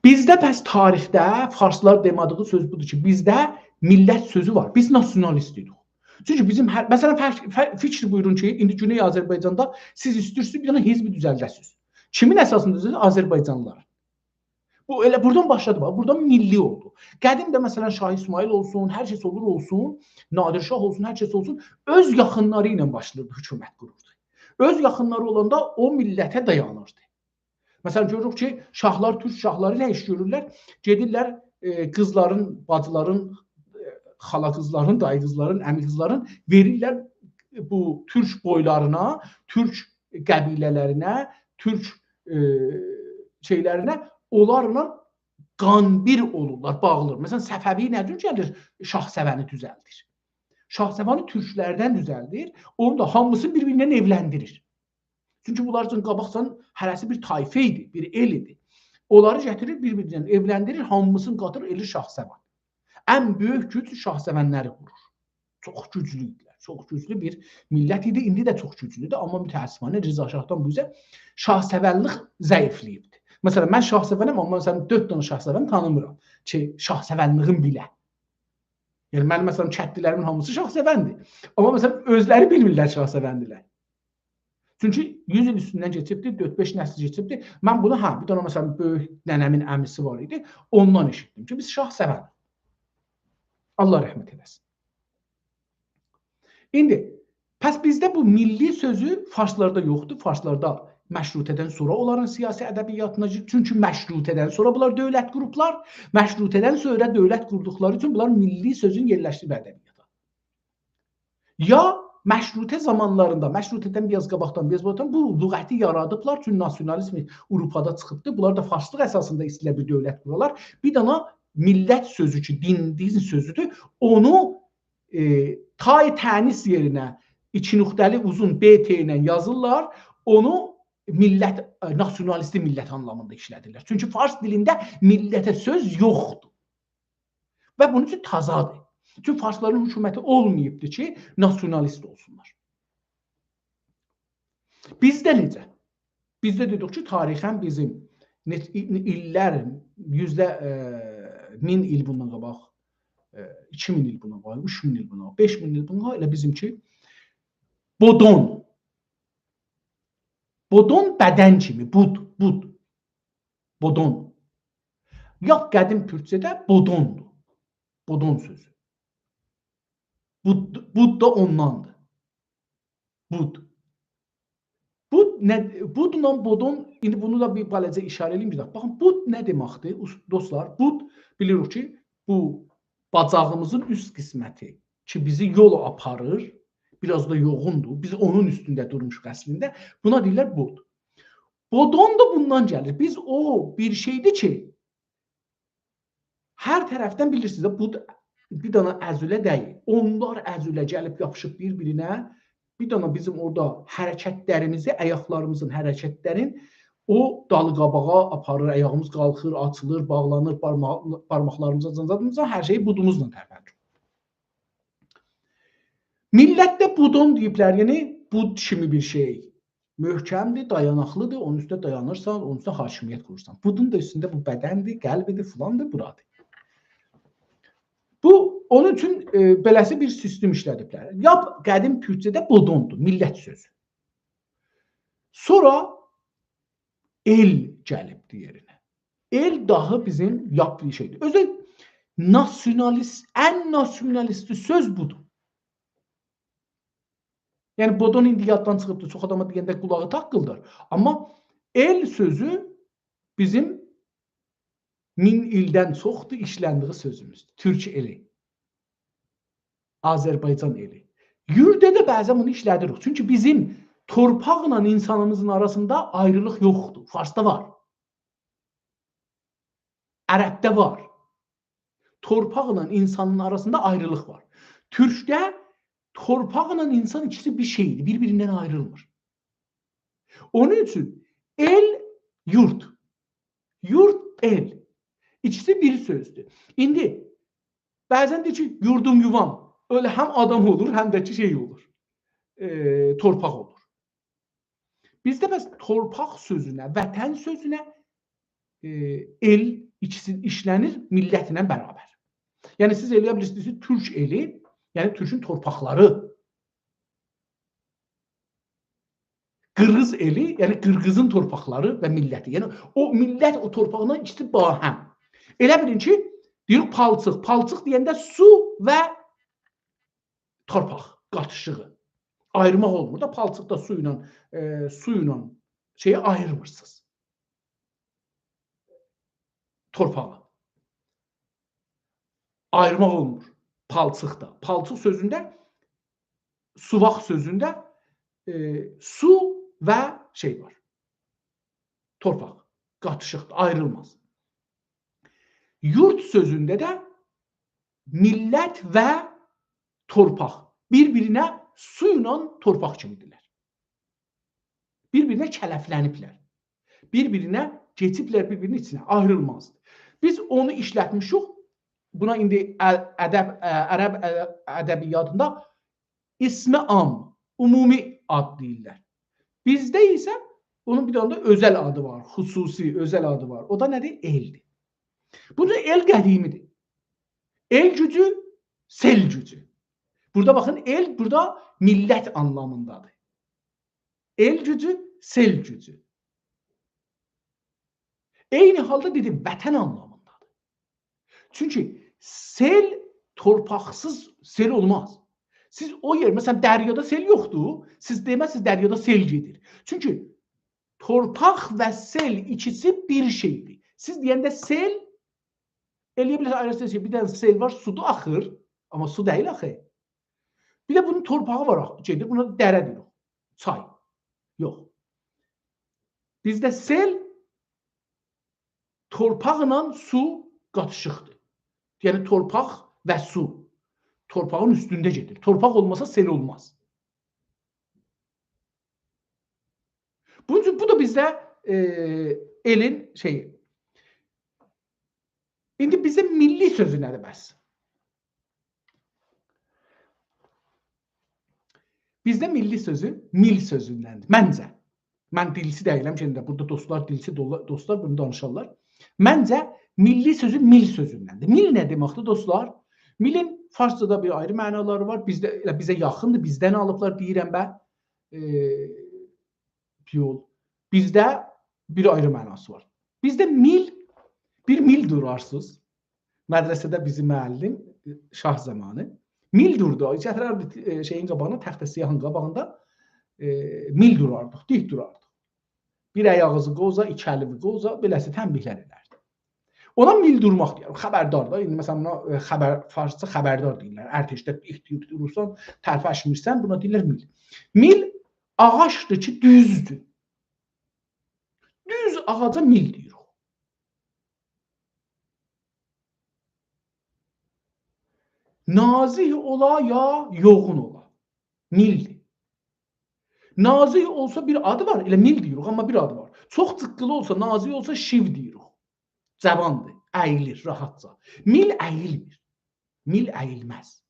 A: Bizdə bəs tarixdə farslar demadığı söz budur ki, bizdə millət sözü var. Biz nasionalistidik. Çünki bizim, məsələn, fikir buyurun ki, indi Güney Azərbaycanda siz istəyirsiniz bir dənə hizbi düzəldəsiniz. Kimin əsasında düzəldəsiniz? Azərbaycanlılar. Bu, elə buradan başladı, buradan milli oldu. Qədim də məsələn Şah İsmail olsun, hər kəs olur olsun, Nadir Şah olsun, hər kəs olsun, öz yaxınları ilə başlayırdı, hökumət qururdu. Öz yaxınları olanda o millətə dayanırdı. Məsələn, görürük ki, şahlar, türk şahları nə iş görürlər? Gedirlər qızların, bacıların, xala qızların, dayı qızların, əmi qızların verirlər bu türk boylarına, türk qəbilələrinə, türk şeylərinə, onlarla qanbir olurlar, bağlılar. Məsələn, Səfəvi nədir gəlir? Şahsəvəni düzəldir. Şahsəvəni türklərdən düzəldir, onu da hamısını bir-birindən evləndirir. Çünki bunlar üçün qabaqsan hərəsi bir tayfə idi, bir el idi. Onları gətirir, bir-birindən evləndirir, hamısını qatır, eli Şahsəvan. Ən böyük güc Şahsəvənləri qurur. Çox güclüydülər. Çox güclü bir millət idi. İndi də çox güclüdür. Amma mütəəssifanə Rza Şahdan bu üzə Şahsəvənlik zəifliyibdir. Məsələn, mən Şahsəvənəm, amma məsələn 4 dənə Şahsəvən tanımıram ki, Şahsəvənliğin bilə. Yəni, mənim məsələn kəndlilərimin hamısı Şahsəvəndir. Amma məsələn, özləri bilmirlər Şahsəvəndilər. Çünki 100 il üstündən keçibdir, 4-5 nəsil keçibdir. Mən bunu, bir dənə məsələn, böyük nənəmin əmisi var idi, ondan eşitdim ki, biz Şahsəvənik. Allah rəhmət eləsin. İndi, pəs bizdə bu milli sözü farslarda yoxdur. Farslarda məşrutədən sonra onların siyasi ədəbiyyatına, çünki məşrutədən sonra bunlar dövlət qurublar, məşrutədən sonra dövlət qurduqları üçün bunlar milli sözün yerləşdirib ədəbiyyata. Ya məşrutə zamanlarında, məşrutədən biraz qabaqdan, bu lüğəti yaradıblar, çünki nasionalizmi Avropada çıxıbdır. Bunlar da farslıq əsasında istəyirlər bir dövlət quralar. Bir dana millət sözü ki, din sözüdür, onu tay tənis yerinə İki nöqtəli uzun BT ilə yazırlar. Onu millət, nasionalisti millət anlamında işlədirlər. Çünki fars dilində millətə söz yoxdur. Və bunun üçün tazadır. Çünki farsların hökuməti olmayıbdır ki, nasionalist olsunlar. Bizdə necə? Bizdə dedik ki, tarixən bizim illər, 1000 il bundan qabaq, 2000 il bundan qabaq, 3000 il bundan qabaq, 5000 il bundan qabaq, elə bizimki bodon. Bodon bədən kimi, bud. Bodon. Yad qədim türkçədə bodondur. Bodon sözü. Bud da ondandır. Bud. Budla bodon, indi bunu da bir balaca işarə edeyim bir dakika. Baxın, bud nə deməkdir? Dostlar, bud bilirik ki, bu bacağımızın üst qisməti ki, bizi yola aparır, biraz da yoğundur. Biz onun üstündə durmuşuq əslində. Buna deyirlər bud. Bodon da bundan gəlir. Biz o bir şeydir ki, hər tərəfdən bilirsiniz, bud bir dana əzülə deyil. Onlar əzülə gəlib yapışıb bir-birinə. Bir dana bizim orada hərəkətlərimizi, ayaqlarımızın hərəkətlərin o dalı-qabağa aparır, ayağımız qalxır, açılır, bağlanır, parmaqlarımıza, zanzadımıza, hər şeyi budumuzla tərpənir. Millətdə budon deyiblər, yəni bud kimi bir şey. Möhkəmdir, dayanaqlıdır, onun üstündə dayanırsan, onun üstündə hakimiyyət qurursan. Budun da üstündə bu bədəndir, qəlbidir, filandır, buradır. Bu, onun üçün beləsi bir sistem işlədiblər. Yab qədim türkçədə bodondur, millət sözü. Sonra el gəlibdir yerinə. El dahi bizim yab bir şeydir. Özü nasionalist, ən nasionalisti söz budur. Yəni bodon indi yaddan çıxıbdır, çox adama deyəndə qulağı taqqıldır. Amma el sözü bizim 1000 ildən çoxdur işləndiyi sözümüzdür. Türk eli. Azərbaycan eli. Yurda da bəzən bunu işlədirik. Çünki bizim torpaqla insanımızın arasında ayrılıq yoxdur. Farsda var. Ərəbdə var. Torpaqla insanın arasında ayrılıq var. Türkdə torpaqla insan ikisi bir şeydir. Bir-birindən ayrılmır. Onun üçün el, yurt. Yurt, el. İkisi bir sözdür. İndi bəzən deyir ki, yurdum yuvam. Öyle hem adam olur hem de şey olur. Torpaq olur. Bizdə bəs torpaq sözünə, vətən sözünə el ikisi işlənir millətlə bərabər. Yəni siz eləyə bilirsiniz Türk eli, yəni Türkün torpaqları. Qırğız eli, yəni Qırğızın torpaqları və milləti. Yəni o millət o torpağına ikisi bahəm. Elə bilin ki, deyir palçıq. Palçıq deyəndə su və torpaq qatışığı. Ayırmaq olmur da palçıqda suyla şeyi ayırmırsınız. Torpağı. Ayırmaq olmur. Palçıqda. Palçıq sözündə, suvaq sözündə su və şey var. Torpaq. Qatışıqdır. Ayrılmaz. Yurt sözündə də millət və torpaq. Bir-birinə suyla torpaq kimidirlər. Bir-birinə kələfləniblər. Bir-birinə keçiblər bir-birinin içinə. Ayrılmazdır. Biz onu işlətmişik. Buna indi ərəb ədəbiyyatında ismi am, umumi ad deyirlər. Bizdə isə onun bir dənə də özəl adı var. Xüsusi, özəl adı var. O da nədir? Eldir. Bu da el qədimidir. El gücü, sel gücü. Burada baxın, el burada millət anlamındadır. El gücü, sel gücü. Eyni halda dedim, vətən anlamındadır. Çünki sel torpaqsız sel olmaz. Siz o yer, məsələn, dəryada sel yoxdur, siz deməzsiniz dəryada sel gedir. Çünki torpaq və sel ikisi bir şeydir. Siz deyəndə sel, eləyə bilirsiniz, ayrıca bir dənə sel var, suda axır, amma su deyil axı. Bir də bunun torpağı var, gedir, buna dərə deyil, çay. Yox. Bizdə sel torpaqla su qatışıqdır. Yəni torpaq və su torpağın üstündə gedir. Torpaq olmasa sel olmaz. Bu da bizdə elin şeyi. İndi bizdə milli sözü nədir bəs? Bizdə milli sözü mil sözündəndir. Məncə. Mən dilsi deyiləm ki, burada dostlar dilsi dostlar bunu danışarlar. Məncə milli sözü mil sözündəndir. Mil nə deməkdir dostlar? Milin farscada bir ayrı mənaları var. Bizə yaxındır. Bizdən alıblar deyirəm mən. Yol. Bizdə bir ayrı mənası var. Bizdə mil, bir mil durarsınız. Mədrəsədə bizim müəllim şah zamanı mil durdu. Gətirərdi şeyin qabağına, təxtə siyahın qabağında mil durardıq, dik durardıq. Bir ayağınızı qoza, iki əlini qoza, beləsi tənbihlər edərdi. Ona mil durmaq deyir. Xəbərdar da. İndi məsələn farsça xəbərdar deyirlər. Ərtəşdə dik durursan, tərpəşmirsən, buna deyirlər mil. Mil ağacdır ki, düzdür. Düz ağaca mil deyir. Nazih ola ya yoğun ola. Mildir. Nazih olsa bir adı var. Elə mil deyirik, amma bir adı var. Çox tıqqılı olsa, nazih olsa şiv deyirik. Cavandır, əyilir rahatca. Mil əyilmir. Mil əyilməz.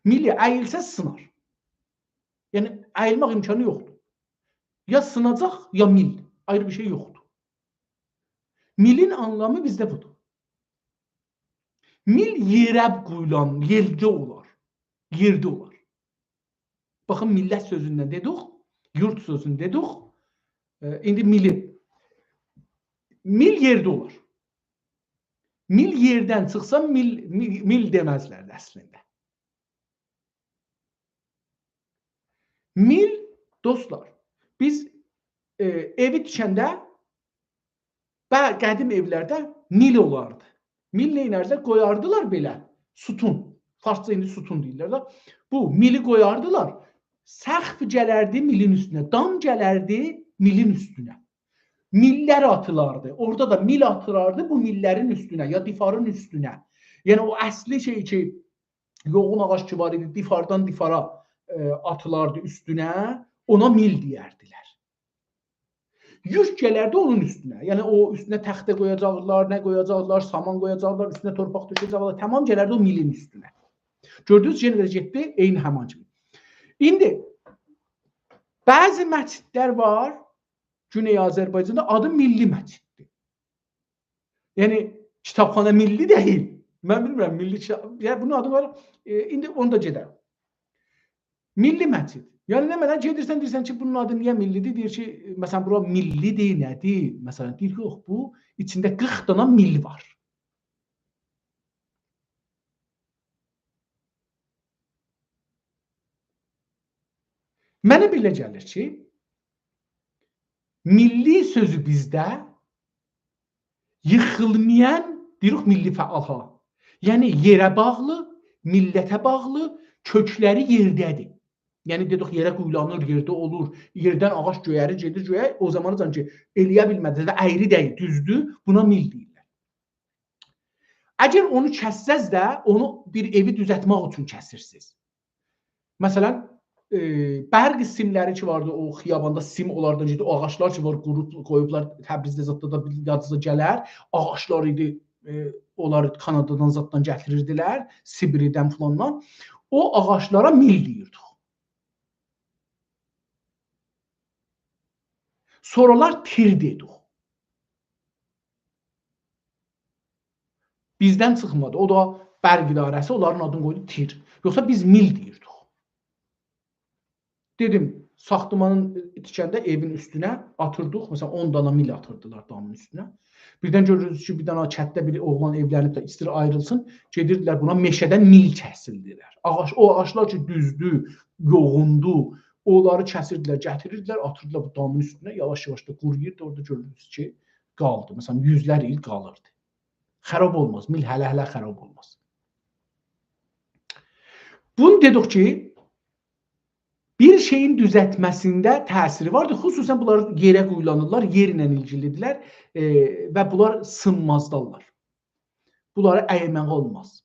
A: Mil əyilsə sınar. Yəni əyilmək imkanı yoxdur. Ya sınacaq, ya mil. Ayrı bir şey yoxdur. Milin anlamı bizdə budur. Mil yerə qoyulan, yerdə olar. Yerdə olar. Baxın, millət sözündən dedik, yurt sözündən dedik. İndi mili. Mil yerdə olar. Mil yerdən çıxsa mil deməzlər əslində. Mil, dostlar, biz evi tikəndə qədim evlərdə mil olardı. Mil neynərsə qoyardılar belə, sütun. Farsça indi sütun deyirlər da. Bu, mili qoyardılar. Səqf gələrdi milin üstünə, dam gələrdi milin üstünə. Millər atılardı. Orada da mil atırardı bu millərin üstünə, ya difarın üstünə. Yəni o əsli şey ki, yoğun ağac ki var idi, difardan difara atılardı üstünə, ona mil deyərdilər. Yük gələrdi onun üstünə. Yəni o üstünə təxtə qoyacaqlar, nə qoyacaqlar, saman qoyacaqlar, üstünə torpaq tökəcəklər, tamam gələrdi o milin üstünə. Gördünüz, yenə getdi, eyni həman kimi. İndi bəzi məscidlər var, Güney Azərbaycanda adı milli məsciddir. Yəni kitabxana milli deyil. Mən bilmirəm, milli kitab, yəni bunun adı var. İndi onu da gedər. Milli məscid. Yəni nə mənə gedirsən, deyirsən ki, bunun adı niyə millidir? Deyir ki, məsələn, bura millidir, nədir? Məsələn, deyir, yox, bu içində 40 dana mil var. Mənə belə gəlir ki, milli sözü bizdə yıxılmayan, deyirik, milli fəalha. Yəni yerə bağlı, millətə bağlı, kökləri yerdədir. Yəni dedik, yerə quyulanır, yerdə olur, yerdən ağac göyəri gedir, göyə, o zaman ki, eləyə bilmədir və əyri deyil, düzdür, buna mil deyirlər. Əgər onu kəssəz də, onu bir evi düzəltmək üçün kəsirsiniz. Məsələn, bərq simləri ki vardı, o xiyabanda sim onlardan gedir, o ağaçlar ki var, qurub qoyublar, Təbrizdə zətdə da yadınıza gələr, ağaçlar idi, onları Kanadadan zətdən gətirirdilər, Sibirdən filandan, o ağaçlara mil deyirdik. Sonralar tir dedik. Bizdən çıxmadı. O da bərq idarəsi onların adını qoydu tir. Yoxsa biz mil deyirdik. Dedim, saxtamanın tikəndə evin üstünə atırdıq. Məsələn, 10 dana mil atırdılar damın üstünə. Birdən görürüz ki, bir dana kətdə bir oğlan evlənib də istir ayrılsın. Gedirdilər buna meşədən mil kəsildilər. O ağaçlar ki, düzdür, yoğundur. Onları kəsirdilər, gətirirdilər, atırdılar bu damın üstünə, yavaş-yavaş da quruyurdu. Orada görürüz ki, qaldı. Məsələn, yüzlər il qalırdı. Xərab olmaz, mil hələ-hələ xərab olmaz. Bunu dedik ki, bir şeyin düzəltməsində təsiri vardır. Xüsusən bunlar yerə quyulanırlar, yerlə ilgilidirlər və bunlar sınmazdarlar. Bunları əymək olmaz.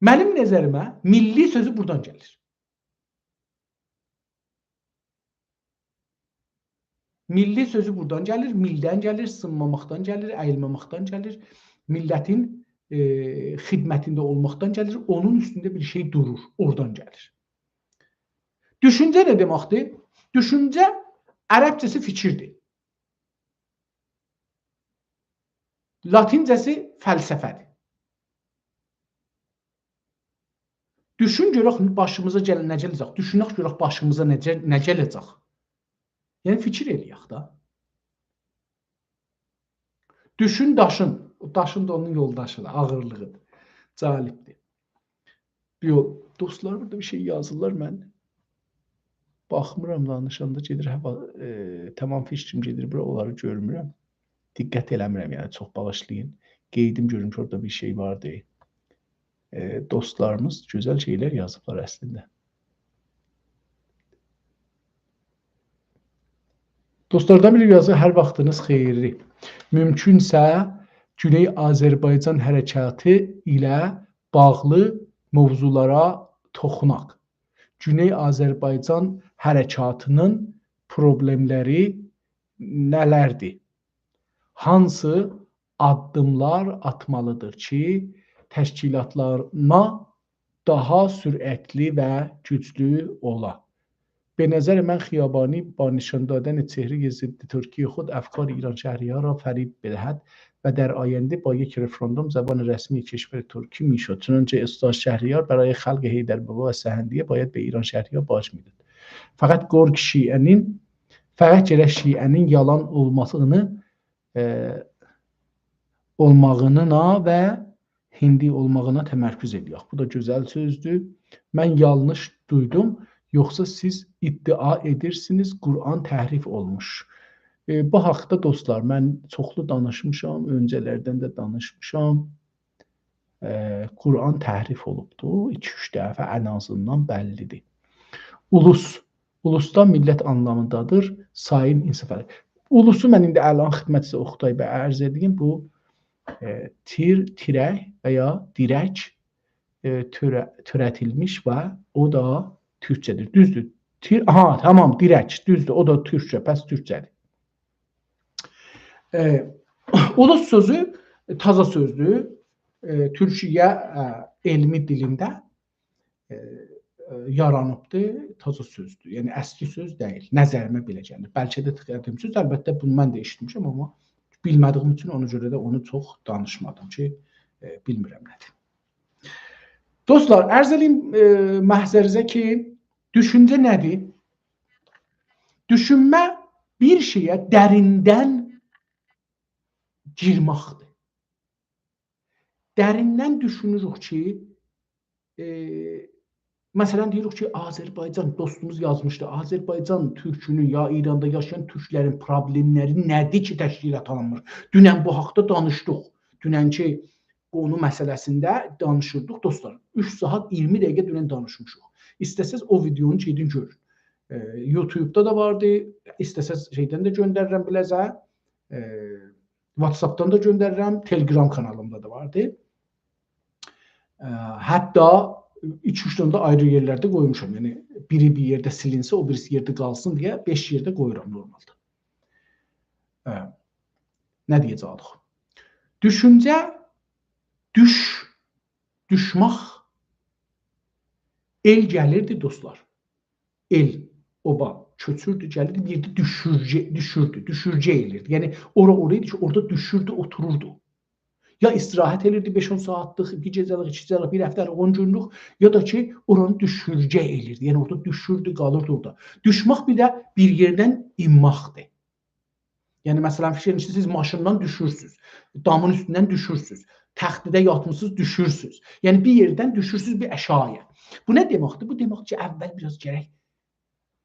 A: Mənim nəzərimə milli sözü buradan gəlir. Milli sözü buradan gəlir, mildən gəlir, sınmamaqdan gəlir, əyilməməkdən gəlir, millətin xidmətində olmaqdan gəlir, onun üstündə bir şey durur, oradan gəlir. Düşüncə nə deməkdir? Düşüncə ərəbcəsi fikirdir. Latincəsi fəlsəfədir. Düşün görək başımıza nə gələcək, düşünək görək başımıza nə gələcək. Yəni fikir eləyək da. Düşün daşın. Daşın da onun yoldaşıdır, ağırlığıdır. Calibdir. Dostlar burada bir şey yazırlar, mən baxmıram, danışanda gedir, tamam fikrim gedir, bura onları görmürəm. Diqqət eləmirəm, yəni çox bağışlayın. Qeydim görüm ki, orada bir şey vardı. Dostlarımız gözəl şeylər yazıblar əslində. Dostlardan biri yazır, hər vaxtınız xeyirli. Mümkünsə Güney Azərbaycan hərəkatı ilə bağlı mövzulara toxunaq. Güney Azərbaycan hərəkatının problemləri nələrdir? Hansı addımlar atmalıdır ki, təşkilatlarına daha sürətli və güclü ola? به نظر من خیابانی با نشان دادن چهره ضد ترکیه خود افکار ایران شهری‌ها را فریب بدهد و در آینده با یک رفراندوم زبان رسمی کشور ترکی میشد. چنانچه استاد شهریار برای خلق حیدربابا و سحندیه باید به ایران شهری‌ها باج میداد. Fakat Gork Şiənin fəqət gərək Şiənin yalan olmağına və hindi olmağına təmərküz edək. Bu da gözəl sözdür. Mən yanlış duydum. Yoxsa siz iddia edirsiniz, Quran təhrif olmuş. Bu haqda dostlar, mən çoxlu danışmışam, öncələrdən də danışmışam. Quran təhrif olubdur, 2-3 dəfə ən azından bəllidir. Ulusda millət anlamındadır, sayın insafəli. Ulusu mən indi əlan xidmətçisi Oxtay bəy ərz edeyim, bu tirək və ya dirək türətilmiş və o da Türkçədir, düzdür. Tamam, dirək, düzdür. O da Türkçə, pəs Türkçədir. Ulus sözü taza sözdür. Türkiyə elmi dilində yaranıbdır, taza sözdür. Yəni əski söz deyil. Nəzərimə belə gəlir. Bəlkə də tıxıyatım söz. Əlbəttə bunu mən də eşitmişəm, amma bilmədiyim üçün ona görə də onu çox danışmadım ki, bilmirəm nədir. Dostlar, ərz edeyim məhzərinizə ki, düşüncə nədir? Düşünmə bir şeyə dərindən girməkdir. Dərindən düşünürük ki, məsələn deyirik ki, Azərbaycan, dostumuz yazmışdı, Azərbaycan türkünün ya İranda yaşayan türklərin problemləri nədir ki, təşkilat alınmır? Dünən bu haqda danışdıq. Dünənki qonu məsələsində danışırdıq dostlar. 3 saat 20 dəqiqə dünən danışmışıq. İstəsəz o videonu gedin görün. YouTube'da da vardı. İstəsəz şeydən də göndərirəm biləcə. WhatsApp'dan da göndərirəm. Telegram kanalımda da vardı. Hətta 2-3 dənə də ayrı yerlərdə qoymuşam. Yəni biri bir yerdə silinsə, o birisi yerdə qalsın deyə 5 yerdə qoyuram normalda. Nə deyəcəyik? Düşüncə, düşmək el gəlirdi dostlar. El, oba, köçürdü, gəlirdi, bir yerdə düşürcə elirdi. Yəni oraydı ki, orada düşürdü, otururdu. Ya istirahət elirdi 5-10 saatlıq, 1 gecəlik, 2 gecəlik, 1 həftəlik, 10 günlük, ya da ki, oranı düşürcə elirdi. Yəni orada düşürdü, qalırdı orada. Düşmək bir də bir yerdən inmaqdır. Yəni məsələn, siz maşından düşürsünüz, damın üstündən düşürsünüz, təxtidə yatmışsınız, düşürsünüz. Yəni bir yerdən düşürsünüz bir əşaya. Bu nə deməkdir? Bu demək ki, əvvəl biraz gərək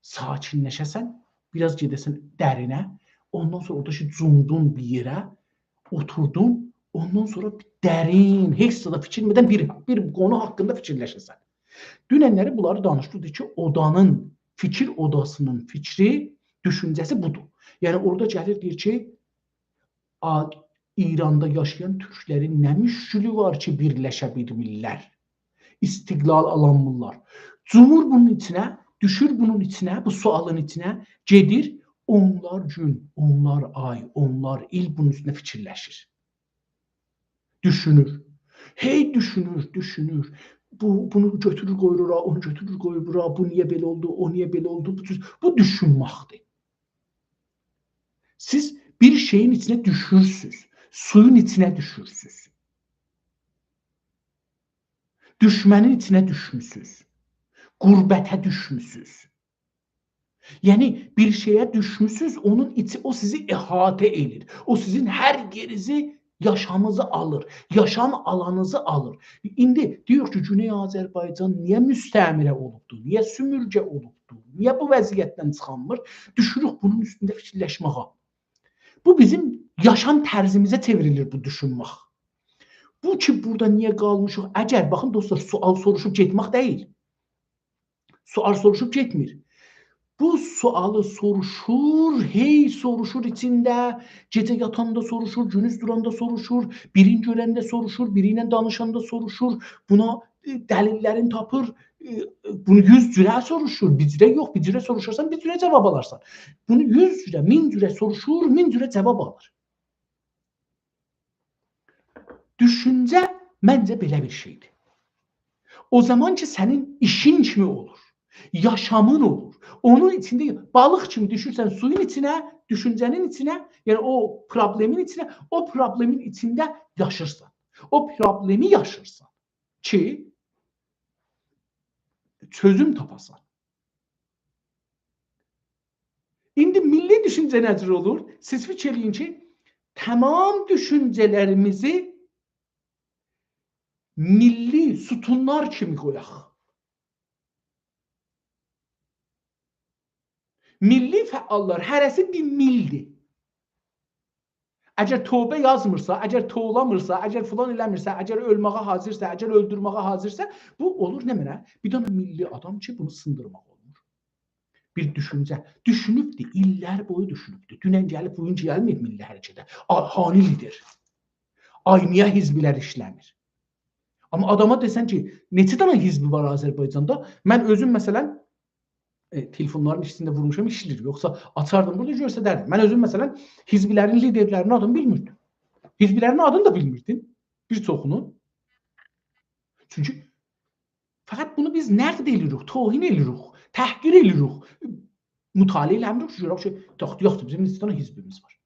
A: sakinləşəsən, biraz gedəsən dərinə, ondan sonra orada ki, cumdun bir yerə, oturdun, ondan sonra dərin, heç sada fikirmədən bir qonu haqqında fikirləşəsən. Dünənləri bunları danışdıq ki, odanın, fikir odasının fikri, düşüncəsi budur. Yəni orada gəlir deyir ki, İranda yaşayan türklərin nə müşkülü var ki, birləşə bilmirlər, istiqlal alanmırlar. Cumhur bunun içinə, düşür bunun içinə, bu sualın içinə, gedir, onlar gün, onlar ay, onlar il bunun üstüne fikirləşir. Düşünür. Hey düşünür. Bunu götürür qoyur ora, onu götürür qoyur bura, bu niyə belə oldu, o niyə belə oldu. Bu düşünməkdir. Siz bir şeyin içine düşürsünüz. Suyun içine düşürsünüz. Düşmənin içine düşmüsünüz. Qurbətə düşmüsünüz. Yani bir şeye düşmüsünüz, onun içi o sizi ihate edir. O sizin her yerinizi, yaşamınızı alır. Yaşam alanınızı alır. İndi diyor ki Güney Azərbaycan niye müstəmirə olubdu? Niye sümürgə olubdu? Niye bu vəziyyətdən çıxanmır? Düşürük bunun üstündə fikirləşməyə. Bu bizim yaşam tərzimizə çevrilir bu düşünmək. Bu ki burada niye qalmışıq? Əgər baxın dostlar, sual soruşub getmək deyil. Sual soruşub getmir. Bu sualı soruşur, hey soruşur içində, gecə yatanda soruşur, gündüz duranda soruşur, birini görəndə soruşur, biriyle danışanda soruşur, buna dəlillərini tapır, bunu 100 cürə soruşur, bir cürə yox, bir cürə soruşursan, bir cürə cavab alarsan. Bunu 100 cürə, 1000 cürə soruşur, 1000 cürə cavab alır. Düşüncə məncə belə bir şeydir. O zaman ki sənin işin kimi olur, yaşamın olur. Onun içinde balık kimi düşürsen suyun içine, düşüncenin içine, yani o problemin içine, o problemin içinde yaşırsan. O problemi yaşırsan ki çözüm tapasan. İndi milli düşünce nedir olur? Siz fikirləyin ki, tamam düşüncelerimizi milli sütunlar kimi qoyaq. Milli fəallar hərəsi bir mildir. Əgər tövbə yazmırsa, əgər toğlamırsa, əgər filan eləmirsə, əgər ölməyə hazırsa, əgər öldürməyə hazırsa, bu olur nə mənə? Bir dənə milli adam ki, bunu sındırmaq olur. Bir düşüncə. Düşünübdür, illər boyu düşünübdür. Dünən gəlib, bugün gəlməyib milli hərəkətə. Hani lider. Ay, niyə hizblər işləmir? Amma adama desən ki, neçə dənə hizbi var Azərbaycanda? Mən özüm məsələn, telefonların içində vurmuşam, işləyir. Yoxsa açardım burada göstərərdim. Mən özüm məsələn hizbilərin liderlərinin adını bilmirdim. Hizbilərin adını da bilmirdim. Bir çoxunu. Çünki fəqət bunu biz nəqd edirik, tohin edirik, təhqir edirik. Mütaliə eləmirik ki, görək ki, yoxdur, bizim neçə dənə hizbimiz var.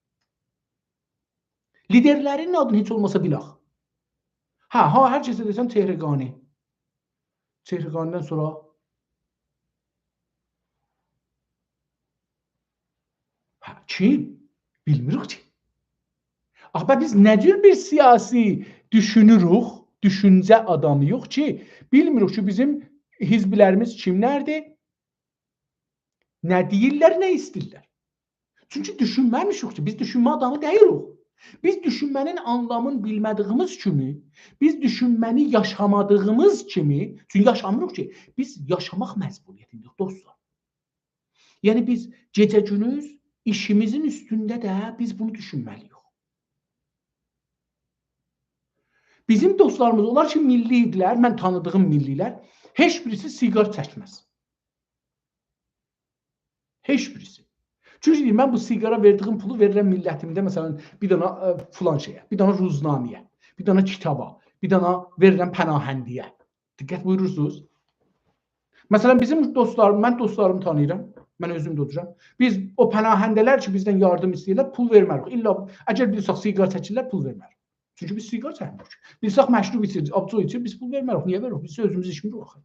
A: Liderlərin adını heç olmasa bilək. Hər kəsə desəm Tehriqani. Tehriqanidən sonra kim? Bilmirik ki. Ama biz ne tür bir siyasi düşünürük, düşünce adamı yok ki, bilmirik ki bizim hizbilərimiz kimlərdir, ne deyirlər, ne istəyirlər. Çünki düşünməmişik ki, biz düşünmə adamı deyirik. Biz düşünmənin anlamını bilmədiyimiz kimi, biz düşünməni yaşamadığımız kimi, çünki yaşamırıq ki, biz yaşamaq məcburiyyətindəyik dostlar. Yəni biz gecə-gündüz işimizin üstünde de biz bunu düşünmeliyiz. Bizim dostlarımız onlar ki milliydiler, ben tanıdığım milliler, heç birisi siqar çəkməz. Heç birisi. Çünki mən bu siqara verdiyim pulu verirəm millətimdə, məsələn, bir dana filan şeyə, bir dana ruznamiyə, bir dana kitaba, bir dana verirəm pənahəndiyə. Diqqət buyurursunuz. Məsələn, bizim dostlarım, mən dostlarımı tanıyıram. Mən özüm də oturam. Biz o pənahəndələr ki, bizdən yardım istəyirlər, pul vermərik. İlla əgər bilsək siqar çəkirlər, pul vermərik. Çünki biz siqar çəkmirik. Bilsək məşrub içir, abzu içir, biz pul vermərik. Niyə veririk? Biz özümüz işimirik axı.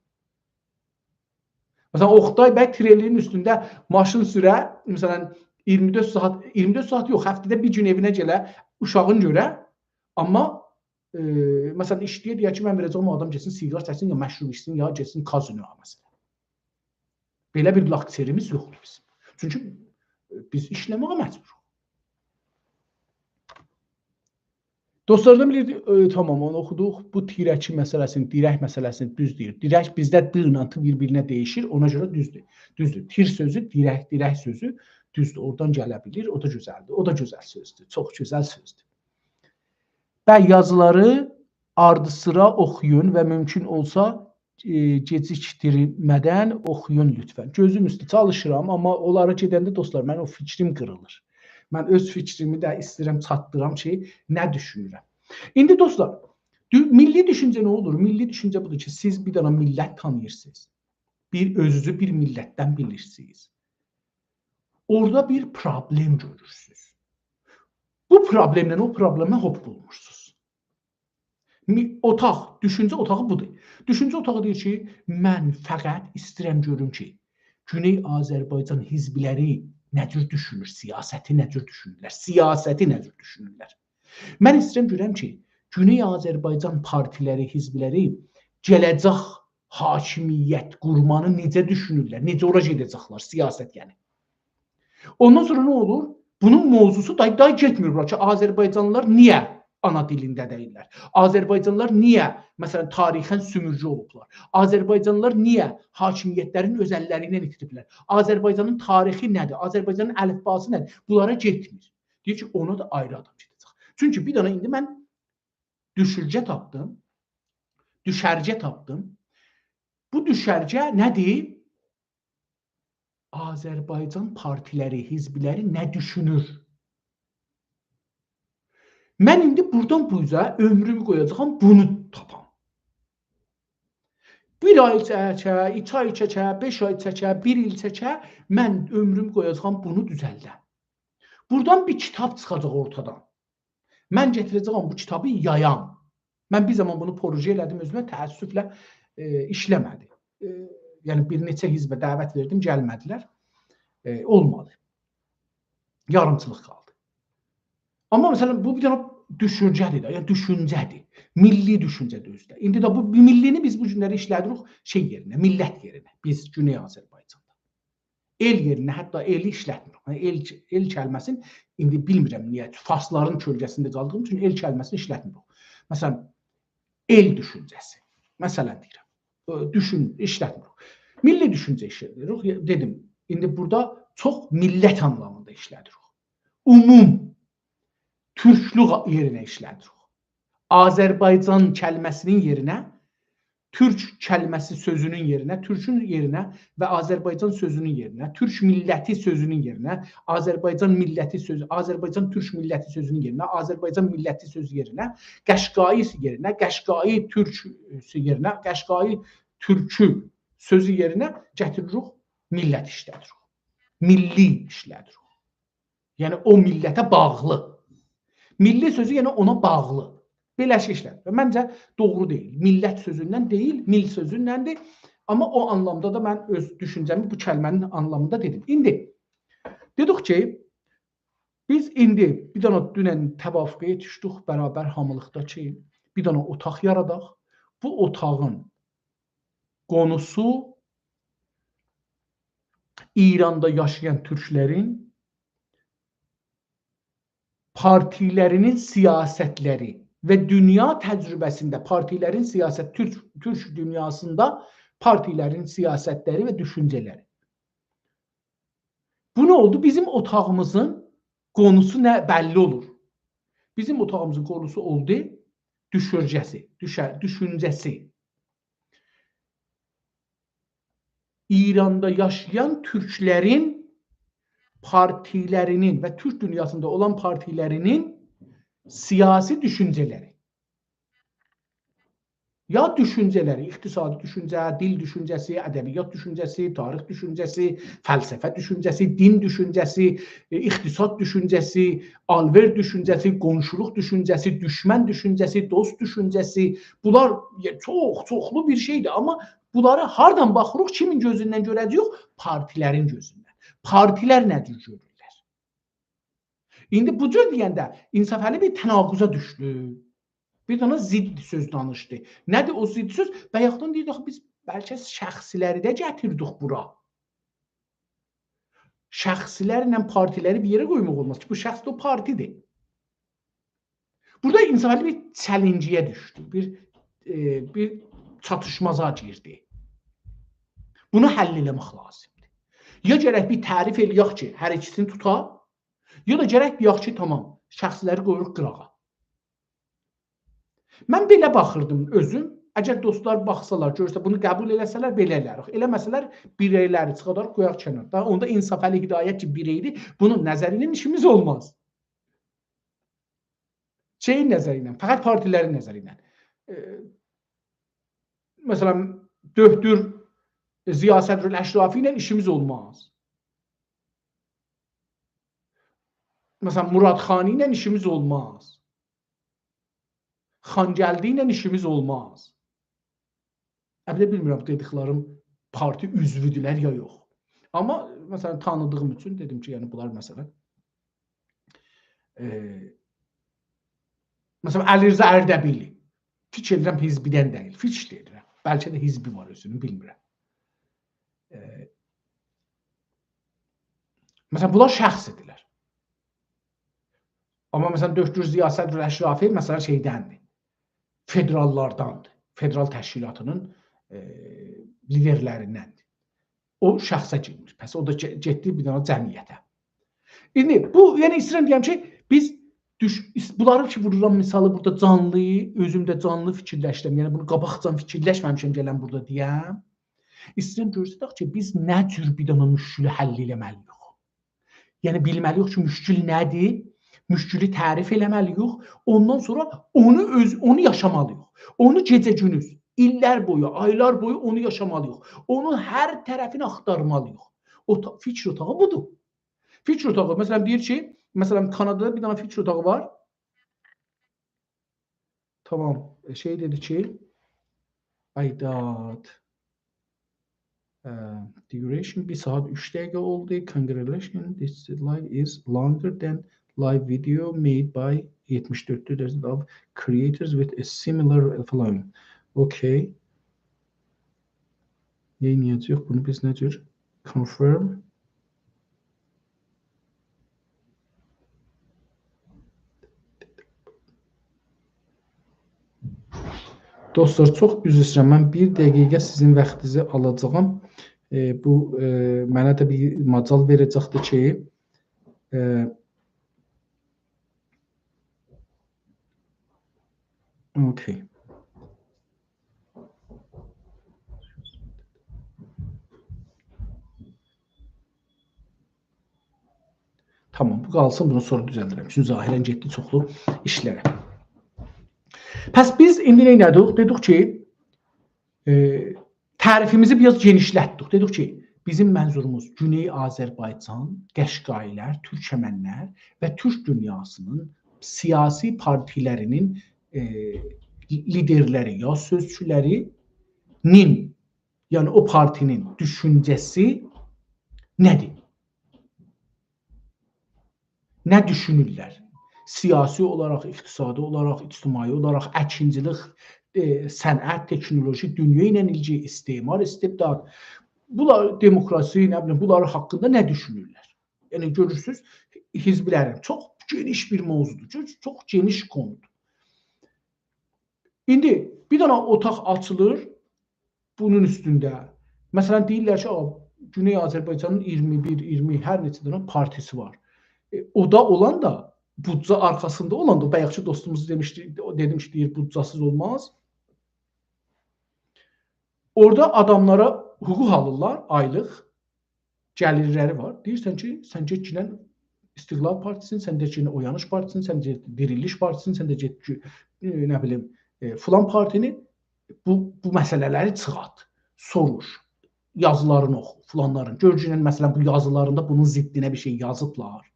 A: Məsələn, Oxtay bəy trelinin üstündə maşın sürə, məsələn, 24 saat yox, həftədə bir gün evinə gələ, uşağın görə, amma məsələn, işləyə deyək ki, mən verəcəm o adam gəlsin, siqar çəksin, ya məşrub içsin, ya gəlsin kazinoya məsələn. Belə bir lakterimiz yoxdur bizim. Çünki biz işləməyə məcburuq. Dostlardan bilirdik, tamam onu oxuduq. Bu tirəki məsələsini, dirək məsələsini düz deyir. Dirək bizdə d-la t bir-birinə dəyişir, ona görə düzdür. Düzdür. Tir sözü, dirək sözü düzdür. Oradan gələ bilir, o da gözəldir. O da gözəl sözdür. Çox gözəl sözdür. Və yazıları ardı sıra oxuyun və mümkün olsa gecikdirmədən oxuyun lütfən. Gözüm üstü çalışıram, amma onlara gedəndə dostlar, mən o fikrim qırılır. Mən öz fikrimi də istəyirəm çatdıram ki, nə düşünürəm. İndi dostlar, milli düşüncə nə olur? Milli düşüncə budur ki, siz bir dənə millət tanıyırsınız. Özünüzü bir millətdən bilirsiniz. Orada bir problem görürsünüz. Bu problemlə o problemə hop bulmuşsunuz. Otaq, düşüncə otağı budur. Düşüncə otağı deyir ki, mən fəqət istəyirəm görüm ki, Güney Azərbaycan hizbləri nə cür düşünür, siyasəti nə cür düşünürlər, siyasəti nə cür düşünürlər. Mən istəyirəm görəm ki, Güney Azərbaycan partiləri, hizbləri gələcək hakimiyyət qurmanı necə düşünürlər, necə ora gedəcəklər, siyasət yəni. Ondan sonra nə olur? Bunun mövzusu day getmir bura ki, Azərbaycanlılar niyə ana dilində deyirlər? Azərbaycanlılar niyə, məsələn, tarixən sümürcü olublar? Azərbaycanlılar niyə hakimiyyətlərin özəllərindən itiriblər? Azərbaycanın tarixi nədir? Azərbaycanın əlifbası nədir? Bunlara getmir. Deyir ki, ona da ayrı adam gedəcək. Çünki bir dənə indi mən düşərgə tapdım. Bu düşərgə nədir? Azərbaycan partiləri, hizbləri nə düşünür? Mən indi buradan bu üzə ömrümü qoyacağam, bunu tapam. Bir ay çəkə, 2 ay çəkə, 5 ay çəkə, 1 il çəkə, mən ömrümü qoyacağam, bunu düzəldəm. Buradan bir kitab çıxacaq ortadan. Mən gətirəcəyəm bu kitabı yayam. Mən bir zaman bunu proje elədim özümə, təəssüflə işləmədi. Yəni bir neçə hizbə dəvət verdim, gəlmədilər. Olmadı. Yarımçılıq qaldı. Amma məsələn, bu bir dənə düşüncədir də, yəni düşüncədir. Milli düşüncədir özdə. İndi də bu millini biz bu günləri işlədirik şey yerinə, millət yerinə. Biz Güney Azərbaycanda. El yerinə, hətta eli işlətmirik. El kəlməsini indi bilmirəm niyə, farsların kölgəsində qaldığım üçün el kəlməsini işlətmirik. Məsələn, el düşüncəsi. Məsələn deyirəm. İşlətmirik. Milli düşüncə işlədirik. Dedim, indi burada çox millət anlamında işlədirik. Türklük yerinə işlədirik. Azərbaycan kəlməsinin yerinə, Türk kəlməsi sözünün yerinə, Türkün yerinə və Azərbaycan sözünün yerinə, Türk milləti sözünün yerinə, Azərbaycan milləti sözü, Azərbaycan Türk milləti sözünün yerinə, Azərbaycan milləti sözü yerinə, Qəşqai yerinə, Qəşqai Türküsü yerinə, Qəşqai Türkü sözü yerinə gətiririk, millət işlədirik. Milli işlədirik. Yəni o millətə bağlı. Milli sözü yəni ona bağlı. Beləşik işlədir. Məncə doğru deyil. Millət sözündən deyil, mil sözündəndir. Amma o anlamda da mən öz düşüncəmi bu kəlmənin anlamında dedim. İndi dedik ki, biz indi bir dənə dünən təvafüqə yetişdik bərabər hamılıqda ki, bir dənə otaq yaradaq. Bu otağın qonusu İranda yaşayan türklərin partilərinin siyasətləri və dünya təcrübəsində partilərin siyasət, Türk dünyasında partilərin siyasətləri və düşüncələri. Bu nə oldu? Bizim otağımızın qonusu nə bəlli olur. Bizim otağımızın qonusu oldu düşüncəsi. İranda yaşayan türklərin partilərinin və Türk dünyasında olan partilərinin siyasi düşüncələri. Ya düşüncələri, iqtisadi düşüncə, dil düşüncəsi, ədəbiyyat düşüncəsi, tarix düşüncəsi, fəlsəfə düşüncəsi, din düşüncəsi, iqtisad düşüncəsi, alver düşüncəsi, qonşuluq düşüncəsi, düşmən düşüncəsi, dost düşüncəsi. Bunlar çoxlu bir şeydir. Amma bunları hardan baxırıq, kimin gözündən görəcəyik? Partilərin gözündən. Partilər nə cür görürlər? İndi bu cür deyəndə İnsafəli bir tənaqüza düşdü. Bir dənə zidd söz danışdı. Nədir o zidd söz? Və yaxdan deyirdik, biz bəlkə şəxsiləri də gətirdik bura. Şəxsilərlə partiləri bir yerə qoymaq olmaz ki, bu şəxs də o partidir. Burada İnsafəli bir challenge-yə düşdü. Bir çatışmaza girdi. Bunu həll eləmək lazımdır. Ya gərək bir tərif eləyək ki, hər ikisini tutaq, ya da gərək deyək ki, tamam, şəxsləri qoyuruq qırağa. Mən belə baxırdım özüm, Əgər dostlar baxsalar, görsə bunu qəbul eləsələr belə elərik. Eləməsələr bireyləri çıxaraq qoyaq kənarda. Onda İnsaf Əli Hidayət ki bireydir. Bunun nəzəri ilə işimiz olmaz. Şeyin nəzəri ilə, fəqət partilərin nəzəri ilə. Məsələn, Döhdür Ziya Sədrül Əşrafi ilə işimiz olmaz. Məsələn, Murad Xani ilə işimiz olmaz. Xancəldi ilə işimiz olmaz. Əbədə bilmirəm, dediklərim parti üzvüdülər ya yox. Amma məsələn, tanıdığım üçün dedim ki, yəni bunlar məsələn. Məsələn, Əlirza Ərdəbili. Fiç edirəm hizbidən deyil, fiç deyirəm. Bəlkə də hizbi var özünü, bilmirəm. Məsələn, bunlar şəxs edirlər. Amma məsələn, Döhdür Ziya Sədrül Əşrafi məsələn şeydəndir. Federallardandır. Federal təşkilatının liderlərindəndir. O şəxsə girmir. Pəs o da getdi bir dənə cəmiyyətə. İndi bu, yəni istəyirəm deyəm ki, biz bunları ki vururam misalı burada canlı, özümdə canlı fikirləşdim. Yəni bunu qabaqcan fikirləşməmişəm gələn burada deyəm. İstəyirəm görsədək ki, biz nə cür bir dənə müşkülü həll eləməliyik. Yəni bilməliyik ki, müşkül nədir? Müşkülü tərif eləməliyik. Ondan sonra onu yaşamalıyıq. Onu gecə-gündüz, illər boyu, aylar boyu onu yaşamalıyıq. Onun hər tərəfini axtarmalıyıq. Fikir otağı budur. Fikir otağı, məsələn deyir ki, məsələn Kanadada bir dənə fikir otağı var. Tamam, şey dedi ki, Aydat duration 1 saat 3 dəqiqə oldu. Congratulations, this live is longer than live video made by 74% of creators with a similar following. Okay. Yayınlayacağıq. Bunu biz nə cür? Confirm. Dostlar, çox üzr istəyirəm. Mən 1 dəqiqə sizin vaxtınızı alacağam. Bu mənə də bir macal verəcəkdir ki, okay. Tamam, bu qalsın, bunu sonra düzəldirəm. Çünki zahirən getdi çoxlu işlərə. Pəs biz indi nə edirik? Dedik ki, tərifimizi biraz genişlətdik. Dedik ki, bizim mənzurumuz Güney Azərbaycan, Qəşqailər, Türkmənlər və Türk dünyasının siyasi partilərinin liderləri ya sözçülərinin, yəni o partinin düşüncəsi nədir? Nə düşünürlər? Siyasi olaraq, iqtisadi olaraq, ictimai olaraq, əkinçilik, sənət, teknoloji, dünya ilə ilgili istismar, istibdad, bunlar demokrasi, nə bilim, bunlar haqqında nə düşünürlər? Yəni görürsüz, hizblərin çox geniş bir mövzudur, çox geniş konudur. İndi bir dənə otaq açılır bunun üstündə. Məsələn deyirlər ki, Güney Azərbaycanın 21, 20 hər neçə dənə partisi var. O da olan da, büdcə arxasında olan da, bayaqçı dostumuz demişdi, dedim ki, deyir, büdcəsiz olmaz. Orada adamlara hüquq alırlar, aylıq, gəlirləri var. Deyirsən ki, sən getginən İstiqlal Partisin, sən getginən Oyanış Partisin, sən getginən Diriliş Partisin, sən də getginən, nə bilim, filan partini, bu məsələləri çıxart, soruş, yazılarını oxu, filanların. Görgünən, məsələn, bu yazılarında bunun ziddinə bir şey yazıblar.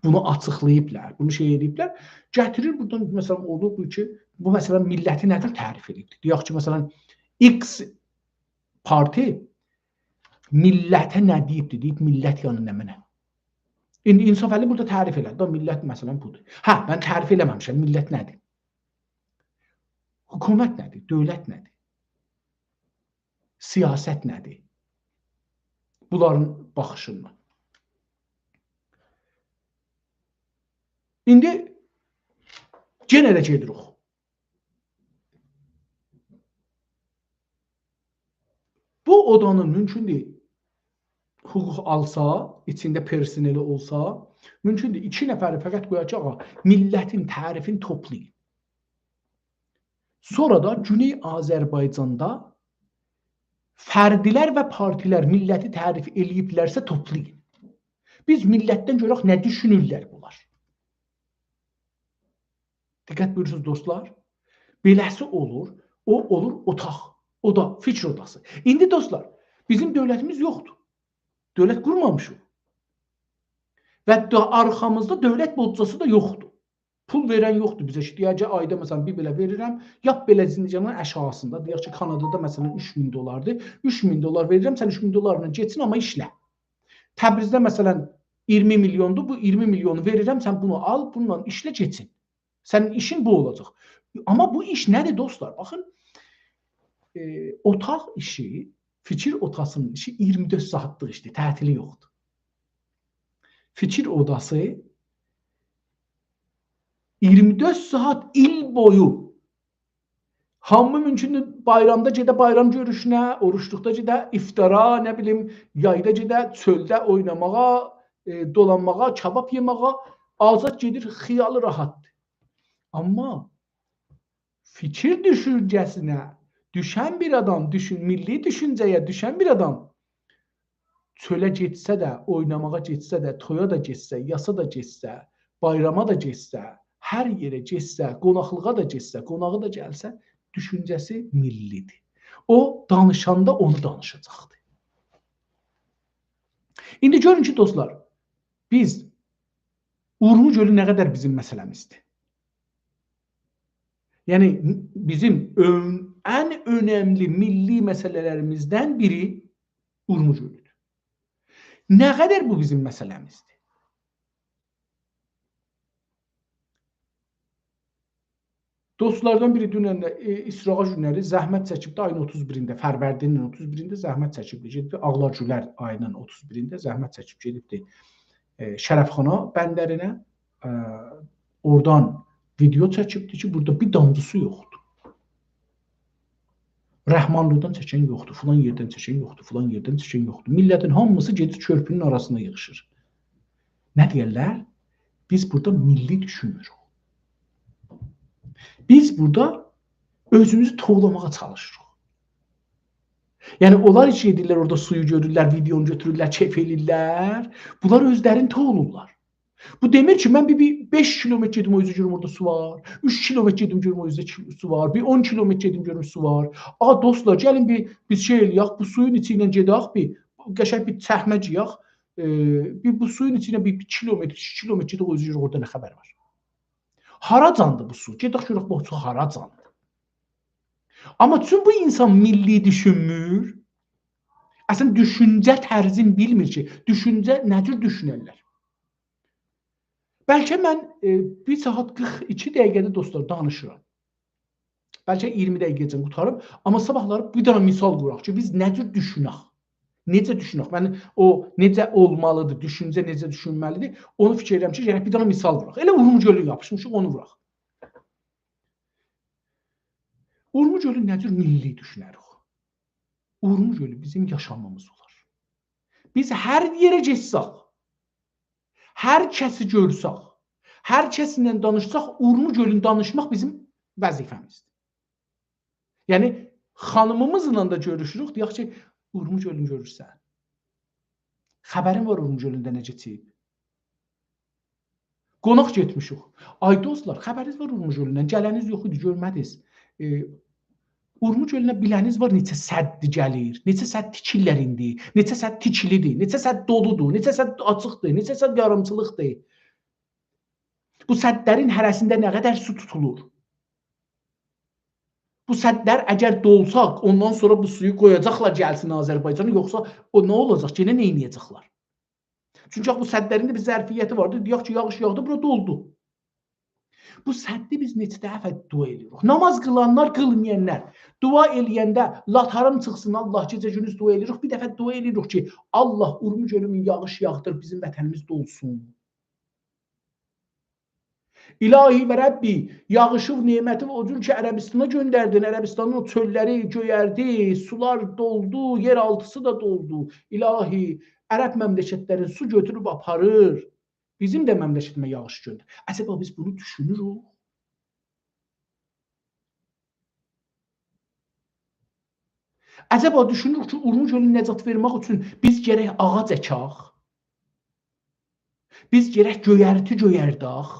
A: Bunu açıqlayıblar, bunu şey ediblər. Gətirir buradan, məsələn, olur bu ki, bu məsələn milləti nədir tərif edibdir? Deyək ki, məsələn, X parti millətə nə deyibdir? Deyib, millət yanı nə mənə? İndi İnsaf Əli burada tərif elədi. Millət məsələn budur. Hə, mən tərif eləməmişəm. Millət nədir? Hökumət nədir? Dövlət nədir? Siyasət nədir? Bunların baxışından. İndi yenə də gedirik. Bu odanın mümkündür hüquq alsa, içində personeli olsa, mümkündür 2 nəfəri fəqət qoyacaq, millətin tərifini toplayın. Sonra da Güney Azərbaycanda fərdilər və partilər milləti tərif eləyiblərsə toplayın. Biz millətdən görək nə düşünürlər bunlar. Diqqət buyursunuz dostlar. Beləsi olur, o olur otaq. O da fikir odası. İndi dostlar, bizim dövlətimiz yoxdur. Dövlət qurmamışıq. Və arxamızda dövlət boccası da yoxdur. Pul verən yoxdur bizə. Deyəcək ayda məsələn bir belə verirəm, yap belə zincanın aşağısında. Deyək ki, Kanadada məsələn 3000 dollardır. 3000 dollar verirəm, sən 3000 dollarla getsin, amma işlə. Təbrizdə məsələn 20 milyondur, bu 20 milyonu verirəm, sən bunu al, bununla işlə getsin. Sənin işin bu olacaq. Amma bu iş nədir dostlar? Baxın, otaq işi, fikir odasının işi 24 saatlıq işdir, tətili yoxdur. Fikir odası 24 saat il boyu hamı mümkündür bayramda gedə bayram görüşünə, oruçluqda gedə iftara, nə bilim, yayda gedə çöldə oynamağa, dolanmağa, kabab yemağa, azad gedir, xiyalı rahatdır. Amma fikir düşüncəsinə düşən bir adam, milli düşüncəyə düşən bir adam çölə getsə də, oynamağa getsə də, toya da getsə, yasa da getsə, bayrama da getsə, hər yerə getsə, qonaqlığa da getsə, qonağı da gəlsə, düşüncəsi millidir. O, danışanda onu danışacaqdır. İndi görün ki, dostlar, biz Urmu gölü nə qədər bizim məsələmizdir. Yəni, bizim ən önəmli milli məsələlərimizdən biri Urmu gölüdür. Nə qədər bu bizim məsələmizdir? Dostlardan biri dünən də İsrağa günləri zəhmət çəkibdi ayın 31-də, Fərvərdinin 31-də zəhmət çəkibdi. Gedibdi Ağlar Gülər ayının 31-də zəhmət çəkib gedibdi Şərəfxana bəndərinə. Oradan video çəkibdi ki, burada bir damcı su yoxdur. Rəhmanlıdan çəkən yoxdur, filan yerdən çəkən yoxdur, filan yerdən çəkən yoxdur. Millətin hamısı gedir körpünün arasında yığışır. Nə deyirlər? Biz burada milli düşünmürük. Biz burada özümüzü tovlamağa çalışırıq. Yəni, onlar heç edirlər, orada suyu görürlər, videonu götürürlər, keyf edirlər. Bunlar özlərini tovlurlar. Bu demir ki, mən bir 5 kilometr gedim, o yüzden görüm orada su var. 3 kilometr gedim, görüm o yüzden su var. Bir 10 kilometr gedim, görüm su var. Dostlar, gəlin biz şey eləyək, bu suyun içi ilə gedək, qəşəng bir çəkmə yiyək. Bu suyun içi ilə bir kilometr, 2 kilometr gedək, o yüzden görüm orada nə xəbər var. Haracandı bu su? Gedək görək, bu su haracandı. Amma çünki bu insan milli düşünmür, əslən düşüncə tərzini bilmir ki, düşüncə nə cür düşünərlər. Bəlkə mən 1 saat 42 dəqiqədə dostlar danışıram. Bəlkə 20 dəqiqəcən qutarım, amma sabahları bir dənə misal quraq ki, biz nə cür düşünək? Necə düşünək? Yəni o necə olmalıdır, düşüncə necə düşünməlidir? Onu fikir edirəm ki, yəni bir dənə misal quraq. Elə Urmu gölü yapışmışıq, onu vuraq. Urmu gölü nə cür milli düşünərik? Urmu gölü bizim yaşamımız olar. Biz hər yerə getsək, hər kəsi görsək, hər kəsinlə danışsaq, Urmu gölünü danışmaq bizim vəzifəmizdir. Yəni, xanımımızla da görüşürük, deyək ki, Urmu gölünü görürsən. Xəbərin var Urmu gölündə necə çiyib. Qonaq getmişik. Ay dostlar, xəbəriniz var Urmu gölündən, gələniz yox idi, görmədiniz. Urmu gölünə biləniz var neçə səddi gəlir, neçə sədd tikirlər indi, neçə sədd tikilidir, neçə sədd doludur, neçə sədd açıqdır, neçə sədd yarımçılıqdır. Bu səddlərin hərəsində nə qədər su tutulur? Bu səddlər əgər dolsaq, ondan sonra bu suyu qoyacaqlar gəlsin Azərbaycana, yoxsa o nə olacaq? Yenə nə edəcəklər? Çünki bu səddlərin də bir zərfiyyəti vardır. Deyək ki, yağış yağdı, bura doldu. Bu səddi biz neçə dəfə dua edirik. Namaz qılanlar, qılmayanlar. Dua eləyəndə latarım çıxsın, Allah gecə gündüz dua edirik. Bir dəfə dua edirik ki, Allah Urmu gölünün yağış yağdır, bizim vətənimiz dolsun. İlahi və Rəbbi, yağışın neməti o cür ki, Ərəbistana göndərdin. Ərəbistanın o çölləri göyərdi, sular doldu, yer altısı da doldu. İlahi, Ərəb məmləkətlərin su götürüb aparır. Bizim də məmləkətimə yağış göndər. Əsəbə biz bunu düşünürük. Əcəba düşünürük ki, Urmuc gölünə nəcat vermək üçün biz gərək ağac əkək, biz gərək göyərti göyərdək.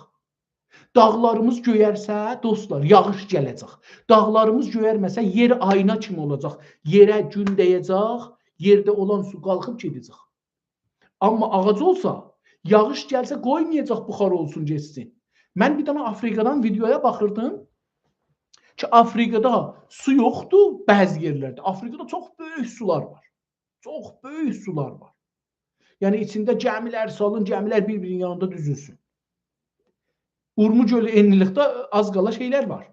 A: Dağlarımız göyərsə, dostlar, yağış gələcək. Dağlarımız göyərməsə, yer ayna kimi olacaq. Yerə gün dəyəcək, yerdə olan su qalxıb gedəcək. Amma ağac olsa, yağış gəlsə qoymayacaq buxar olsun, getsin. Mən bir dənə Afrikadan videoya baxırdım ki, Afrikada su yoxdur bəzi yerlərdə. Afrikada çox böyük sular var. Çox böyük sular var. Yəni içində gəmilər salın, gəmilər bir-birinin yanında düzülsün. Urmuc gölü enlilikdə az qala şeylər var.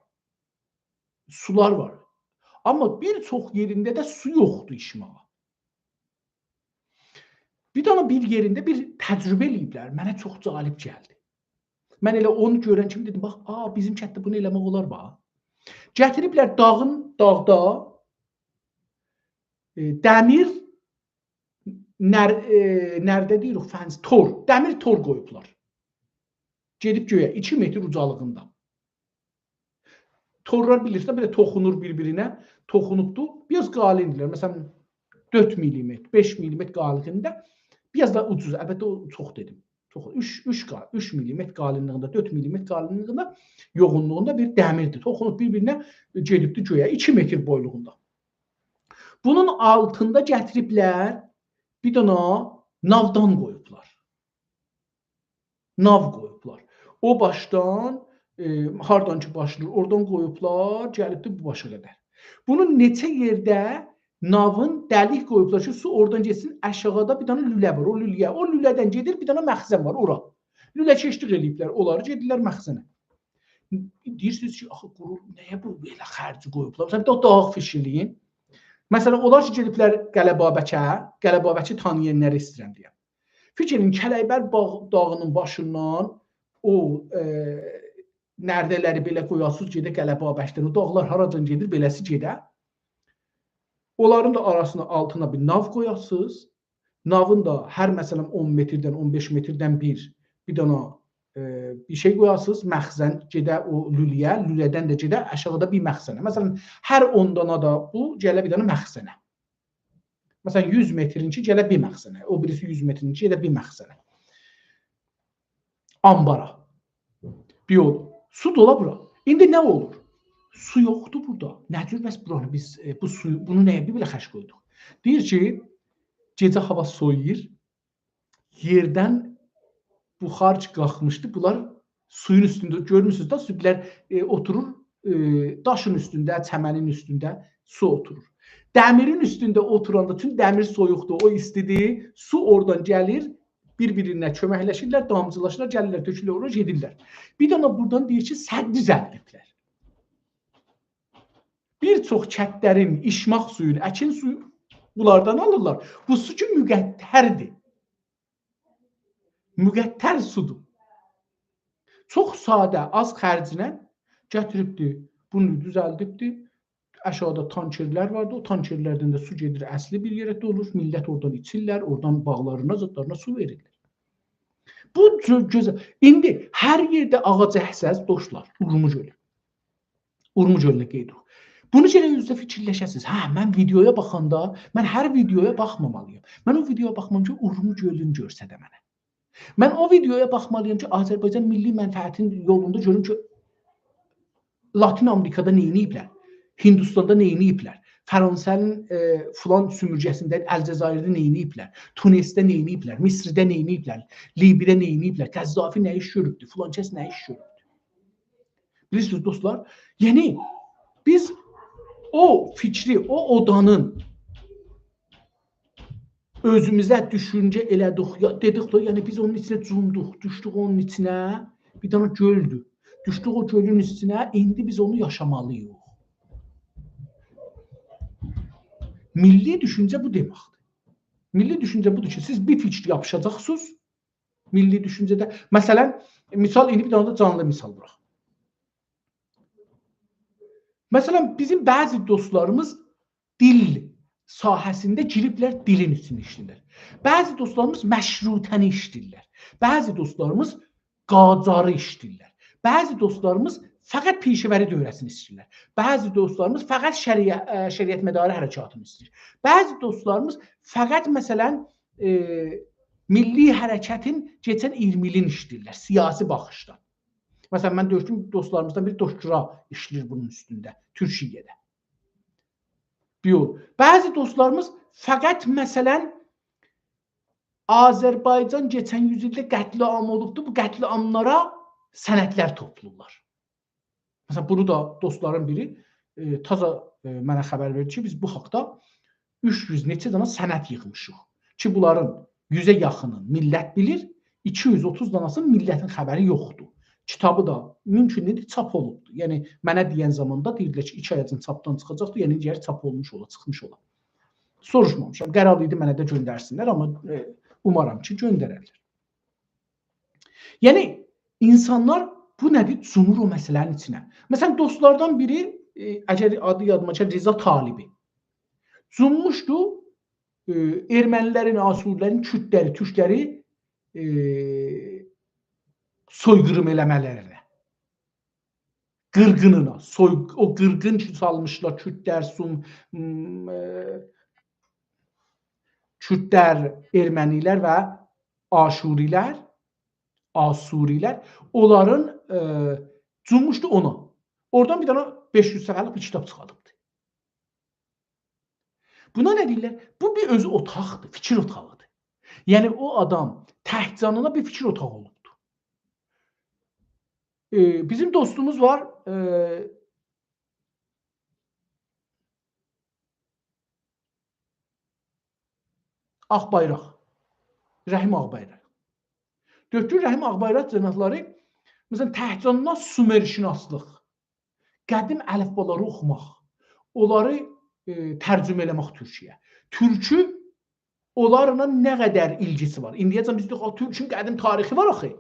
A: Sular var. Amma bir çox yerində də su yoxdur içməyə. Bir yerində bir təcrübə eləyiblər. Mənə çox cəlib gəldi. Mən elə onu görən kimi dedim, bax, bizim kənddə bunu eləmək olar bax. Gətiriblər dağda dəmir nərdə deyirik, fənz, tor, dəmir tor qoyublar. Gedib göyə 2 metr ucalığında. Torlar bilirsiniz, belə toxunur bir-birinə, toxunubdur. Biraz qalindirlər. Məsələn, 4 mm, 5 mm qalınlığında, biraz da ucuz. Əlbəttə o çox dedim. 3 mm qalınlığında, 4 mm qalınlığında, yoğunluğunda bir dəmirdir. Toxunub bir-birinə gedibdir göyə 2 metr boyluğunda. Bunun altında gətiriblər bir dənə navdan qoyublar. Nav qoyublar. O başdan, hardan ki başlayır, oradan qoyublar, gəlibdir bu başa qədər. Bunun neçə yerdə navın dəlik qoyublar ki, su oradan getsin, aşağıda bir dənə lülə var. O lülədən gedir, bir dənə məxzən var, ora. Lülə keçdik eləyiblər, onları gedirlər məxzənə. Deyirsiniz ki, axı qurur, nəyə bu belə xərci qoyublar? Məsələn, bir də dağ fişirliyin. Məsələn, onlar ki, gediblər Qələbabəki tanıyanları istəyirəm deyəm. Fikrin Kələkbər dağının başından o nərdələri belə qoyasız gedə Qələbabəkdən, o dağlar haracan gedir, beləsi gedə. Onların da arasına altına bir nav qoyasız. Navın da hər məsələn 10 metrdən, 15 metrdən bir dənə bir şey qoyasız, məxzən gedə o lüləyə, lülədən də gedə aşağıda bir məxzənə. Məsələn, hər 10 dana da bu gələ bir dənə məxzənə. Məsələn, 100 metrinki gələ bir məxzənə, o birisi 100 metrinki gələ bir məxzənə. Ambara. Bir yol. Su dola bura. İndi nə olur? Su yoxdur burada. Nədir bəs buranı biz bunu nəyə bir belə xərc qoyduq? Deyir ki, gecə hava soyuyur, yerdən buxar qalxmışdı. Bunlar suyun üstündə, görmürsünüz da, süblər oturur, daşın üstündə, çəmənin üstündə su oturur. Dəmirin üstündə oturanda, çünki dəmir soyuqdur, o istidir, su oradan gəlir, bir-birinə köməkləşirlər, damcılaşırlar, gəlirlər, tökülür, oraya gedirlər. Bir dənə buradan deyir ki, sədd düzəldiblər. Bir çox kəndlərin içmək suyunu, əkin suyu bunlardan alırlar. Bu su ki, müqəttərdir. Müqəttər sudur. Çox sadə, az xərclə gətiribdir, bunu düzəldibdir. Aşağıda tankerlər vardı, o tankerlərdən də su gedir, əsli bir yerə dolur, millət oradan içirlər, oradan bağlarına, zətlərine su verirlər. Bu gözəl. İndi hər yerdə ağac əhsəz, dostlar, Urmuc gölü. Urmuc gölünə qeyd edirik. Bunu gələk üzrə fikirləşəsiniz. Mən videoya baxanda, mən hər videoya baxmamalıyım. Mən o videoya baxmam ki, Urmuc gölünü görsə də mənə. Mən o videoya baxmalıyım ki, Azərbaycan milli mənfəətin yolunda görüm ki, Latin Amerikada neyniyiblər? Hindistanda neyniyiblər? Fransa'nın filan sümürcəsində, Əlcəzairdə neyniyiblər? Tunisdə neyniyiblər? Misrdə neyniyiblər? Libidə neyniyiblər? Qəzzafi nə iş görübdür? Filan kəs nə iş görübdür? Bilirsiniz dostlar, yəni biz o fikri, o odanın özümüzə düşüncə elədik, dedik da, yəni biz onun içinə cumduq, düşdük onun içinə, bir dənə göldür. Düşdük o gölün üstünə, indi biz onu yaşamalıyıq. Milli düşüncə bu deməkdir. Milli düşüncə budur ki, siz bir fikri yapışacaqsınız, milli düşüncədə. Məsələn, misal, indi bir dənə də canlı misal bıraq. Məsələn, bizim bəzi dostlarımız dil sahəsində giriblər, dilin üstünü işləyirlər. Bəzi dostlarımız məşrutəni işləyirlər. Bəzi dostlarımız qacarı işləyirlər. Bəzi dostlarımız fəqət pişəvəri dövrəsini istəyirlər. Bəzi dostlarımız fəqət şəriət mədarı hərəkatını istəyir. Bəzi dostlarımız fəqət məsələn milli hərəkətin keçən 20 ilin işləyirlər siyasi baxışdan. Məsələn, mən gördüm dostlarımızdan biri doktora işləyir bunun üstündə, Türkiyədə. Bəzi dostlarımız fəqət məsələn Azərbaycan keçən yüzildə qətliam olubdu. Bu qətliamlara sənədlər toplayırlar. Məsələn, bunu da dostların biri taza mənə xəbər verdi ki, biz bu haqda 300 neçə dana sənəd yığmışıq. Ki, bunların 100-ə yaxını millət bilir, 230 danasının millətin xəbəri yoxdur. Kitabı da mümkündür çap olubdur. Yəni, mənə deyən zamanda deyirlər ki, 2 ayacın çapdan çıxacaqdır, yəni gəlir çap olmuş ola, çıxmış ola. Soruşmamışam, qərar idi mənə də göndərsinlər, amma umaram ki, göndərərlər. Yəni, insanlar bu nədir? Cumur o məsələnin içinə. Məsələn, dostlardan biri, əgər adı yadıma gəlir, Rza Talibi. Cummuşdu ermənilərin, asurilərin, kürdləri, türkləri soyqırım eləmələrinə. Qırğınına. O qırğın ki, salmışlar kürdlər, kürdlər, ermənilər və asurilər, onların cummuşdu ona. Oradan bir dana 500 səfərlik bir kitab çıxardıbdı. Buna nə deyirlər? Bu bir özü otaqdır, fikir otağıdır. Yəni, o adam təhcanına bir fikir otağı olubdur. Bizim dostumuz var, Ağbayraq, Rəhim Ağbayraq. Döktür Rəhim Ağbayraq cənabları, məsələn, təhcanına Sümerşünaslıq, qədim əlifbaları oxumaq, onları tərcümə eləmək Türkiyə. Türkü onlarla nə qədər ilgisi var? İndiyəcən biz deyək, Türkün qədim tarixi var axı.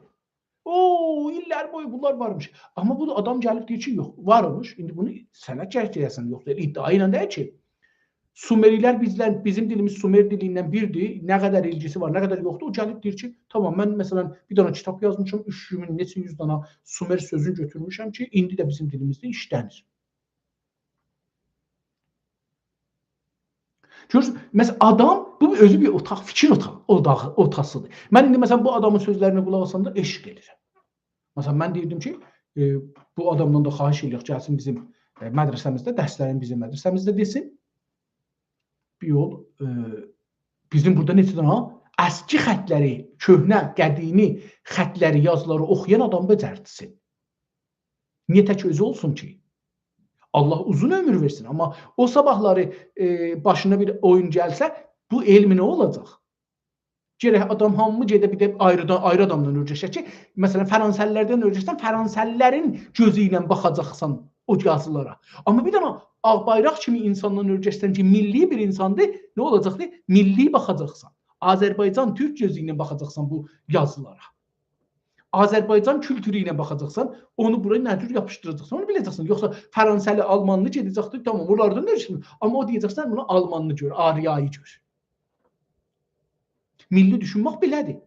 A: İllər boyu bunlar varmış. Amma bu da adam gəlib deyir ki, yox, varmış. İndi bunu sənə gələcəksən, yoxdur. İddia ilə deyək ki, Sumerilər bizim dilimiz Sumer dilindən birdir. Nə qədər ilgisi var, nə qədər yoxdur. O gəlib deyir ki, tamam, mən məsələn bir dana kitab yazmışam, 3000 neçə 100 dana Sumer sözünü götürmüşəm ki, indi də bizim dilimizdə işlənir. Görürsünüz, məsələn, adam, bu özü bir otaq, fikir otasıdır. Mən indi məsələn bu adamın sözlərinə qulaq asanda eşq edirəm. Məsələn, mən deyirdim ki, bu adamdan da xahiş edirik, gəlsin bizim mədrəsəmizdə, dərslərin bizim mədrəsəmizdə desin. Bir yol, bizim burada neçə dana əski xətləri, köhnə, qədimi xətləri, yazıları oxuyan adam becərdisin. Niyə tək özü olsun ki? Allah uzun ömür versin. Amma o sabahları başına bir oyun gəlsə, bu elmi nə olacaq? Gərək adam hamı gedə bir də ayrı adamdan öyrəşək ki, məsələn, Fransəlilərdən öyrəşsən, Fransəlilərin gözü ilə baxacaqsan o yazılara. Amma bir dana Ağbayraq kimi insandan öyrəşsən ki, milli bir insandır, nə olacaqdır? Milli baxacaqsan. Azərbaycan Türk gözü ilə baxacaqsan bu yazılara. Azərbaycan kültürü ilə baxacaqsan, onu buraya nə cür yapışdıracaqsan, onu biləcəksən. Yoxsa Fransəli, Almanlı gedəcəkdir, tamam, onlardan öyrəşsin. Amma o deyəcəksən, bunu Almanlı gör, Ariyayı gör. Milli düşünmək belədir.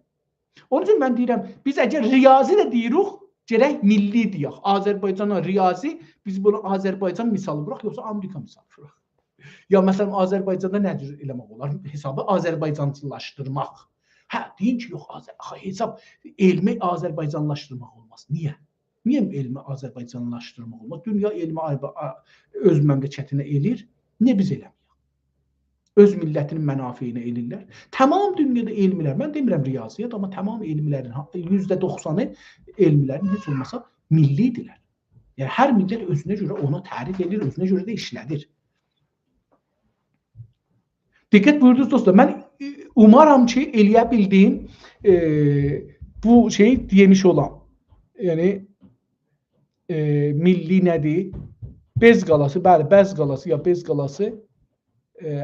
A: Onun üçün mən deyirəm, biz əgər riyazi də deyirik, gərək milli deyək. Azərbaycana riyazi, biz bunu Azərbaycan misalı bıraq, yoxsa Amerika misalı bıraq. Ya məsələn, Azərbaycanda nə cür eləmək olar? Hesabı Azərbaycancılaşdırmaq. Hə, deyin ki, yox, hesab elmi Azərbaycanlaşdırmaq olmaz. Niyə? Niyə elmi Azərbaycanlaşdırmaq olmaz? Dünya elmi öz məmləkətinə elir, niyə biz eləməyik? Öz millətinin mənafeyinə elirlər. Tamam dünyada elmilər, mən demirəm riyaziyyat, amma tamam elmilərin, %90'ı elmilərin heç olmasa millidirlər. Yəni, hər millət özünə görə ona tərif edir, özünə görə də işlədir. Diqqət buyurdunuz dostlar, mən umaram ki, eləyə bildiyim bu şeyi demiş olam. Yəni, milli nədir? Bez qalası, bəli, bəz qalası ya bez qalası.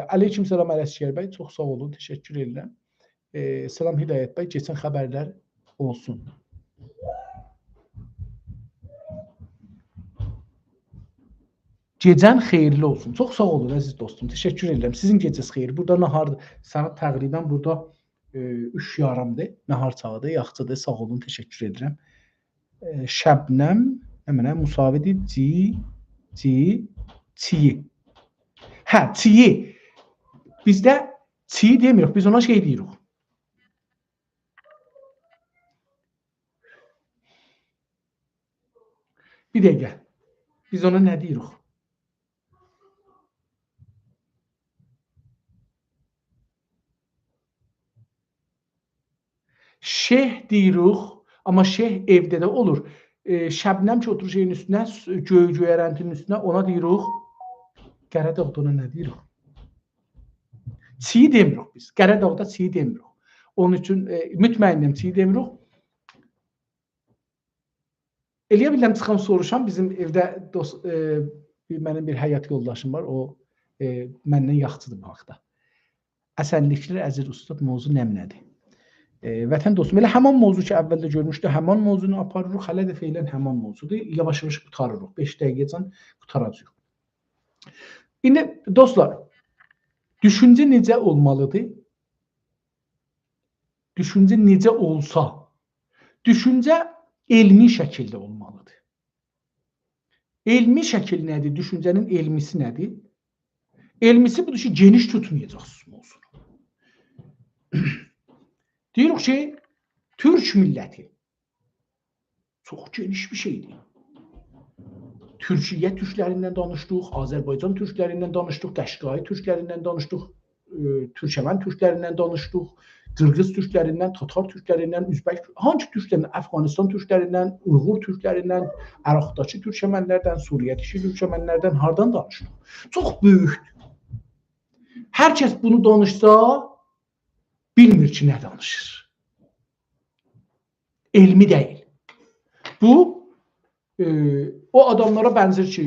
A: Aleyküm selam Ələskər bəy, çox sağ olun, təşəkkür edirəm. Selam Hidayət bəy, keçən xəbərlər olsun. Gecən xeyirli olsun. Çox sağ olun əziz dostum, təşəkkür edirəm. Sizin gecəniz xeyir. Burada nahar saat təqribən burada 3:30-dır. Nahar çağıdır, yaxçıdır. Sağ olun, təşəkkür edirəm. Şəbnəm Əminə müsavidir çiyi. Hə, çiyi. Bizdə çiyi demirik, biz ona şey deyirik. Bir dəqiqə. Biz ona nə deyirik? Şeyh deyirik, amma şeyh evdə də olur. Şəbnəm ki oturur şeyin üstünə, göyərəntinin üstünə, ona deyirik. Qəradağda ona nə deyirik? Çiyi demirik biz. Qəradağda çiyi demirik. Onun üçün mütməyinnəm çiyi demirik. Eləyə bilirəm çıxam soruşam, bizim evdə mənim bir həyat yoldaşım var, o məndən yaxçıdır bu haqda. Əsənliklər Əzir Ustad mövzu nəmnədir. Vətən dostum, elə həman mövzu ki əvvəldə görmüşdü, həman mövzunu aparırıq, hələ də feylən həman mövzudur. Yavaş-yavaş qutarırıq. 5 dəqiqəcən qutaracağıq. İndi dostlar, düşüncə necə olmalıdır? Düşüncə necə olsa, düşüncə elmi şəkildə olmalıdır. Elmi şəkil nədir? Düşüncənin elmisi nədir? Elmisi budur ki, geniş tutmayacaqsınız mövzunu. Deyirik ki, Türk milləti çox geniş bir şeydir. Türkiyə türklərindən danışdıq, Azərbaycan türklərindən danışdıq, Qəşqai türklərindən danışdıq, Türkmən türklərindən danışdıq, Qırğız türklərindən, Tatar türklərindən, Üzbək, hangi türklərindən, Əfqanistan türklərindən, Uyğur türklərindən, Əraqdakı türkmənlərdən, Suriyədəki türkmənlərdən hardan danışdıq? Çox böyükdür. Hər kəs bunu danışsa, bilmir ki, nə danışır. Elmi deyil. Bu, o adamlara bənzər ki,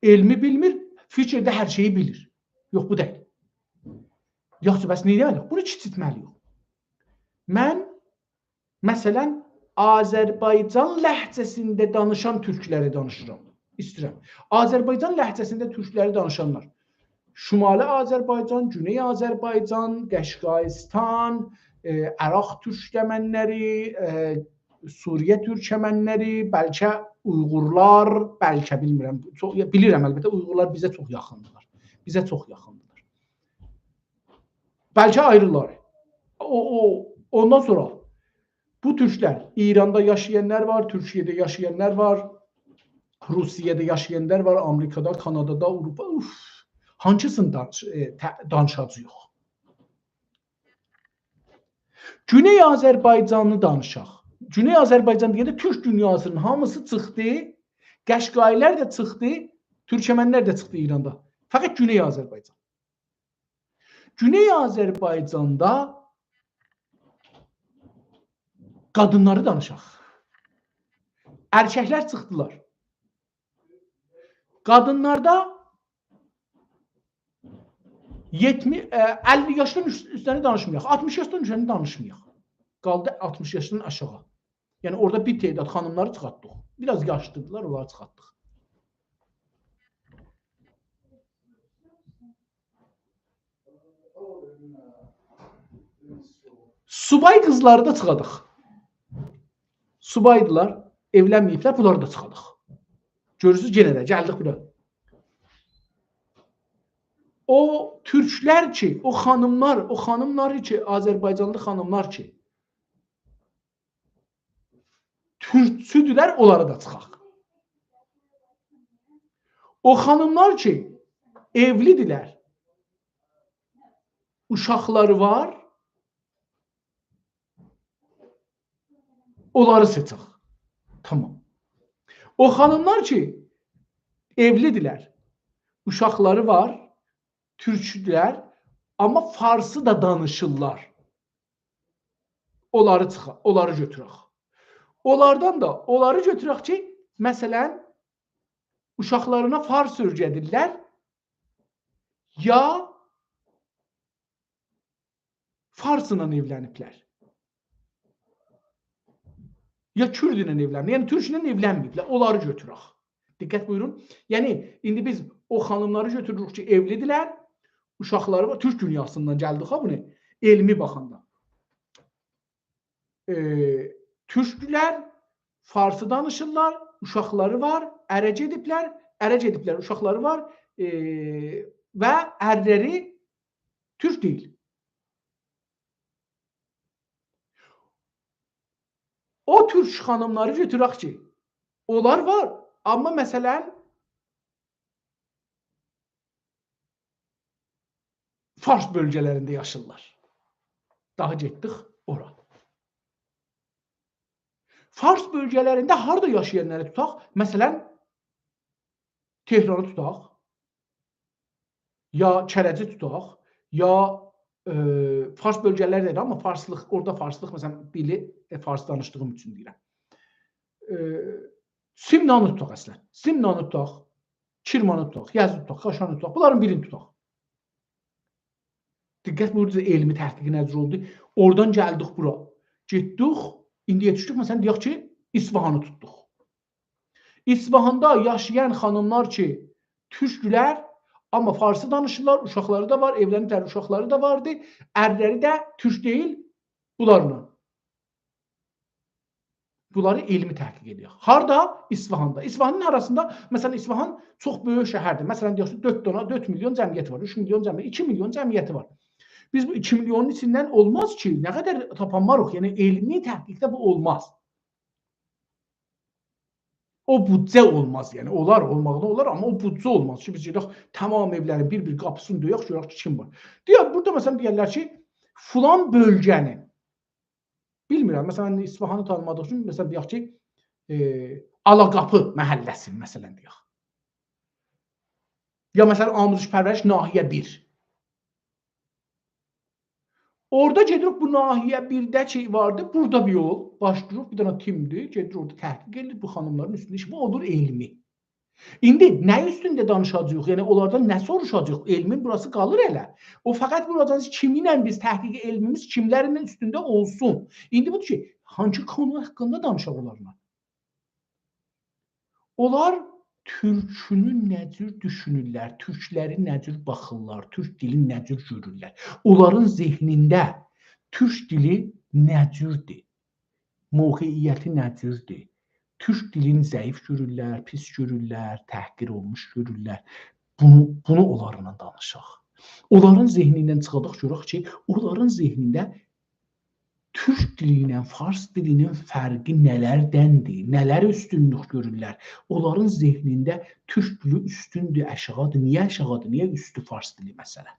A: elmi bilmir, fikirdə hər şeyi bilir. Yox, bu deyil. Yoxsa bəs nə deməliyik? Bunu kiçiltməliyik. Mən, məsələn, Azərbaycan ləhcəsində danışan türkləri danışıram. İstəyirəm. Azərbaycan ləhcəsində türkləri danışanlar. Şimali Azərbaycan, Güney Azərbaycan, Qəşqaistan, Əraq türkmənləri, Suriyə türkmənləri, bəlkə Uyğurlar, bəlkə bilmirəm. Bilirəm əlbəttə, Uyğurlar bizə çox yaxındırlar. Bizə çox yaxındırlar. Bəlkə ayrılar. Ondan sonra bu türklər İranda yaşayanlar var, Türkiyədə yaşayanlar var, Rusiyada yaşayanlar var, Amerikada, Kanadada, Avropa. Hansını danışacağıq? Güney Azərbaycanı danışaq. Güney Azərbaycan deyəndə Türk dünyasının hamısı çıxdı, Qəşqailər də çıxdı, Türkmənlər də çıxdı İranda. Fəqət Güney Azərbaycan. Güney Azərbaycanda qadınları danışaq. Erkəklər çıxdılar. Qadınlarda 50 yaşdan üstəni danışmayaq, 60 yaşdan üstəni danışmayaq. Qaldı 60 yaşdan aşağı. Yəni orada bir tədad xanımları çıxartdıq. Biraz yaşlıdırlar, onları çıxartdıq. Subay qızları da çıxadıq. Subaydılar, evlənməyiblər, bunları da çıxadıq. Görürsünüz, yenə də gəldik bura. O türklər ki, o xanımlar ki, Azərbaycanlı xanımlar ki, türkçüdülər, onları da çıxaq. O xanımlar ki, evlidirlər, uşaqları var, onları seçək. Tamam. O xanımlar ki, evlidirlər, uşaqları var, türkçüdülər, amma farsı da danışırlar. Onları götürək. Onlardan da onları götürək ki, məsələn, uşaqlarına fars öyrədirlər, ya farsla evləniblər, ya kürd ilə evləniblər, yəni türk ilə evlənməyiblər, onları götürək. Diqqət buyurun. Yəni, indi biz o xanımları götürürük ki, evlidirlər, uşaqları var, türk dünyasından gəldik ha bunu, elmi baxanda. Türkdülər, Farsı danışırlar, uşaqları var, ərə gediblər, uşaqları var və ərləri türk deyil. O türk xanımları götürək ki, onlar var, amma məsələn Fars bölgələrində yaşırlar. Daha getdik ora. Fars bölgələrində harda yaşayanları tutaq? Məsələn, Tehranı tutaq, ya Kərəci tutaq, ya Fars bölgələri deyil, amma farslıq, orada farslıq, məsələn, dili fars danışdığım üçün deyirəm. Simnanı tutaq əslən. Simnanı tutaq, Kirmanı tutaq, Yazı tutaq, Xaşanı tutaq. Bunların birini tutaq. Diqqət, burada elmi təhqiqi nəzər oldu. Oradan gəldik bura. Getdik, indiyə düşdük, məsələn, deyək ki, İsfahanı tutduq. İsfahanda yaşayan xanımlar ki, türkdülər, amma farsı danışırlar, uşaqları da var, evləniblər, uşaqları da vardı, ərləri də türk deyil, bunlarla. Bunları elmi təhqiq ediyor. Harda? İsfahanda. İsfahanın arasında, məsələn, İsfahan çox böyük şəhərdir. Məsələn, deyək ki, 4 milyon cəmiyyəti var, 3 milyon cəmiyyəti, 2 milyon cəmiyyəti var. Biz bu 2 milyonun içindən olmaz ki, nə qədər tapanmarıq, yəni elmi təhqiqdə bu olmaz. O büdcə olmaz, yəni olar, olmaqda olar, amma o büdcə olmaz ki, biz gedək tamam evlərin bir-bir qapısını döyək, görək ki, kim var. Deyək, burada məsələn deyərlər ki, filan bölgənin, bilmirəm, məsələn, İsfahanı tanımadıq üçün, məsələn deyək ki, Alaqapı məhəlləsi, məsələn deyək. Ya məsələn, Amuzişpərvəriş nahiyə 1. Orada gedirik, bu nahiyə 1-də ki vardı, burada bir yol, başlayırıq, bir dənə timdir, gedir orada təhqiq edilir, bu xanımların üstündə iş, bu olur elmi. İndi nə üstündə danışacağıq, yəni onlardan nə soruşacağıq, elmin burası qalır elə. O fəqət buradan kiminlə biz təhqiqi elmimiz kimlərin üstündə olsun. İndi budur ki, hangi konu haqqında danışaq onlarla? Onlar türkünü necür düşünürlər, türkləri necür baxırlar, türk dili necür görürlər. Onların zehnində türk dili necürdür, mövqeyiyyəti necürdür. Türk dilini zəif görürlər, pis görürlər, təhqir olmuş görürlər. Bunu onlarla danışaq. Onların zehnindən çıxadaq görək ki, onların zehnində türk dili ilə fars dilinin fərqi nələrdəndir, nələr üstünlük görürlər. Onların zehnində türk dili üstündür, aşağıdır. Niyə aşağıdır, niyə üstü fars dili məsələn?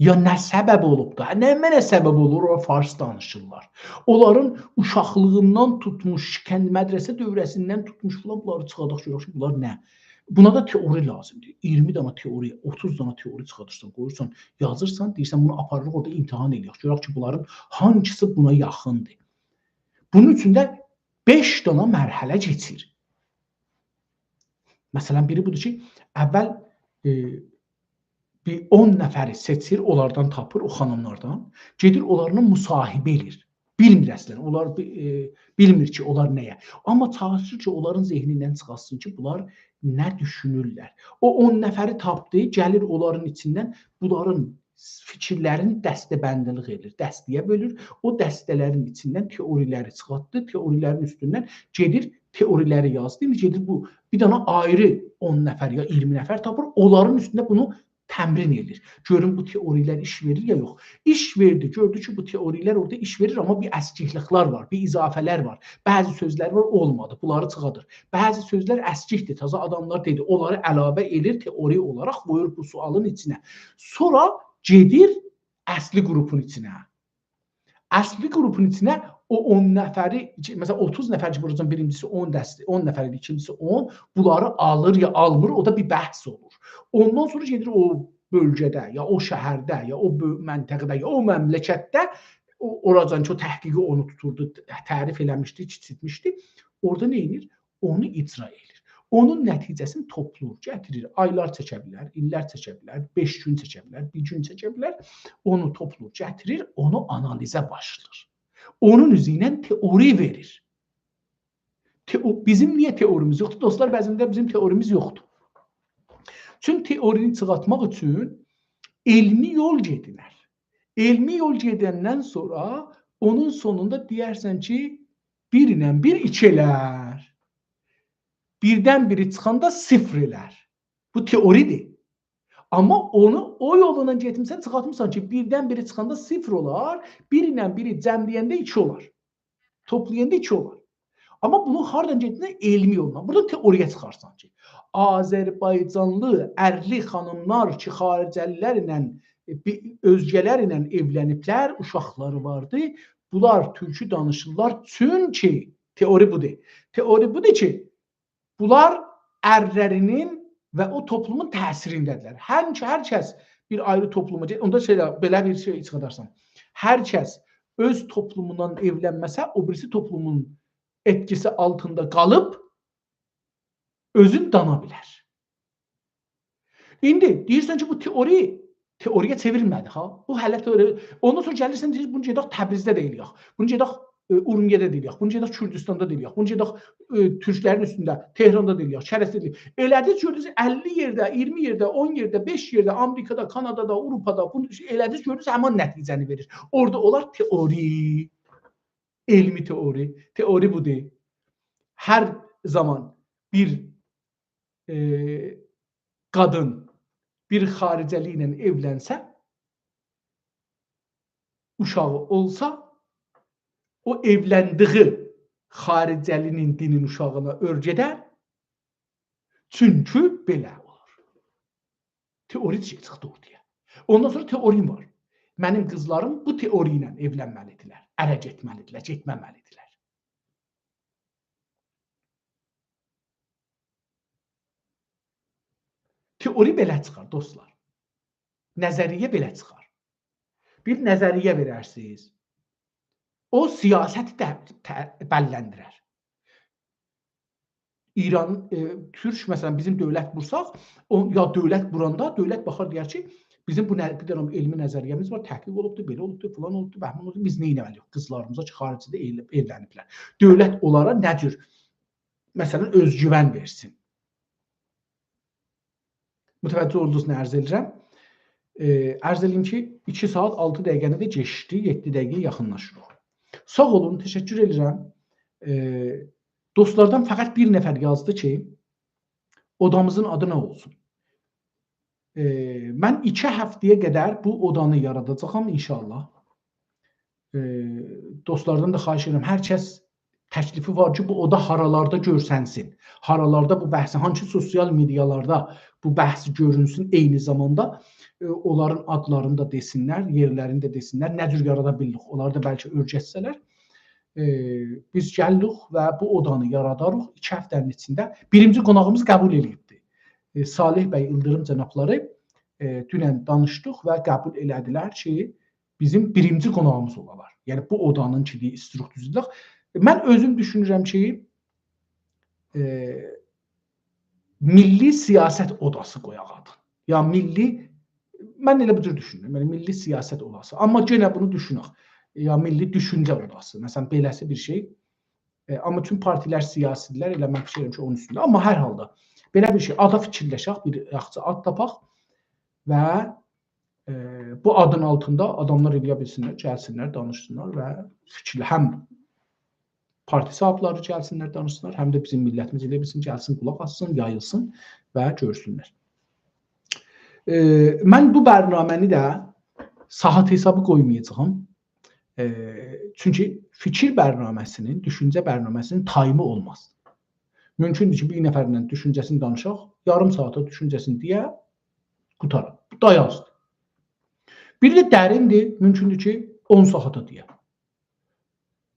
A: Ya nə səbəb olub da, nə səbəb olur, o fars danışırlar. Onların uşaqlığından tutmuş, kənd mədrəsə dövrəsindən tutmuş filan bunları çıxadaq görək ki, bunlar nə? Buna da teori lazımdır. 20 dana teori, 30 dana teori çıxadırsan, qoyursan, yazırsan, deyirsən bunu aparırıq, orada imtahan eləyək. Görək ki, bunların hangisi buna yaxındır. Bunun üçün də 5 dana mərhələ keçir. Məsələn, biri budur ki, əvvəl bir 10 nəfəri seçir, onlardan tapır, o xanımlardan, gedir onlarla müsahibə edir. Bilmir əslən, onlar bilmir ki, onlar nəyə. Amma çalışır ki, onların zehnindən çıxasın ki, bunlar nə düşünürlər. O 10 nəfəri tapdı, gəlir onların içindən bunların fikirlərini dəstəbəndilik edir, dəstəyə bölür. O dəstələrin içindən teoriləri çıxartdı, teorilərin üstündən gedir, teoriləri yazdı. İndi gedir bu bir dana ayrı 10 nəfər ya 20 nəfər tapır, onların üstündə bunu təmrin edir. Görün bu teorilər iş verir ya yox. İş verdi, gördü ki bu teorilər orada iş verir, amma bir əskikliklər var, bir izafələr var. Bəzi sözlər var, olmadı, bunları çıxadır. Bəzi sözlər əskikdir, təzə adamlar dedi, onları əlavə edir, teori olaraq qoyur bu sualın içinə. Sonra gedir əsli qrupun içinə. Əsli qrupun içinə o 10 nəfəri, məsələn 30 nəfər ki, buracın birincisi 10 dəsti, 10 nəfər idi, ikincisi 10, bunları alır ya almır, o da bir bəhs olur. Ondan sonra gedir o bölgədə, ya o şəhərdə, ya o məntəqədə, ya o məmləkətdə, oradan ki, o təhqiqi onu tuturdu, tərif eləmişdi, kiçiltmişdi. Orada nə edir? Onu icra edir. Onun nəticəsini toplayır, gətirir. Aylar çəkə bilər, illər çəkə bilər, 5 gün çəkə bilər, 1 gün çəkə bilər. Onu toplayır, gətirir, onu analizə başlayır. Onun üzrə teori verir. Bizim niyə teorimiz yoxdur? Dostlar, bəzində bizim teorimiz yoxdur. Çünki teorini çıxartmaq üçün elmi yol gedilər. Elmi yol gedəndən sonra onun sonunda deyərsən ki, 1 ilə 1 2 elər. Birdən biri çıxanda 0 elər. Bu teoridir. Amma onu o yolla getmirsən, çıxartmırsan ki, birdən biri çıxanda 0 olar, 1 ilə 1-i cəmləyəndə 2 olar. Toplayanda 2 olar. Amma bunun hardan getdiyini elmi yolla. Burada teoriya çıxarsan ki, Azərbaycanlı ərli xanımlar ki, xaricəlilərlə, özgələrlə evləniblər, uşaqları vardı. Bunlar türkü danışırlar. Çünki teori budur. Teori budur ki, bunlar ərlərinin və o toplumun təsirindədirlər. Hər kəs bir ayrı topluma, onda belə bir şey çıxarsan. Hər kəs öz toplumundan evlənməsə, o birisi toplumun etkisi altında qalıb özün dana bilər. İndi deyirsən ki, bu teoriya çevrilmədi ha. Bu hələ teoriya. Ondan sonra gəlirsən deyir, bunu gedək Təbrizdə də eləyək. Bunu gedək Urumiyədə də eləyək. Bunu gedək Kürdistanda da eləyək. Bunu gedək türklərin üstündə Tehranda da eləyək, Şərəfdə də eləyək. Elədiniz gördünüz 50 yerdə, 20 yerdə, 10 yerdə, 5 yerdə, Amerikada, Kanadada, Avropada bunu elədiniz gördünüz həmin nəticəni verir. Orada olar teori, elmi teori. Teori budur. Hər zaman bir qadın bir xaricəli ilə evlənsə, uşağı olsa, o evləndiyi xaricəlinin dinin uşağına örgədər. Çünki belə olur. Teori çıxdı ortaya. Ondan sonra teorim var. Mənim qızlarım bu teori ilə evlənməlidirlər, ərə getməlidirlər, getməməlidirlər. Teori belə çıxar, dostlar. Nəzəriyyə belə çıxar. Bir nəzəriyyə verərsiniz. O siyasəti bəlləndirər. İran, Türk, məsələn, bizim dövlət bursaq, ya dövlət buranda, dövlət baxar deyər ki, bizim bu elmi nəzəriyyəmiz var, təhqiq olubdur, belə olubdur, filan olubdur, bəhman olubdur, biz nə eləməliyik? Qızlarımıza ki, xaricdə evləniblər. Dövlət onlara nə cür, məsələn, özgüvən versin. Mütəvəccüh olduğunuz nə ərz edirəm? Ərz edeyim ki, 2 saat 6 dəqiqəni də geçdi, 7 dəqiqəyə yaxınlaşırıq. Sağ olun, təşəkkür edirəm. Dostlardan fəqət bir nəfər yazdı ki, odamızın adı nə olsun? Mən 2 həftəyə qədər bu odanı yaradacağam inşallah. Dostlardan da xahiş edirəm, hər kəs təklifi var ki, bu oda haralarda görsənsin. Haralarda bu bəhsi, hansı sosial medialarda bu bəhsi görünsün, eyni zamanda onların adlarını da desinlər, yerlərini də desinlər, nə cür yarada bildik, onları da bəlkə örgətsələr. Biz gəlirik və bu odanı yaradarıq 2 həftənin içində. Birinci qonağımız qəbul edildi. Salih bəy İldırım cənabları dünən danışdıq və qəbul elədilər ki, bizim birinci qonağımız olalar. Yəni bu odanın ki, instruktüzlük. Mən özüm düşünürəm ki, milli siyasət odası qoyaq adını. Ya milli, mən elə bu cür düşünürəm, yəni milli siyasət odası. Amma yenə bunu düşünək. Ya milli düşüncə odası. Məsələn, beləsi bir şey. Amma tüm partilər siyasidirlər, elə mən fikirlərim ki, onun üstündə. Amma hər halda belə bir şey, ada fikirləşək, bir yaxşı ad tapaq və bu adın altında adamlar eləyə bilsinlər, gəlsinlər, danışsınlar və fikirlə həm parti sahibləri gəlsinlər, danışsınlar, həm də bizim millətimiz elə bilsin, gəlsin, qulaq assın, yayılsın və görsünlər. Mən bu bərnaməni də saat hesabı qoymayacağım. Çünki fikir bərnaməsinin, düşüncə bərnaməsinin tayımı olmaz. Mümkündür ki, bir nəfərlə düşüncəsini danışaq, yarım saata düşüncəsini deyə qutaraq. Bu da yazdır. Bir də dərindir, mümkündür ki, 10 saata deyə.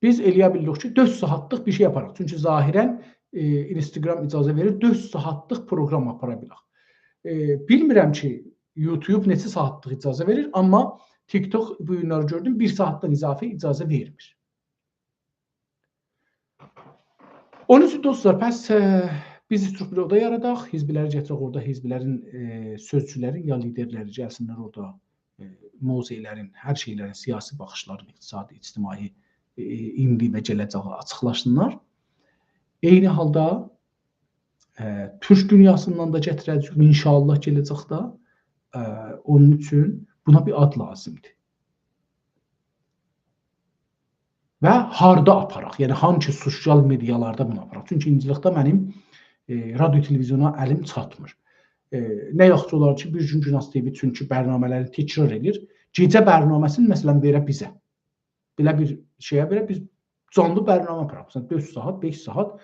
A: Biz eləyə bilirik ki, 4 saatlıq bir şey yaparıq. Çünki zahirən Instagram icazə verir, 4 saatlıq proqram apara bilək. Bilmirəm ki, YouTube neçə saatlıq icazə verir, amma TikTok bu günləri gördüm, 1 saatdan izafi icazə vermir. Onun üçün dostlar, pəs biz bir oda yaradaq, hizbiləri gətirək orada, hizbilərin sözçülərin ya liderləri gəlsinlər orada, muzeylərin, hər şeylərin, siyasi baxışların, iqtisadi, ictimai indi və gələcəyi açıqlaşsınlar. Eyni halda Türk dünyasından da gətirəcək, inşallah gələcəkdə. Onun üçün buna bir ad lazımdır. və harda aparaq? Yəni hansı sosial medialarda bunu aparaq? Çünki incilikdə mənim radio televizyona əlim çatmır. Nə yaxşı olar ki, bir gün Günas TV çünki bərnamələrini təkrar edir. Gecə bərnaməsini məsələn verə bizə. Belə bir şeyə verə biz canlı bərnamə aparaq. Məsələn 4 saat, 5 saat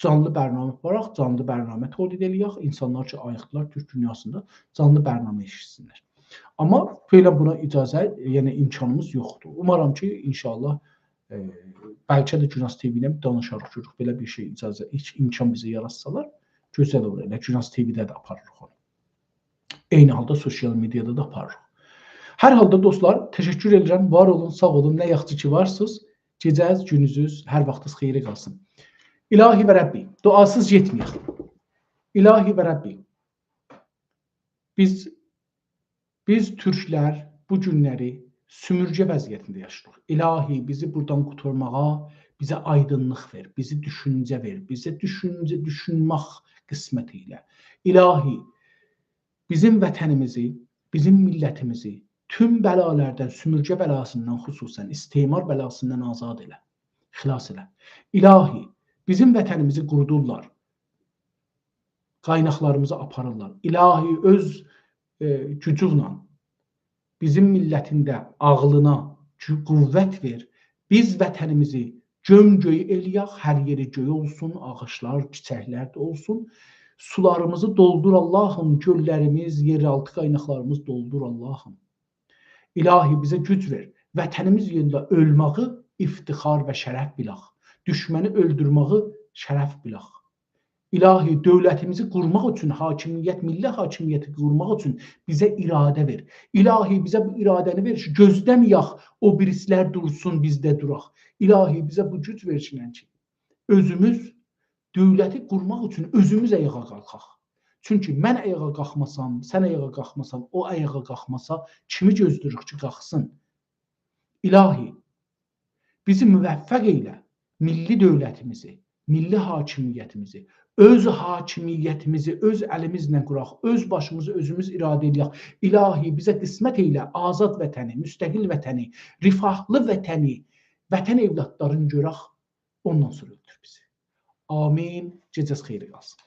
A: canlı bərnamə aparaq, canlı bərnamə tolid eləyək. İnsanlar ki, ayıqdılar Türk dünyasında canlı bərnamə eşitsinlər. Amma belə buna icazə, yəni imkanımız yoxdur. Umaram ki, inşallah bəlkə də Günas TV ilə danışarıq, görürük belə bir şey icazə, imkan bizə yaratsalar, gözəl olur. Elə Günas TV-də də aparırıq onu. Eyni halda sosial mediada da aparırıq. Hər halda dostlar, təşəkkür edirəm. Var olun, sağ olun. Nə yaxşı ki varsınız. Gecəniz, gününüz, hər vaxtınız xeyirə qalsın. İlahi və Rəbbi, duasız yetməyək. İlahi və Rəbbi, biz türklər bu günləri sümürgə vəziyyətində yaşayırıq. İlahi, bizi buradan qurtarmağa bizə aydınlıq ver, bizi düşüncə ver, bizə düşünmək qismət ilə. İlahi, bizim vətənimizi, bizim millətimizi tüm bəlalərdən, sümürgə bəlasından xüsusən, istimar bəlasından azad elə, xilas elə. İlahi, bizim vətənimizi qurudurlar, qaynaqlarımızı aparırlar. İlahi, öz gücünlə bizim millətində ağlına qüvvət ver. Biz vətənimizi göm-göy eləyək, hər yeri göy olsun, ağaçlar, çiçəklər də olsun. Sularımızı doldur Allahım, göllərimiz, yeraltı qaynaqlarımız doldur Allahım. İlahi, bizə güc ver. Vətənimiz yerində ölməyi iftixar və şərəf bilək. Düşməni öldürməyi şərəf bilək. İlahi, dövlətimizi qurmaq üçün, hakimiyyət, milli hakimiyyəti qurmaq üçün bizə iradə ver. İlahi, bizə bu iradəni ver ki, gözləməyək, o birislər dursun, bizdə duraq. İlahi, bizə bu güc versinlər ki, özümüz dövləti qurmaq üçün özümüz ayağa qalxaq. Çünki mən ayağa qalxmasam, sən ayağa qalxmasam, o ayağa qalxmasa, kimi gözləyirik ki, qalxsın? İlahi, bizi müvəffəq elə, milli dövlətimizi, milli hakimiyyətimizi, öz hakimiyyətimizi öz əlimizlə quraq, öz başımızı özümüz iradə edək. İlahi, bizə qismət elə azad vətəni, müstəqil vətəni, rifahlı vətəni, vətən evlatlarını görək, ondan sonra öldür bizi. Amin. Gecəz xeyri qalsın.